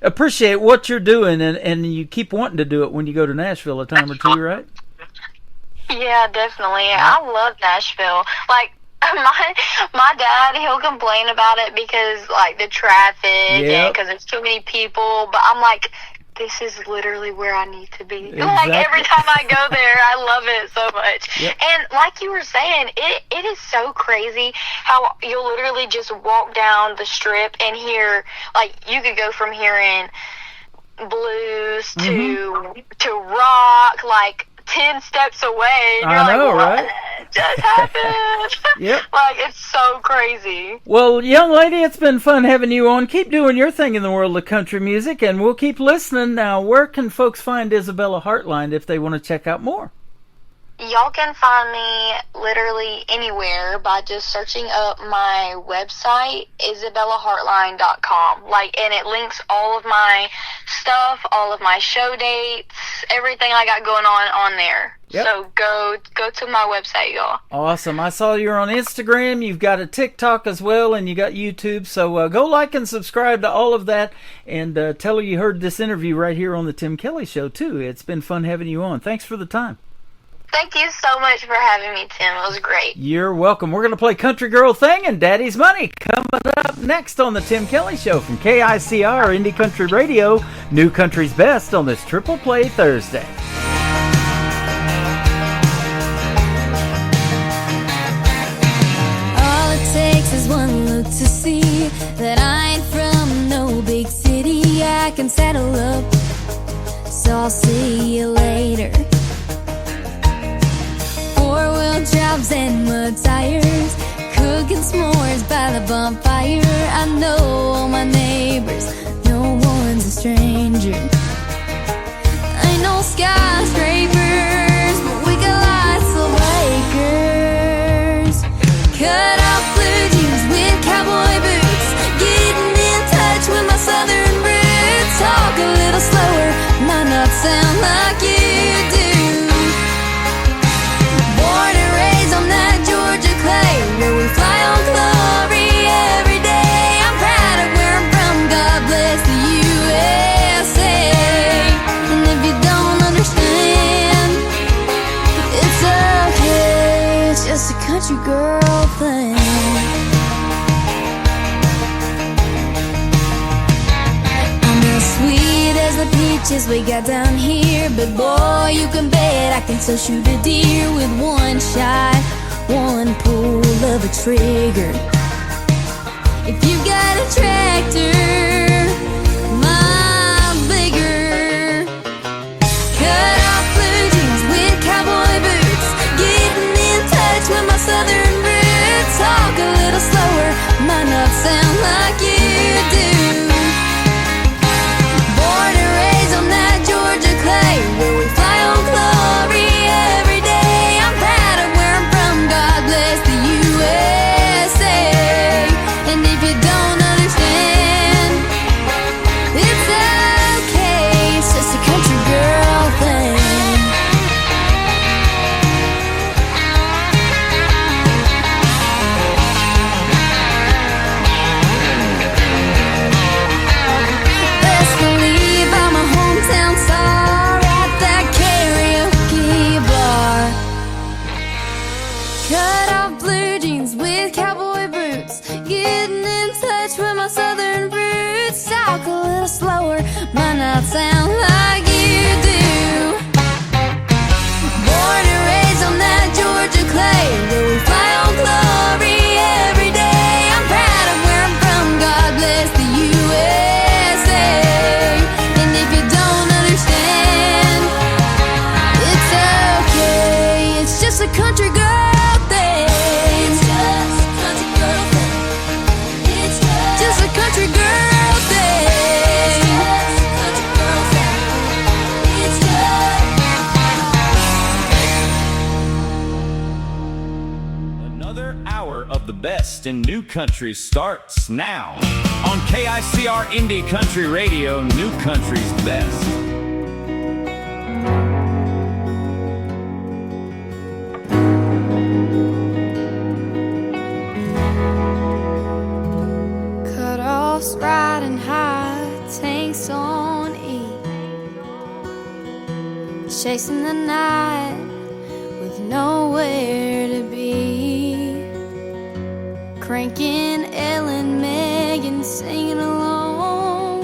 appreciate what you're doing, and you keep wanting to do it when you go to Nashville a time or two, right? Yeah, definitely. I love Nashville. Like my dad, he'll complain about it because like the traffic and because there's too many people, but I'm like, this is literally where I need to be. Exactly. Like, every time I go there, I love it so much. Yep. And like you were saying, it is so crazy how you'll literally just walk down the strip and hear, like, you could go from hearing blues to rock, like, 10 steps away. And I know, like, right? Just happened. Yep. Like, it's so crazy. Well, young lady, it's been fun having you on. Keep doing your thing in the world of country music, and we'll keep listening. Now, where can folks find Isabella Heartline if they want to check out more? Y'all can find me literally anywhere by just searching up my website, IsabellaHeartline.com. Like, and it links all of my stuff, all of my show dates, everything I got going on there. Yep. So go to my website, y'all. Awesome. I saw you're on Instagram. You've got a TikTok as well, and you got YouTube. So go like and subscribe to all of that, and tell her you heard this interview right here on the Tim Kelly Show, too. It's been fun having you on. Thanks for the time. Thank you so much for having me, Tim. It was great. You're welcome. We're going to play Country Girl Thing and Daddy's Money coming up next on the Tim Kelly Show from KICR Indie Country Radio. New Country's Best on this Triple Play Thursday. All it takes is one look to see that I ain't from no big city. I can settle up, so I'll see you later. Four-wheel drives and mud tires, cook cooking s'mores by the bonfire. I know all my neighbors, no one's a stranger. Ain't no skyscrapers, but we got lots of acres. Cut off blue jeans with cowboy boots, getting in touch with my southern roots. Talk a little slower, might not sound like you do. Born and raised on that Georgia clay, where we fly on glory every day. I'm proud of where I'm from, God bless the USA. And if you don't understand, it's okay, it's just a country girl thing. I'm as sweet as the peaches we got down here, but boy, you can bet I can still shoot a deer with one shot, one pull of a trigger. If you got a tractor, mine bigger. Cut off blue jeans with cowboy boots, getting in touch with my southern roots. Talk a little slower, might not sound like you do. Born and raised on that Georgia clay, where we fly on glory every day. I'm proud of where I'm from, God bless the USA. And if you don't understand, it's okay, it's just a country girl thing. Best believe I'm a hometown star at that karaoke bar. Cut off blue jeans with cowboy boots, getting in touch with my southern roots. Talk a little slower, might not sound like you do. Born and raised on that Georgia clay, where we fly on glory every day. I'm proud of where I'm from, God bless the USA. And if you don't understand, it's okay, it's just a country girl thing. It's just a country girl thing. It's just a country girl thing. It's just a country girl thing. It's Another hour of the best in new country starts now. On KICR Indie Country Radio, New Country's best. Cut-offs riding high, tanks on E, chasing the night with nowhere to be. Cranking Ellen, Megan, singing alone,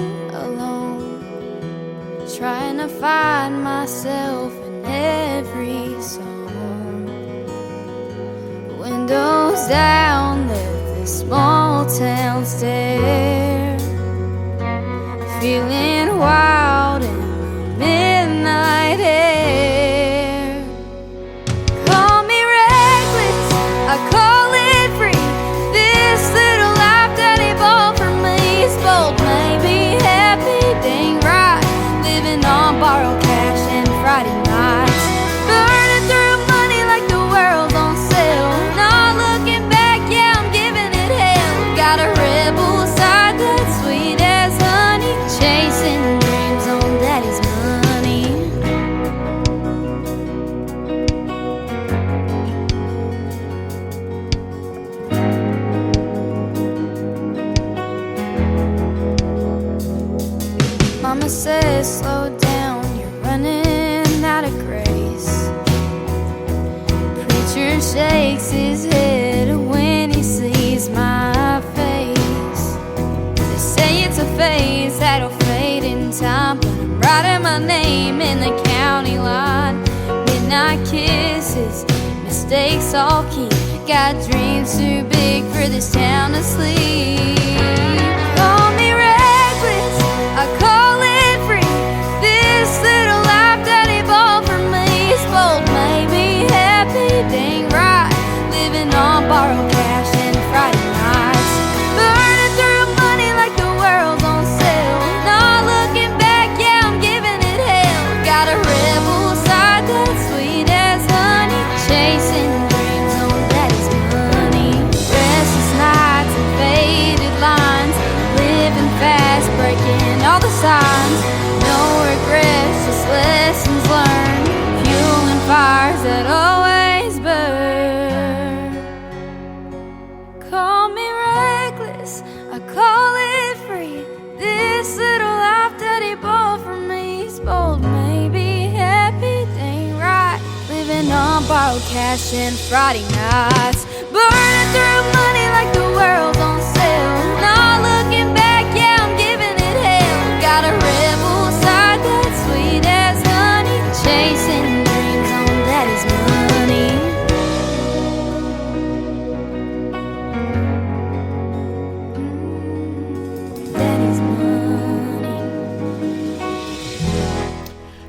trying to find myself in every song. Windows down, left this small town stare, feeling wild in the midnight air. Call me reckless, I call it free. This little life daddy bought for me is bold, maybe happy, dang right. Living on borrowed cash and Friday nights, burning through money like the world's on sale. Not looking back, yeah, I'm giving it hell. Got a rebel side that's sweet as honey, chasing dreams on daddy's money. Mama says, slow down, you're running out of grace. Preacher shakes his head when he sees my face. They say it's a phase that'll fade in time, but I'm writing my name in the county line. Midnight kisses, mistakes all keep. Got dreams too big for this town to sleep. Call me reckless, I call it free. This little life daddy bought for me is bold, maybe happy, dang right. Living on borrowed cash and Friday borrowed cash and Friday nights, burning through money like the world's on sale. Not looking back, yeah, I'm giving it hell. Got a rebel side that's sweet as honey, chasing dreams on daddy's money. Daddy's money.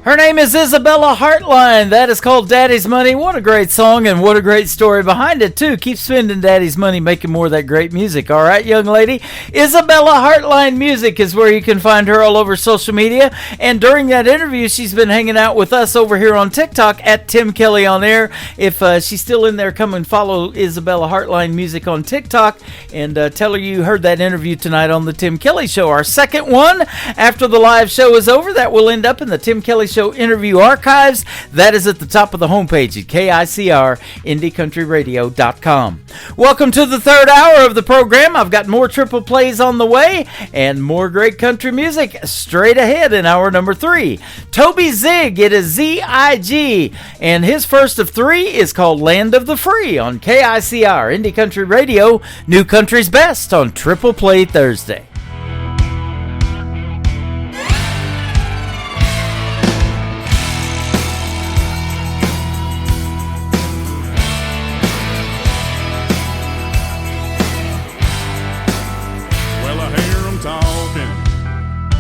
Her name is Isabella Hartline. That is called Daddy's Money. What a great song and what a great story behind it, too. Keep spending Daddy's money making more of that great music. All right, young lady? Isabella Hartline Music is where you can find her all over social media. And during that interview, she's been hanging out with us over here on TikTok at Tim Kelly On Air. If she's still in there, come and follow Isabella Hartline Music on TikTok and tell her you heard that interview tonight on the Tim Kelly Show. Our second one after the live show is over. That will end up in the Tim Kelly Show interview archives. That is at the top of the homepage at KICRIndieCountryRadio.com. Welcome to the third hour of the program. I've got more triple plays on the way and more great country music straight ahead in hour number 3. Toby Zig, it is Z-I-G, and his first of 3 is called Land of the Free on KICR Indie Country Radio, New Country's Best on Triple Play Thursday.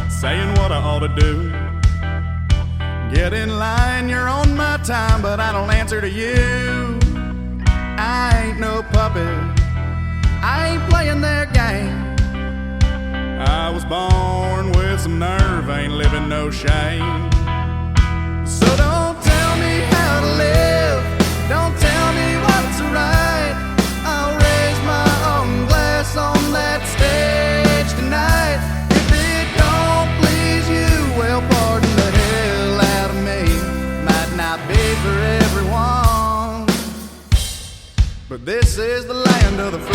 Saying what I ought to do. Get in line, you're on my time, but I don't answer to you. I ain't no puppet, I ain't playing their game. I was born with some nerve, ain't living no shame. So don't tell me how to live, don't tell me what's right. I'll raise my own glass on that stage tonight. Well, pardon the hell out of me. Might not be for everyone, but this is the land of the free.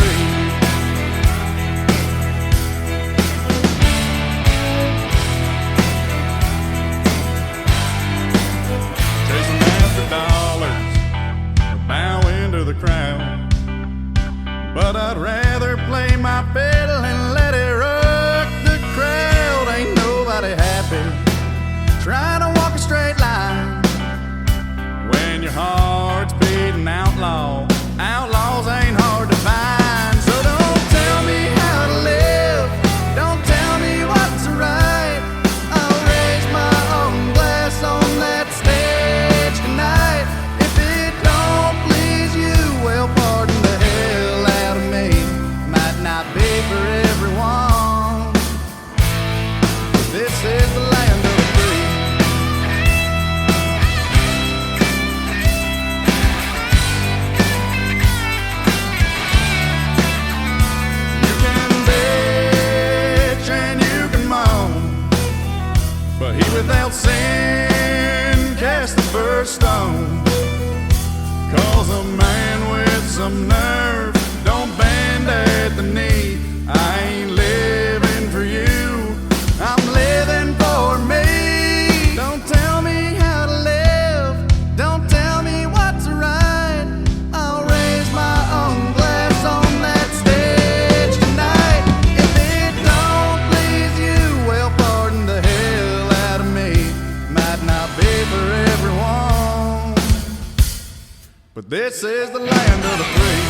Chasing after dollars, or bowing to the crowd, but I'd rather play my fiddle and let it rock the crowd. Ain't nobody happy trying to walk a straight line when your heart's beating outlaw. Outlaws ain't hard to find. So don't tell me how to live, don't tell me what's right. I'll raise my own glass on that stage tonight. If it don't please you, well, pardon the hell out of me. Might not be for everyone, this is the land of the free. You can bitch and you can moan, but he without sin cast the first stone. 'Cause a man with some nerve don't bend at the knee. I ain't living for you, I'm living for me. Don't tell me how to live, don't tell me what's right. I'll raise my own glass on that stage tonight. If it don't please you, well, pardon the hell out of me. Might not be for everyone, but this is the land of the free.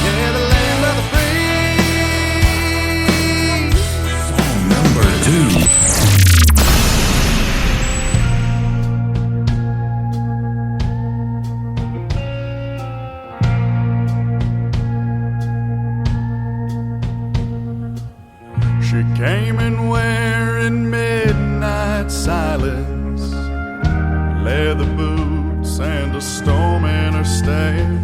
Yeah, the land of the free. Song number 2. She came in wearing midnight silence, leather boots and a storm in her stare.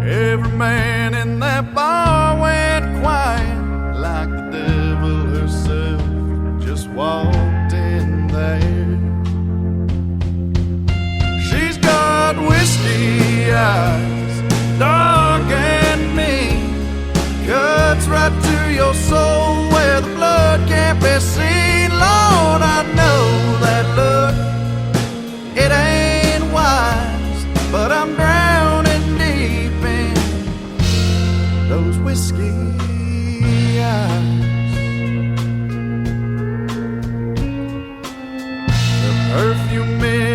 Every man in that bar went quiet, like the devil herself just walked in there. She's got whiskey eyes, dark and mean, cuts right to your soul where the blood can't be seen. Lord, I know that look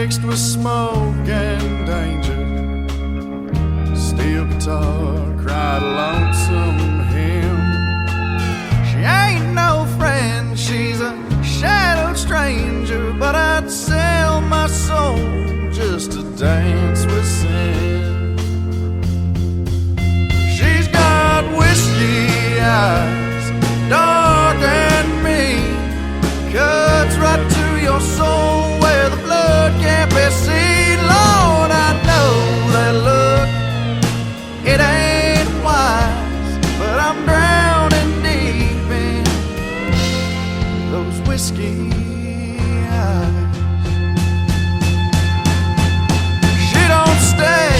mixed with smoke and danger. Steel guitar, cried a lonesome hymn. She ain't no friend, she's a shadowed stranger, but I'd sell my soul just to dance with sin. She's got whiskey eyes, dark and mean, cuts right to your soul where the blood can't be seen. Lord, I know that look, it ain't wise, but I'm drowning deep in those whiskey eyes. She don't stay,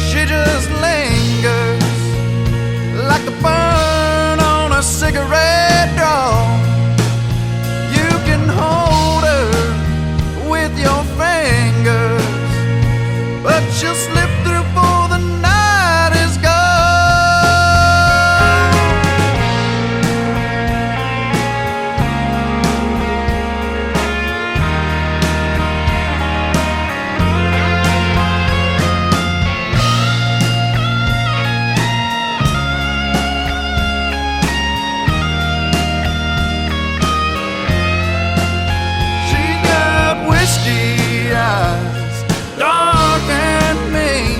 she just lingers like the burn on a cigarette draw. You can hold her with your fingers, but she'll slip through before the night is gone. She got whiskey eyes, dark and mean,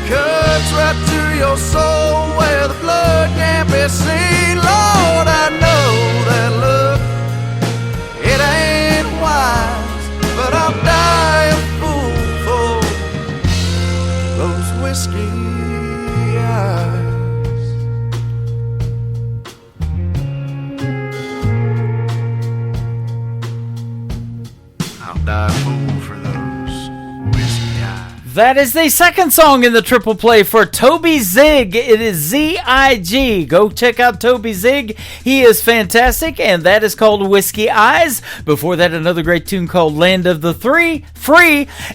cuts right to your soul where the blood can't be seen. Lord, I know that look, it ain't wise, but I'll die a fool for those whiskey eyes. I'll die a fool for those whiskey eyes. That is the second song in the triple play for Toby Zig. It is Z-I-G. Go check out Toby Zig. He is fantastic, and that is called Whiskey Eyes. Before that, another great tune called Land of the Free.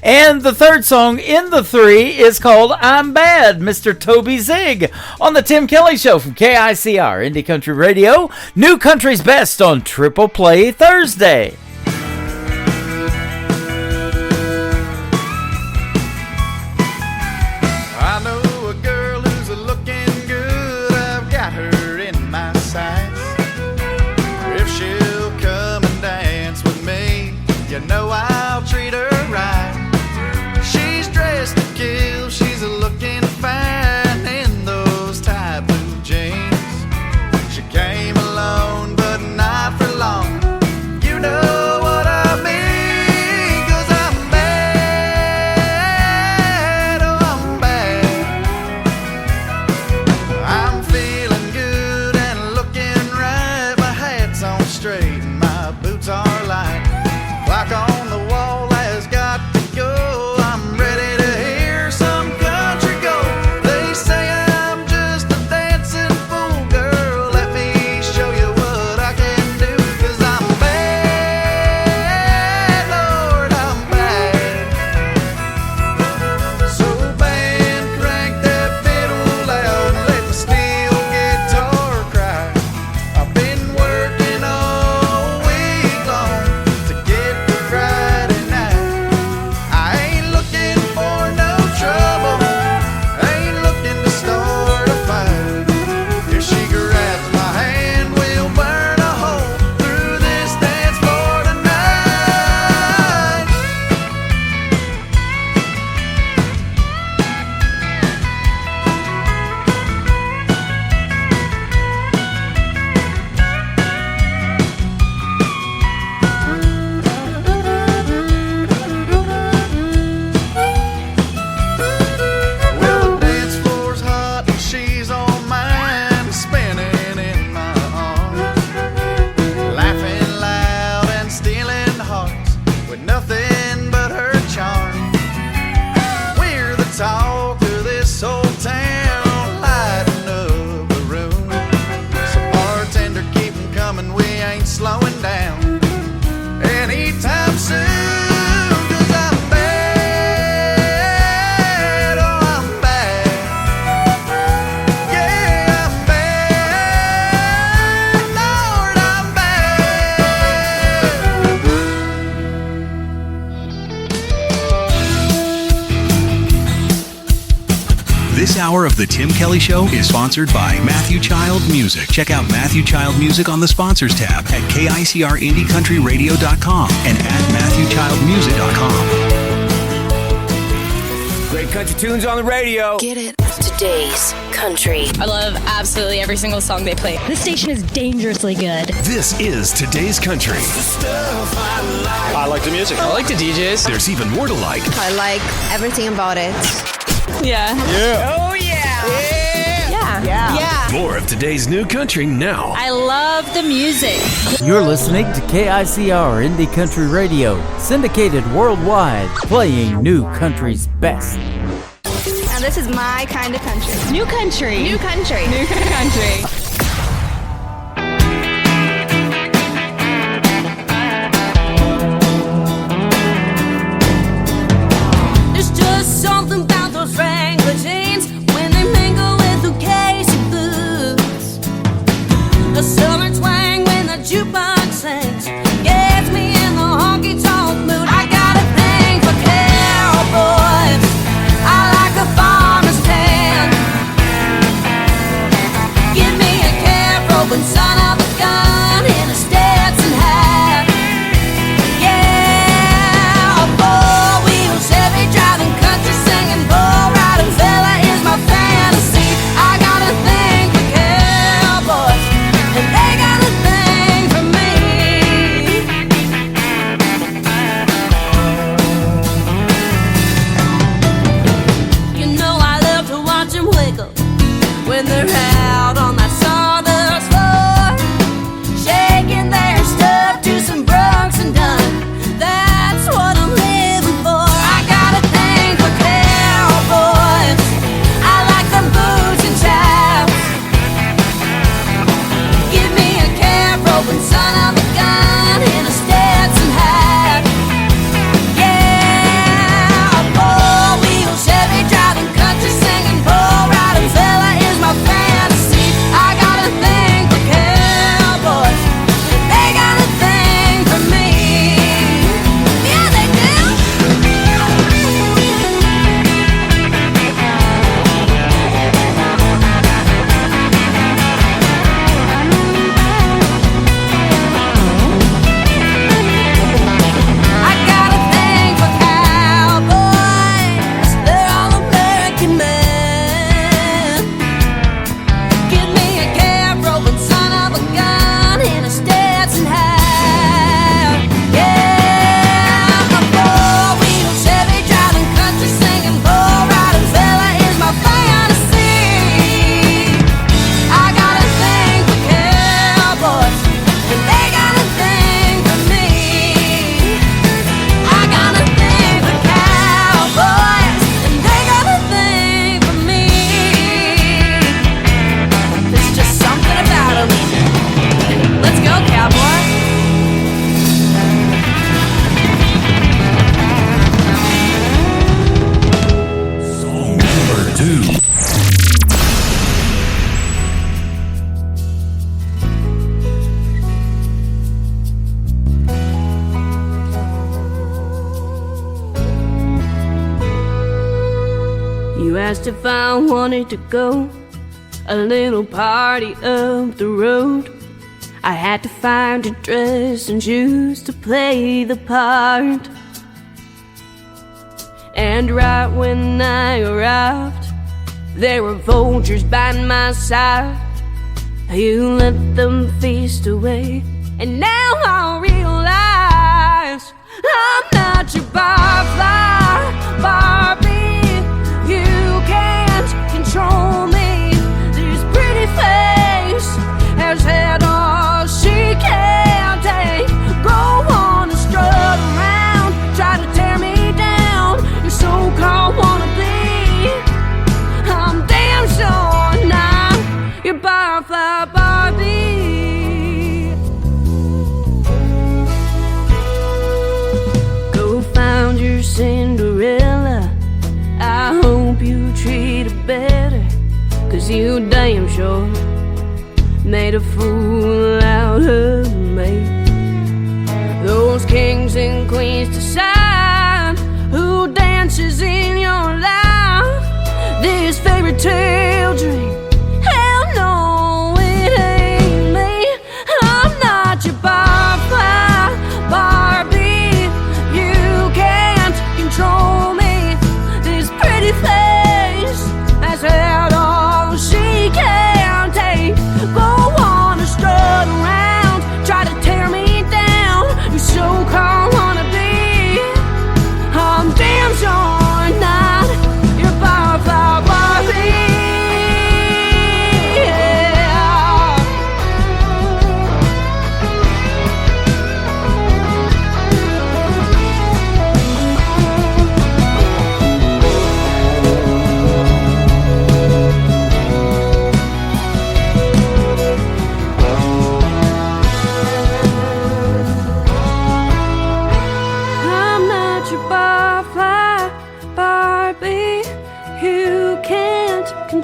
And the third song in the three is called I'm Bad, Mr. Toby Zig. On the Tim Kelly Show from KICR, Indie Country Radio. New Country's Best on Triple Play Thursday. I know a girl who's looking good, I've got her in my sights. If she'll come and dance with me, you know I'll treat her right. She's dressed to kill, she's looking fine in those tight blue jeans. She came alone, but not for long. You know what I mean, 'cause I'm bad, oh I'm bad. I'm feeling good and looking right. My hat's on straight and my boots are light. Clock on the wall has got to go. I'm ready to hear some country go. They say I'm just a dancing fool, girl. Let me show you what I can do. 'Cause I'm bad, Lord, I'm bad. So band, crank that fiddle loud and let the steel guitar cry. I've been working all week long to get to Friday night. I ain't looking for no trouble, ain't looking to start a fight. If she grabs my hand, we'll burn a hole through this dance floor tonight. Well, the dance floor's hot and she's on mine, spinning in my arms, laughing loud and stealing hearts with nothing but her charm. We're the talk of this whole town, lighting up the room. So bartender, keep 'em coming, we ain't slowing down anytime soon. 'Cause I'm bad, oh I'm bad. Yeah, I'm bad, Lord, I'm bad. hour of The Tim Kelly Show is sponsored by Matthew Child Music. Check out Matthew Child Music on the Sponsors tab at KICRIndieCountryRadio.com and at MatthewChildMusic.com. Great country tunes on the radio. Get it. Today's country. I love absolutely every single song they play. This station is dangerously good. This is Today's Country. I like the music. I like the DJs. There's even more to like. I like everything about it. Yeah. Yeah. Oh, yeah. Yeah. More of today's new country now. I love the music. You're listening to KICR Indie Country Radio, syndicated worldwide, playing new country's best. Now this is my kind of country. New country. New country. New country. There's just something about those Wrangler jeans when they mingle with the Casey boots. The southern twang when the jukebox sings gets me in the honky-tonk mood. I got a thing for cowboys. I like a farmer's tan. Give me a cab rope and son of a gun in a Stetson hat. Yeah, a four-wheel Chevy driving country singing bull riding fella is my fantasy. I got a thing for cowboys and they got a thing for me. You know I love to watch them wiggle when they're out on that sawdust floor, shaking their stuff to some Brooks and Dunn. That's what I'm living for. I got a thing for cowboys. I like them boots and chaps. Give me a cab rope and son of a gun in a Stetson hat. Yeah, a four-wheel Chevy driving country singing bull riding fella is my fantasy. I got a thing for cowboys and they got a thing for me. Yeah, they do. I got a thing for cowboys. They're all American men. Give me a cab rope and son of a gun in a Stetson hat. Yeah, a four-wheel Chevy driving country singing bull riding fella is my fantasy. I got a thing for cowboys and they got a thing for me. I got a thing for cowboys and they got a thing for me. There's just something about them. Let's go, cowboy. Number 2. You asked if I wanted to go a little party up the road. I had to find a dress and shoes to play the part. And right when I arrived, there were vultures by my side. You let them feast away, and now I realize I'm not your barfly, Barbie. You can't control me. This pretty face has had all she can take. Go on and strut around, try to tear me down. Your so-called wannabe, I'm damn sure not your barfly Barbie. Go find your Cinderella. I hope you treat her better, 'cause you damn sure made a fool out of me. Those kings and queens decide who dances in your life. This fairy tale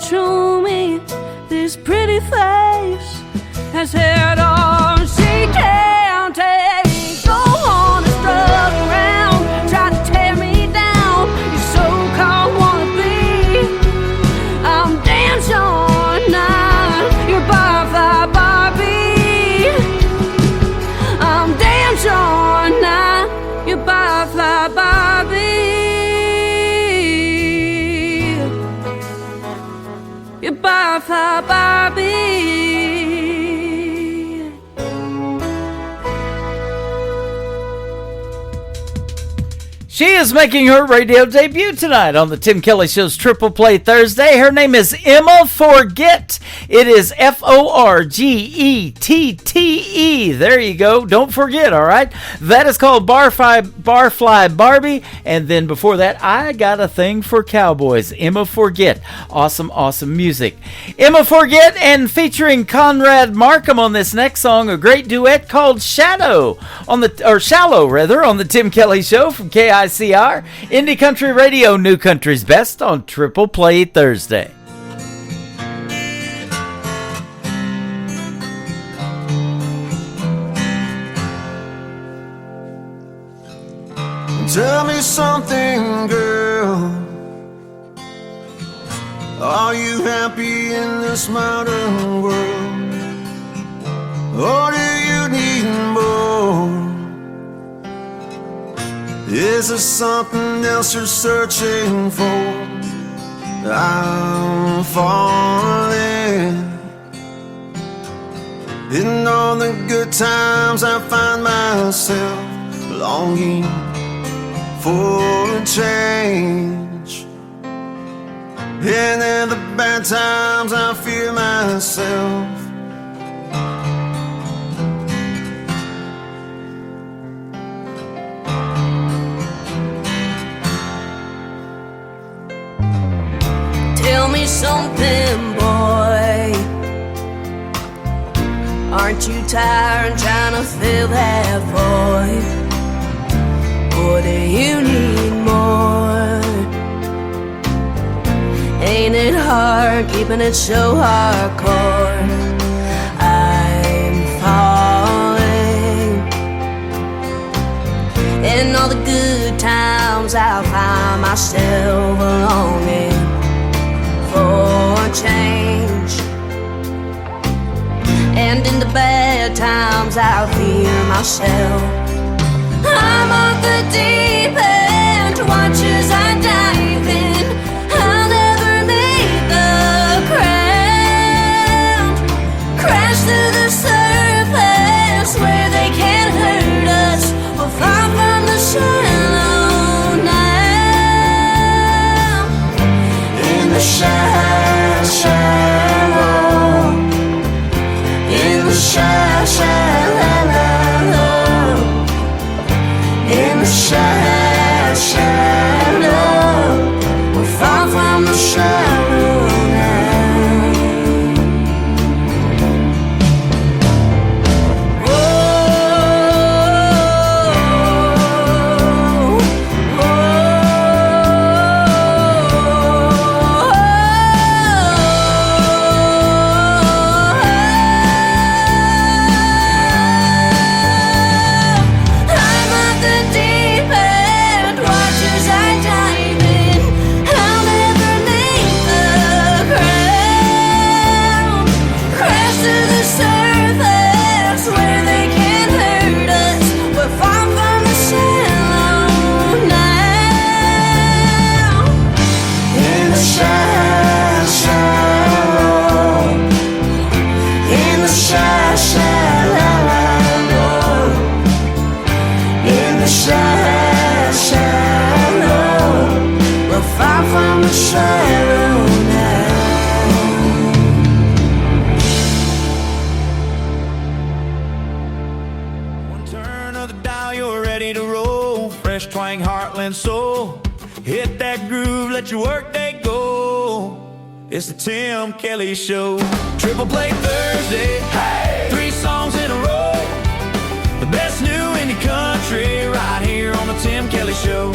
show me this pretty face has had all she can take. Go on and strut around, try to tear me down. You so-called wannabe, I'm dancing all night. You're Butterfly Barbie, I'm dancing all night. You're Butterfly Barbie, you're Butterfly Barbie. She is making her radio debut tonight on the Tim Kelly Show's Triple Play Thursday. Her name is Emma Forget. It is Forgette. There you go. Don't forget, all right? That is called Barfly Barbie. And then before that, I Got a Thing for Cowboys. Emma Forget. Awesome, awesome music. Emma Forget and featuring Conrad Markham on this next song, a great duet called Shallow on the Tim Kelly Show from KICR, Indie Country Radio, New Country's Best on Triple Play Thursday. Tell me something, girl. Are you happy in this modern world? Or do you need more? Is there something else you're searching for? I'm falling. In all the good times I find myself longing for a change, and in the bad times I fear myself. Tell me something, boy. Aren't you tired trying to fill that void? Or do you need more? Ain't it hard keeping it so hardcore? I'm falling. In all the good times I'll find myself longing for change, and in the bad times I'll fear myself. I'm on the deep end, watch as I dive in. I'll never make the ground, crash to the surface where they can't hurt us. We'll fall from the shallow now. In the shallow, in the shallow, in the shallow, we're far from the shallow now. I'm at the deep end, watch as I dive in. I'll never make the ground, crash to the surface where they can't hurt us. We're far from the shallow now. In the shallow, in the shallow, in the shallow, we're far from the shallow now. One turn of the dial, you're ready to roll. Fresh twang, heartland soul. Hit that groove, let your work day go. It's the Tim Kelly Show. Triple Play Thursday. Hey! 3 songs in a row. The best new indie country right here on the Tim Kelly Show.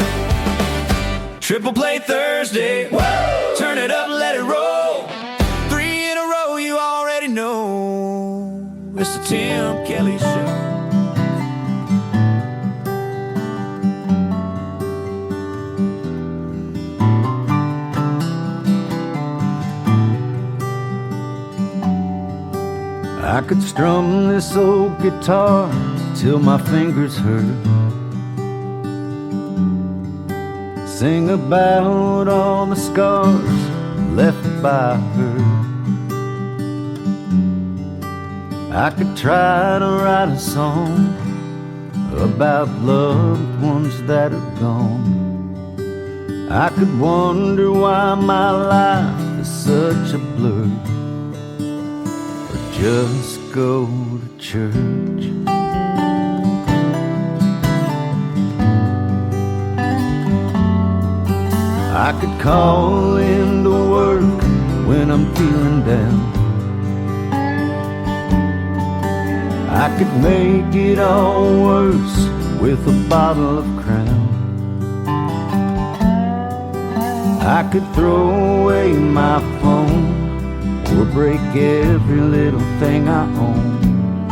Triple Play Thursday. Woo! Turn it up and let it roll. I could strum this old guitar till my fingers hurt. Sing about all the scars left by her. I could try to write a song about loved ones that are gone. I could wonder why my life is such a blur, or just go to church. I could call into work when I'm feeling down. I could make it all worse with a bottle of Crown. I could throw away my phone or break every little thing I own.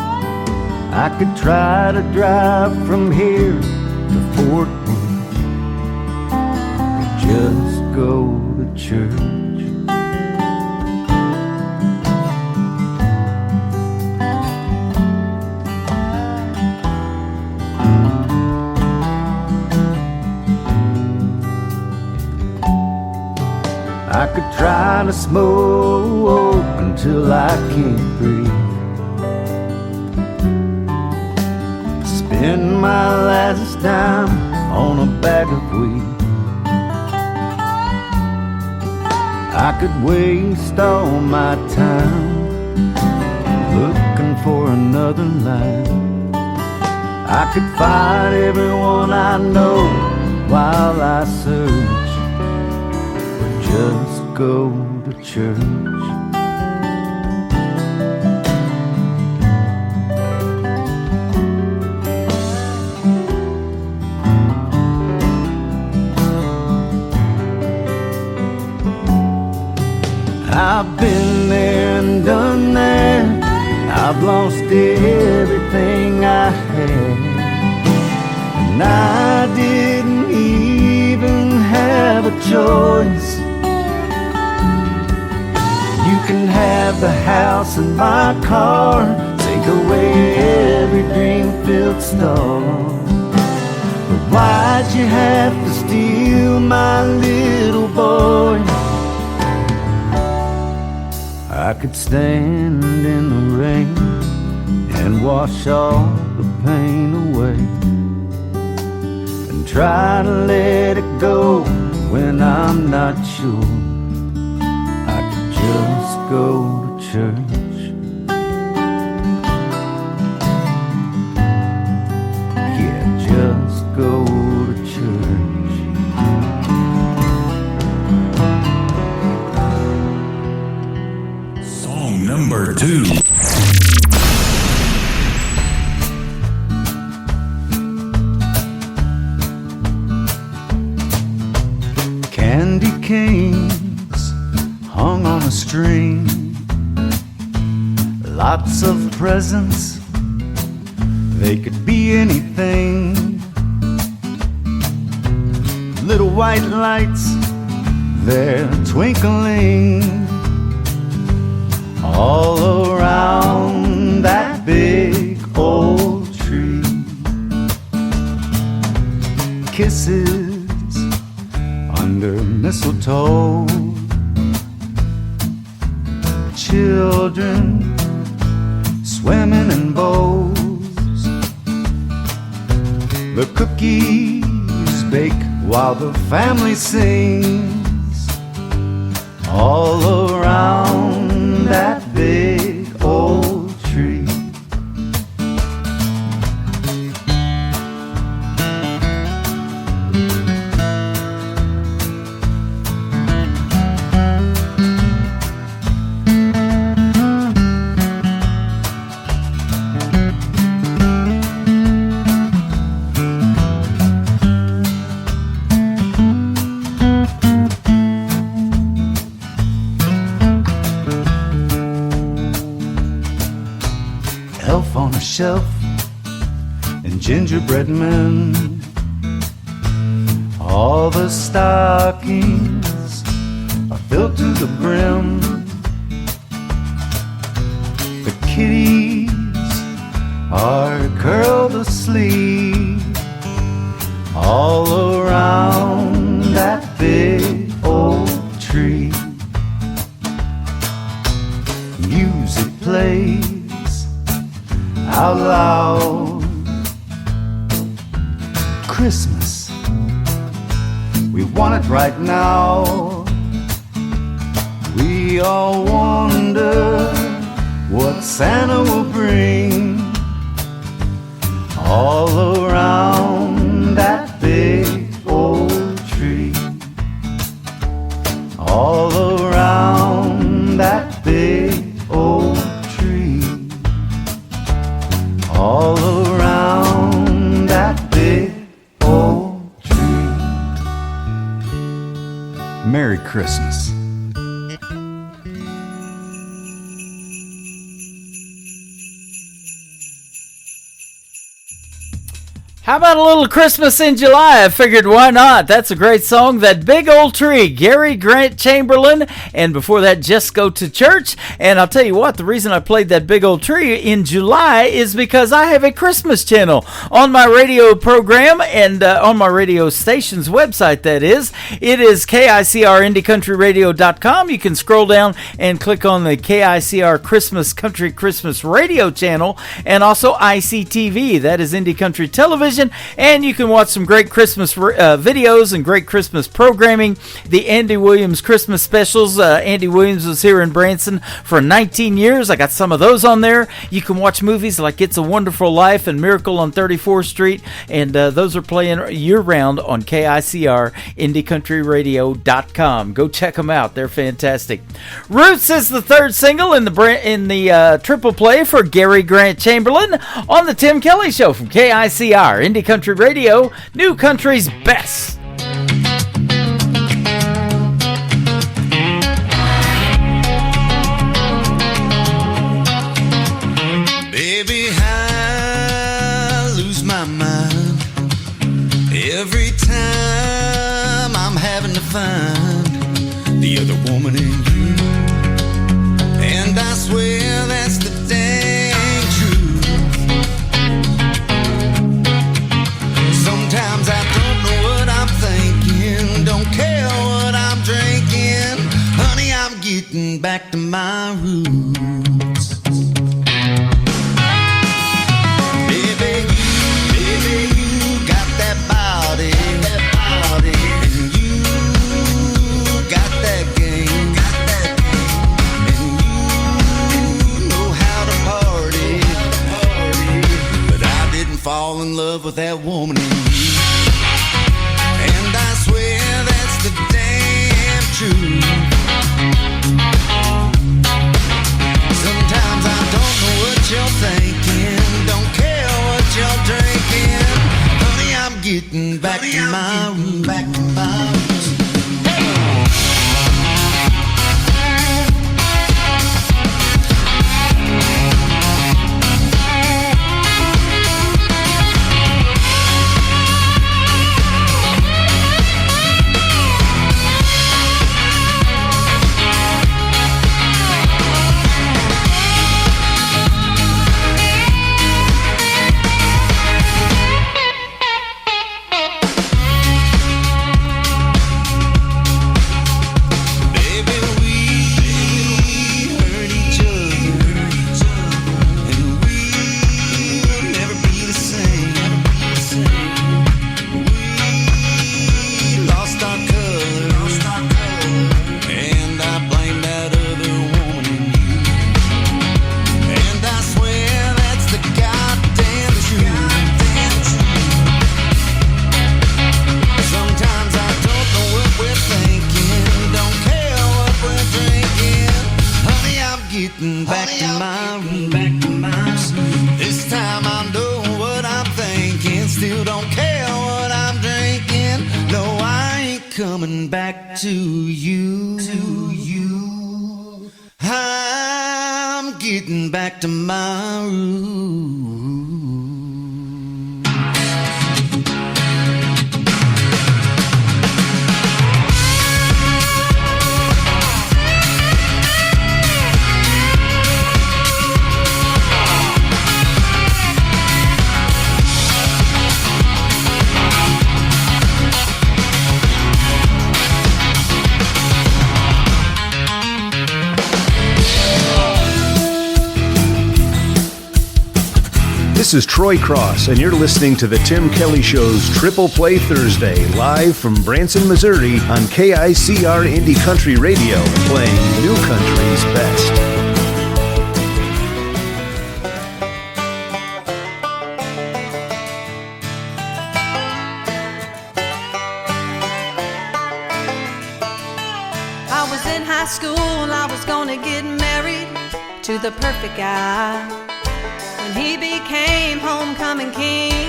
I could try to drive from here to Fort Worth, or just go to church. I could try to smoke until I can't breathe. Spend my last dime on a bag of weed. I could waste all my time looking for another line. I could fight everyone I know while I search, just go to church. I've been there and done that. I've lost everything I had, and I didn't even have a choice. You can have the house and my car, take away every dream-filled star, but why'd you have to steal my little boy? I could stand in the rain and wash all the pain away, and try to let it go when I'm not sure. I could just go to church. Yeah, just go to church. Song number 2. Candy canes hung on a string, lots of presents, they could be anything. Little white lights, they're twinkling all around that big old tree. Kisses under mistletoe, children swimming in bowls. The cookies bake while the family sings all around that big old tree. Elf on a shelf and gingerbread men, all the stockings are filled to the brim. The kitties are curled asleep all around that big old tree. Music plays out loud. Christmas, we want it right now. We all wonder what Santa will bring all around that big old tree. All around that big old tree. All around that big old tree. Merry Christmas. How about a little Christmas in July? I figured, why not? That's a great song. That Big Old Tree, Gary Grant Chamberlain. And before that, Just Go to Church. And I'll tell you what, the reason I played that Big Old Tree in July is because I have a Christmas channel on my radio program and on my radio station's website, that is. It is KICRIndieCountryRadio.com. You can scroll down and click on the KICR Christmas Country Christmas Radio channel, and also ICTV. That is Indie Country Television. And you can watch some great Christmas videos and great Christmas programming. The Andy Williams Christmas specials. Andy Williams was here in Branson for 19 years. I got some of those on there. You can watch movies like It's a Wonderful Life and Miracle on 34th Street. And those are playing year-round on KICR, IndieCountryRadio.com. Go check them out. They're fantastic. Roots is the third single in the triple play for Gary Grant Chamberlain on the Tim Kelly Show from KICR. Indie Country Radio, New Country's best. Baby, I lose my mind every time I'm having to find the other woman in you, and I swear that's the dang truth. Sometimes I don't know what I'm thinking, don't care what I'm drinking. Honey, I'm getting back to my roots. Baby, you got that body, and you got that game, and you know how to party, but I didn't fall in love with that woman in you. And I swear that's the damn truth. Sometimes I don't know what you're thinking, don't care what you're drinking. Honey, I'm getting back to my roots. Coming back to you. I'm getting back to my roots. This is Troy Cross, and you're listening to The Tim Kelly Show's Triple Play Thursday, live from Branson, Missouri on KICR Indie Country Radio, playing New Country's best. I was in high school, I was gonna get married to the perfect guy. When he became homecoming king,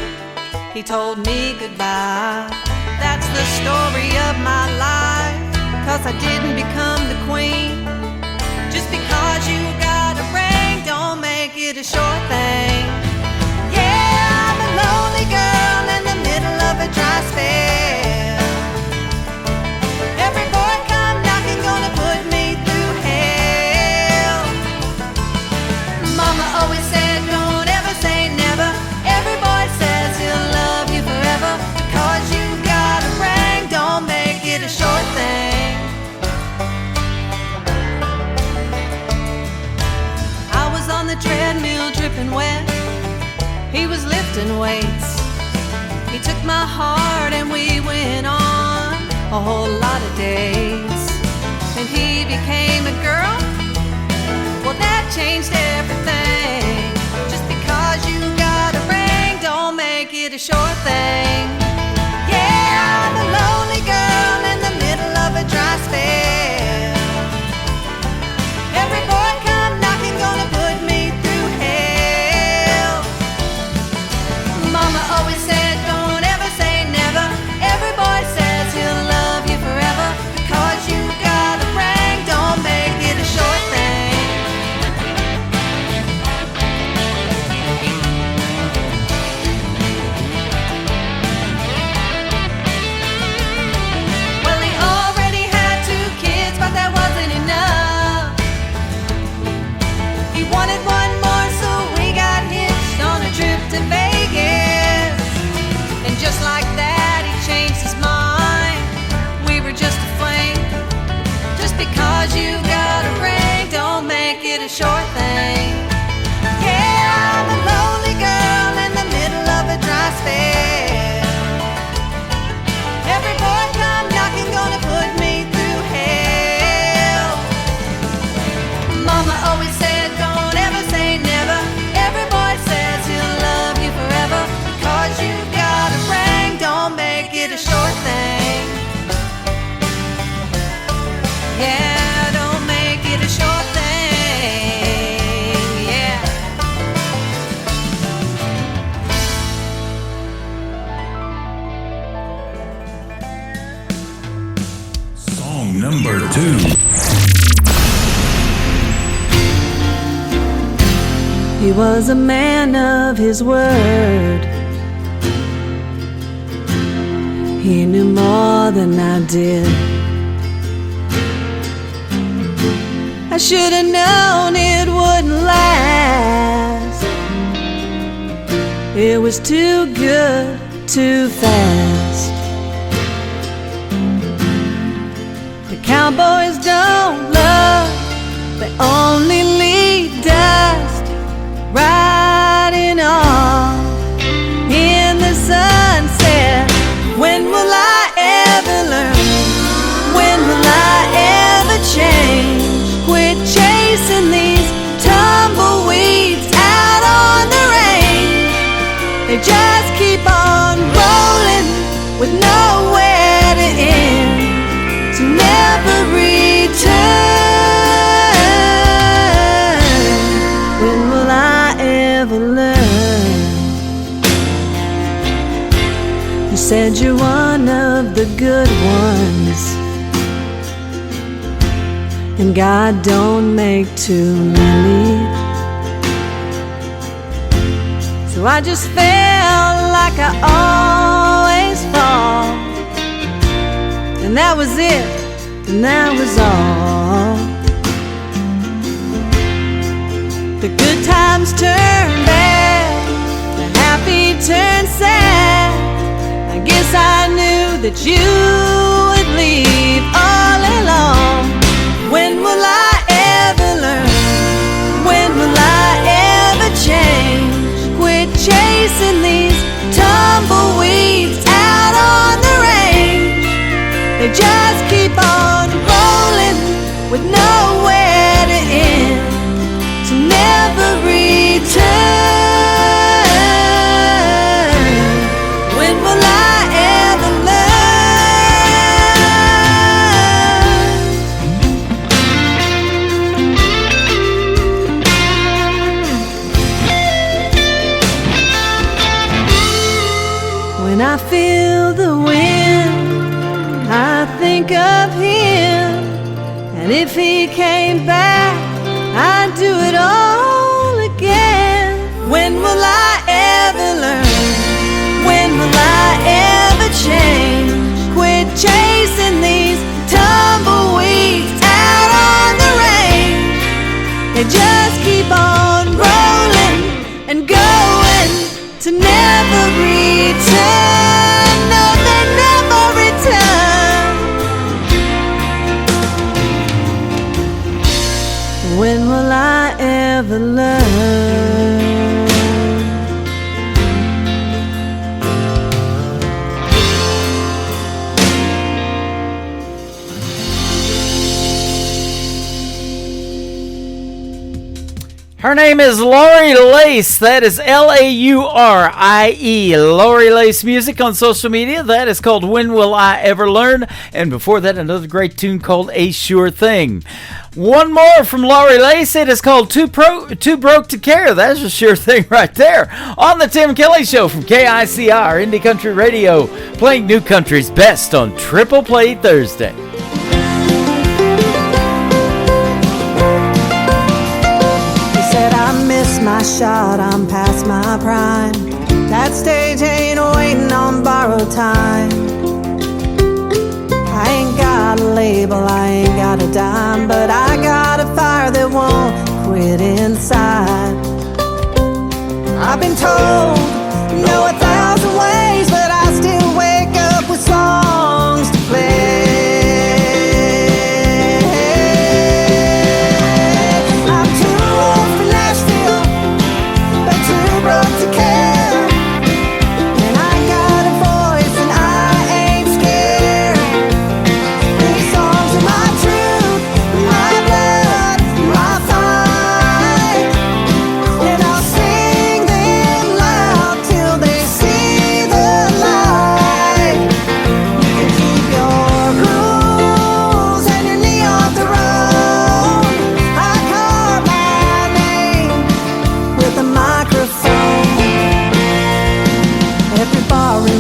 he told me goodbye. That's the story of my life, 'cause I didn't become the queen. Just because you got a ring don't make it a sure thing. Yeah, I'm a lonely girl in the middle of a dry spell. Every boy come knocking gonna put me through hell. Mama always said don't ever say never. Every boy says he'll love you forever. Because you got a ring don't make it a short thing. I was on the treadmill dripping wet. He was lifting weights. He took my heart and we went on a whole lot of dates. And he became a girl, well that changed everything. Just because you got a ring don't make it a sure thing. Yeah, I'm a lonely girl in the middle of a dry spell. Every boy come knocking gonna put me through hell. Mama always said don't ever say never. Every boy says he'll love you forever. Because you got a ring don't make it a short thing. Well, he already had 2 kids, but that wasn't enough. He wanted one more, so we got hitched on a trip to Vegas. And just like that, he changed his mind. We were just a flame. Just because you got a ring don't make it a short thing. Yeah, I'm a lonely girl in the middle of a dry spell. Every boy come knocking gonna put me through hell. Mama always said don't ever say never. Every boy says he'll love you forever. Because you got a ring don't make it a short thing. Yeah, don't make it a short thing. Yeah. Song number 2. He was a man of his word. He knew more than I did. I should have known it wouldn't last. It was too good, too fast. The cowboys don't love, they only lead dust. Riding on in the sunset. When will I ever learn? When will I ever change? Quit chasing these tumbleweeds out on the range. They just keep on rolling with nowhere to end, to never return. When will I ever learn? You said you're one of the good ones, and God don't make too many. So I just felt like I always fall, and that was it, and that was all. The good times turn bad, the happy turn sad. I guess I knew that you would leave all along. When will I ever learn? When will I ever change? Quit chasing feel the wind, I think of him. And if he came back, I'd do it all again. When will I ever learn? When will I ever change? Quit chasing these tumbleweeds out on the range and just keep on rolling and going to never return. No, they never return. When will I ever learn? Her name is Lori Lace. That is Laurie. Lori Lace Music on social media. That is called When Will I Ever Learn? And before that, another great tune called A Sure Thing. One more from Lori Lace. It is called Too Broke to Care. That's a sure thing right there. On the Tim Kelly Show from KICR Indie Country Radio, playing New Country's best on Triple Play Thursday. My shot, I'm past my prime. That stage ain't waiting on borrowed time. I ain't got a label, I ain't got a dime, but I got a fire that won't quit inside. I've been told, know 1,000 ways, but I still wake up with songs to play.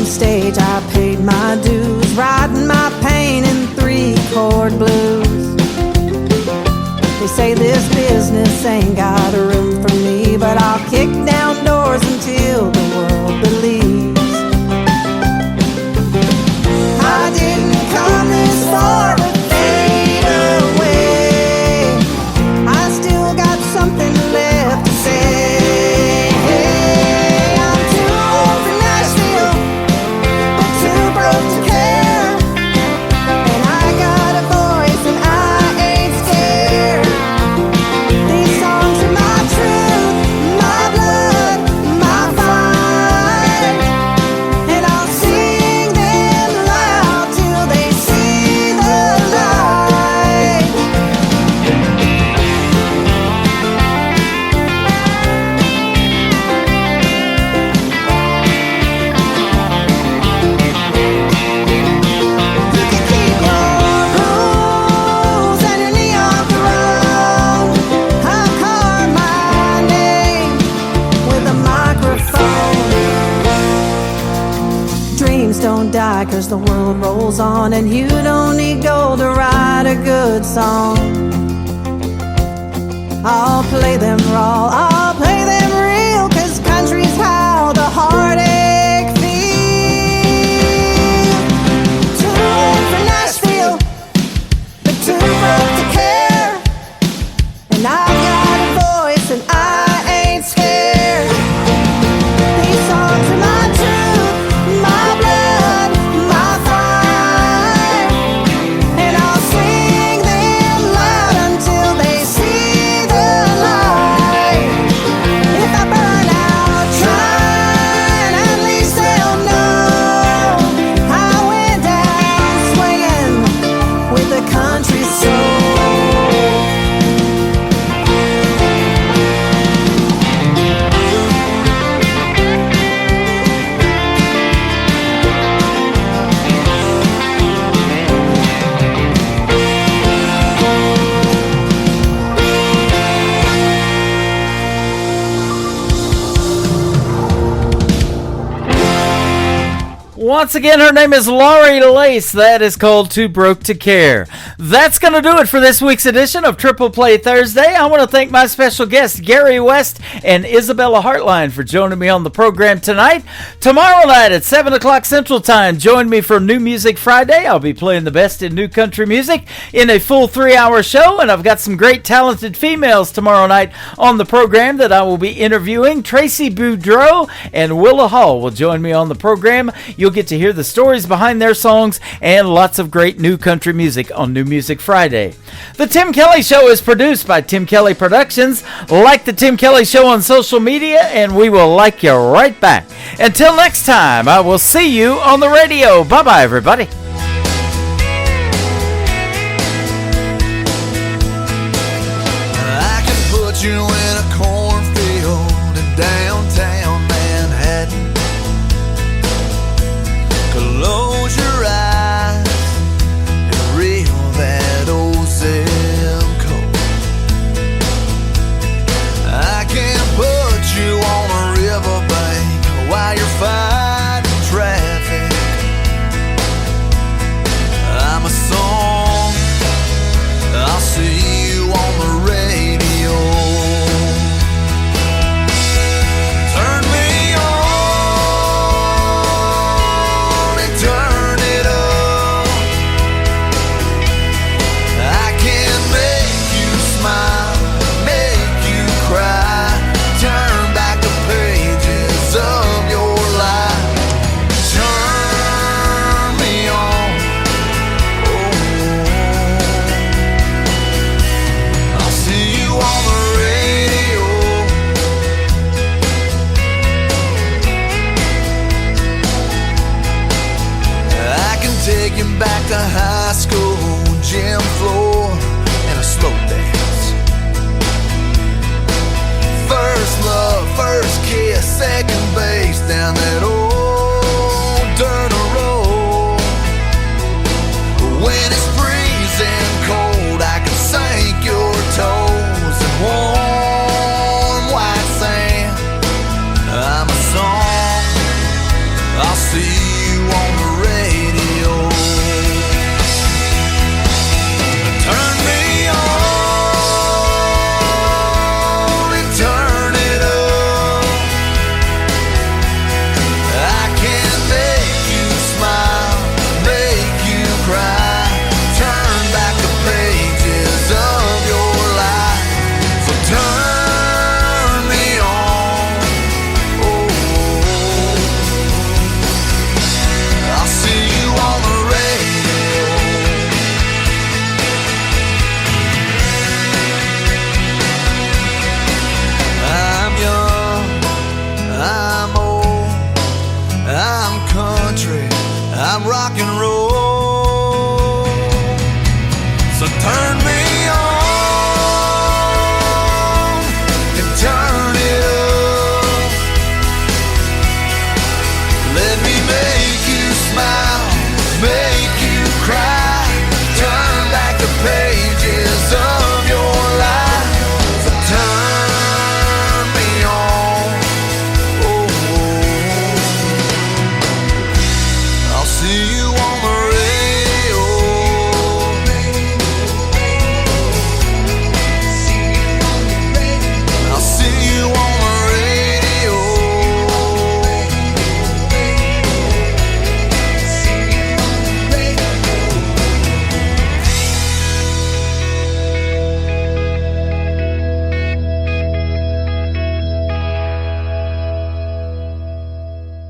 Stage, I paid my dues, writing my pain in 3-chord blues. They say this business ain't got a room for me, but I'll kick down doors until the world believes. I didn't come this far to fade away. I still got something left to say. Cause the world rolls on and you don't need gold to write a good song. I'll play them raw, I'll play them real, cause country's how the heartache feels. Too old for Nashville, but too broke to care. And I've got a voice and I ain't scared. These songs are my truth, my blood, my fire. And I'll sing them loud until they see the light. If I burn out, try once again, her name is Laurie Lace. That is called Too Broke to Care. That's going to do it for this week's edition of Triple Play Thursday. I want to thank my special guests, Gary West and Isabella Hartline, for joining me on the program tonight. Tomorrow night at 7 o'clock Central Time, join me for New Music Friday. I'll be playing the best in new country music in a full 3-hour show, and I've got some great talented females tomorrow night on the program that I will be interviewing. Tracy Boudreau and Willa Hall will join me on the program. You'll get to hear the stories behind their songs and lots of great new country music on New Music Friday. The Tim Kelly Show is produced by Tim Kelly Productions. Like the Tim Kelly Show on social media, and we will like you right back. Until next time, I will see you on the radio. Bye-bye, everybody. I can put you in a cornfield in downtown Manhattan. Close your eyes and reel that old zip code. I can put you on a riverbank while you're fighting traffic. I'm a song, I'll see you on the radio. Turn me on and turn it up. I can make you smile, make you cry, turn back the pages of your life. Turn me on. I'll see you on the radio. I can take you back to high school, gym floor, and a slow dance. First love, first kiss, second base down that old dirt road. When it's freezing cold, I can sink your toes in warm white sand. I'm a song, I'll see you on the radio. Turn me on and turn it up. I can make you smile, make you cry, turn back the pages of your life. So turn me on. I'll see you on the radio. I'm young, I'm old, I'm country, I'm rock and roll. So turn me on and turn it up. Let me make you smile, make you cry, turn back the pages of your life. So turn me on. I'll see you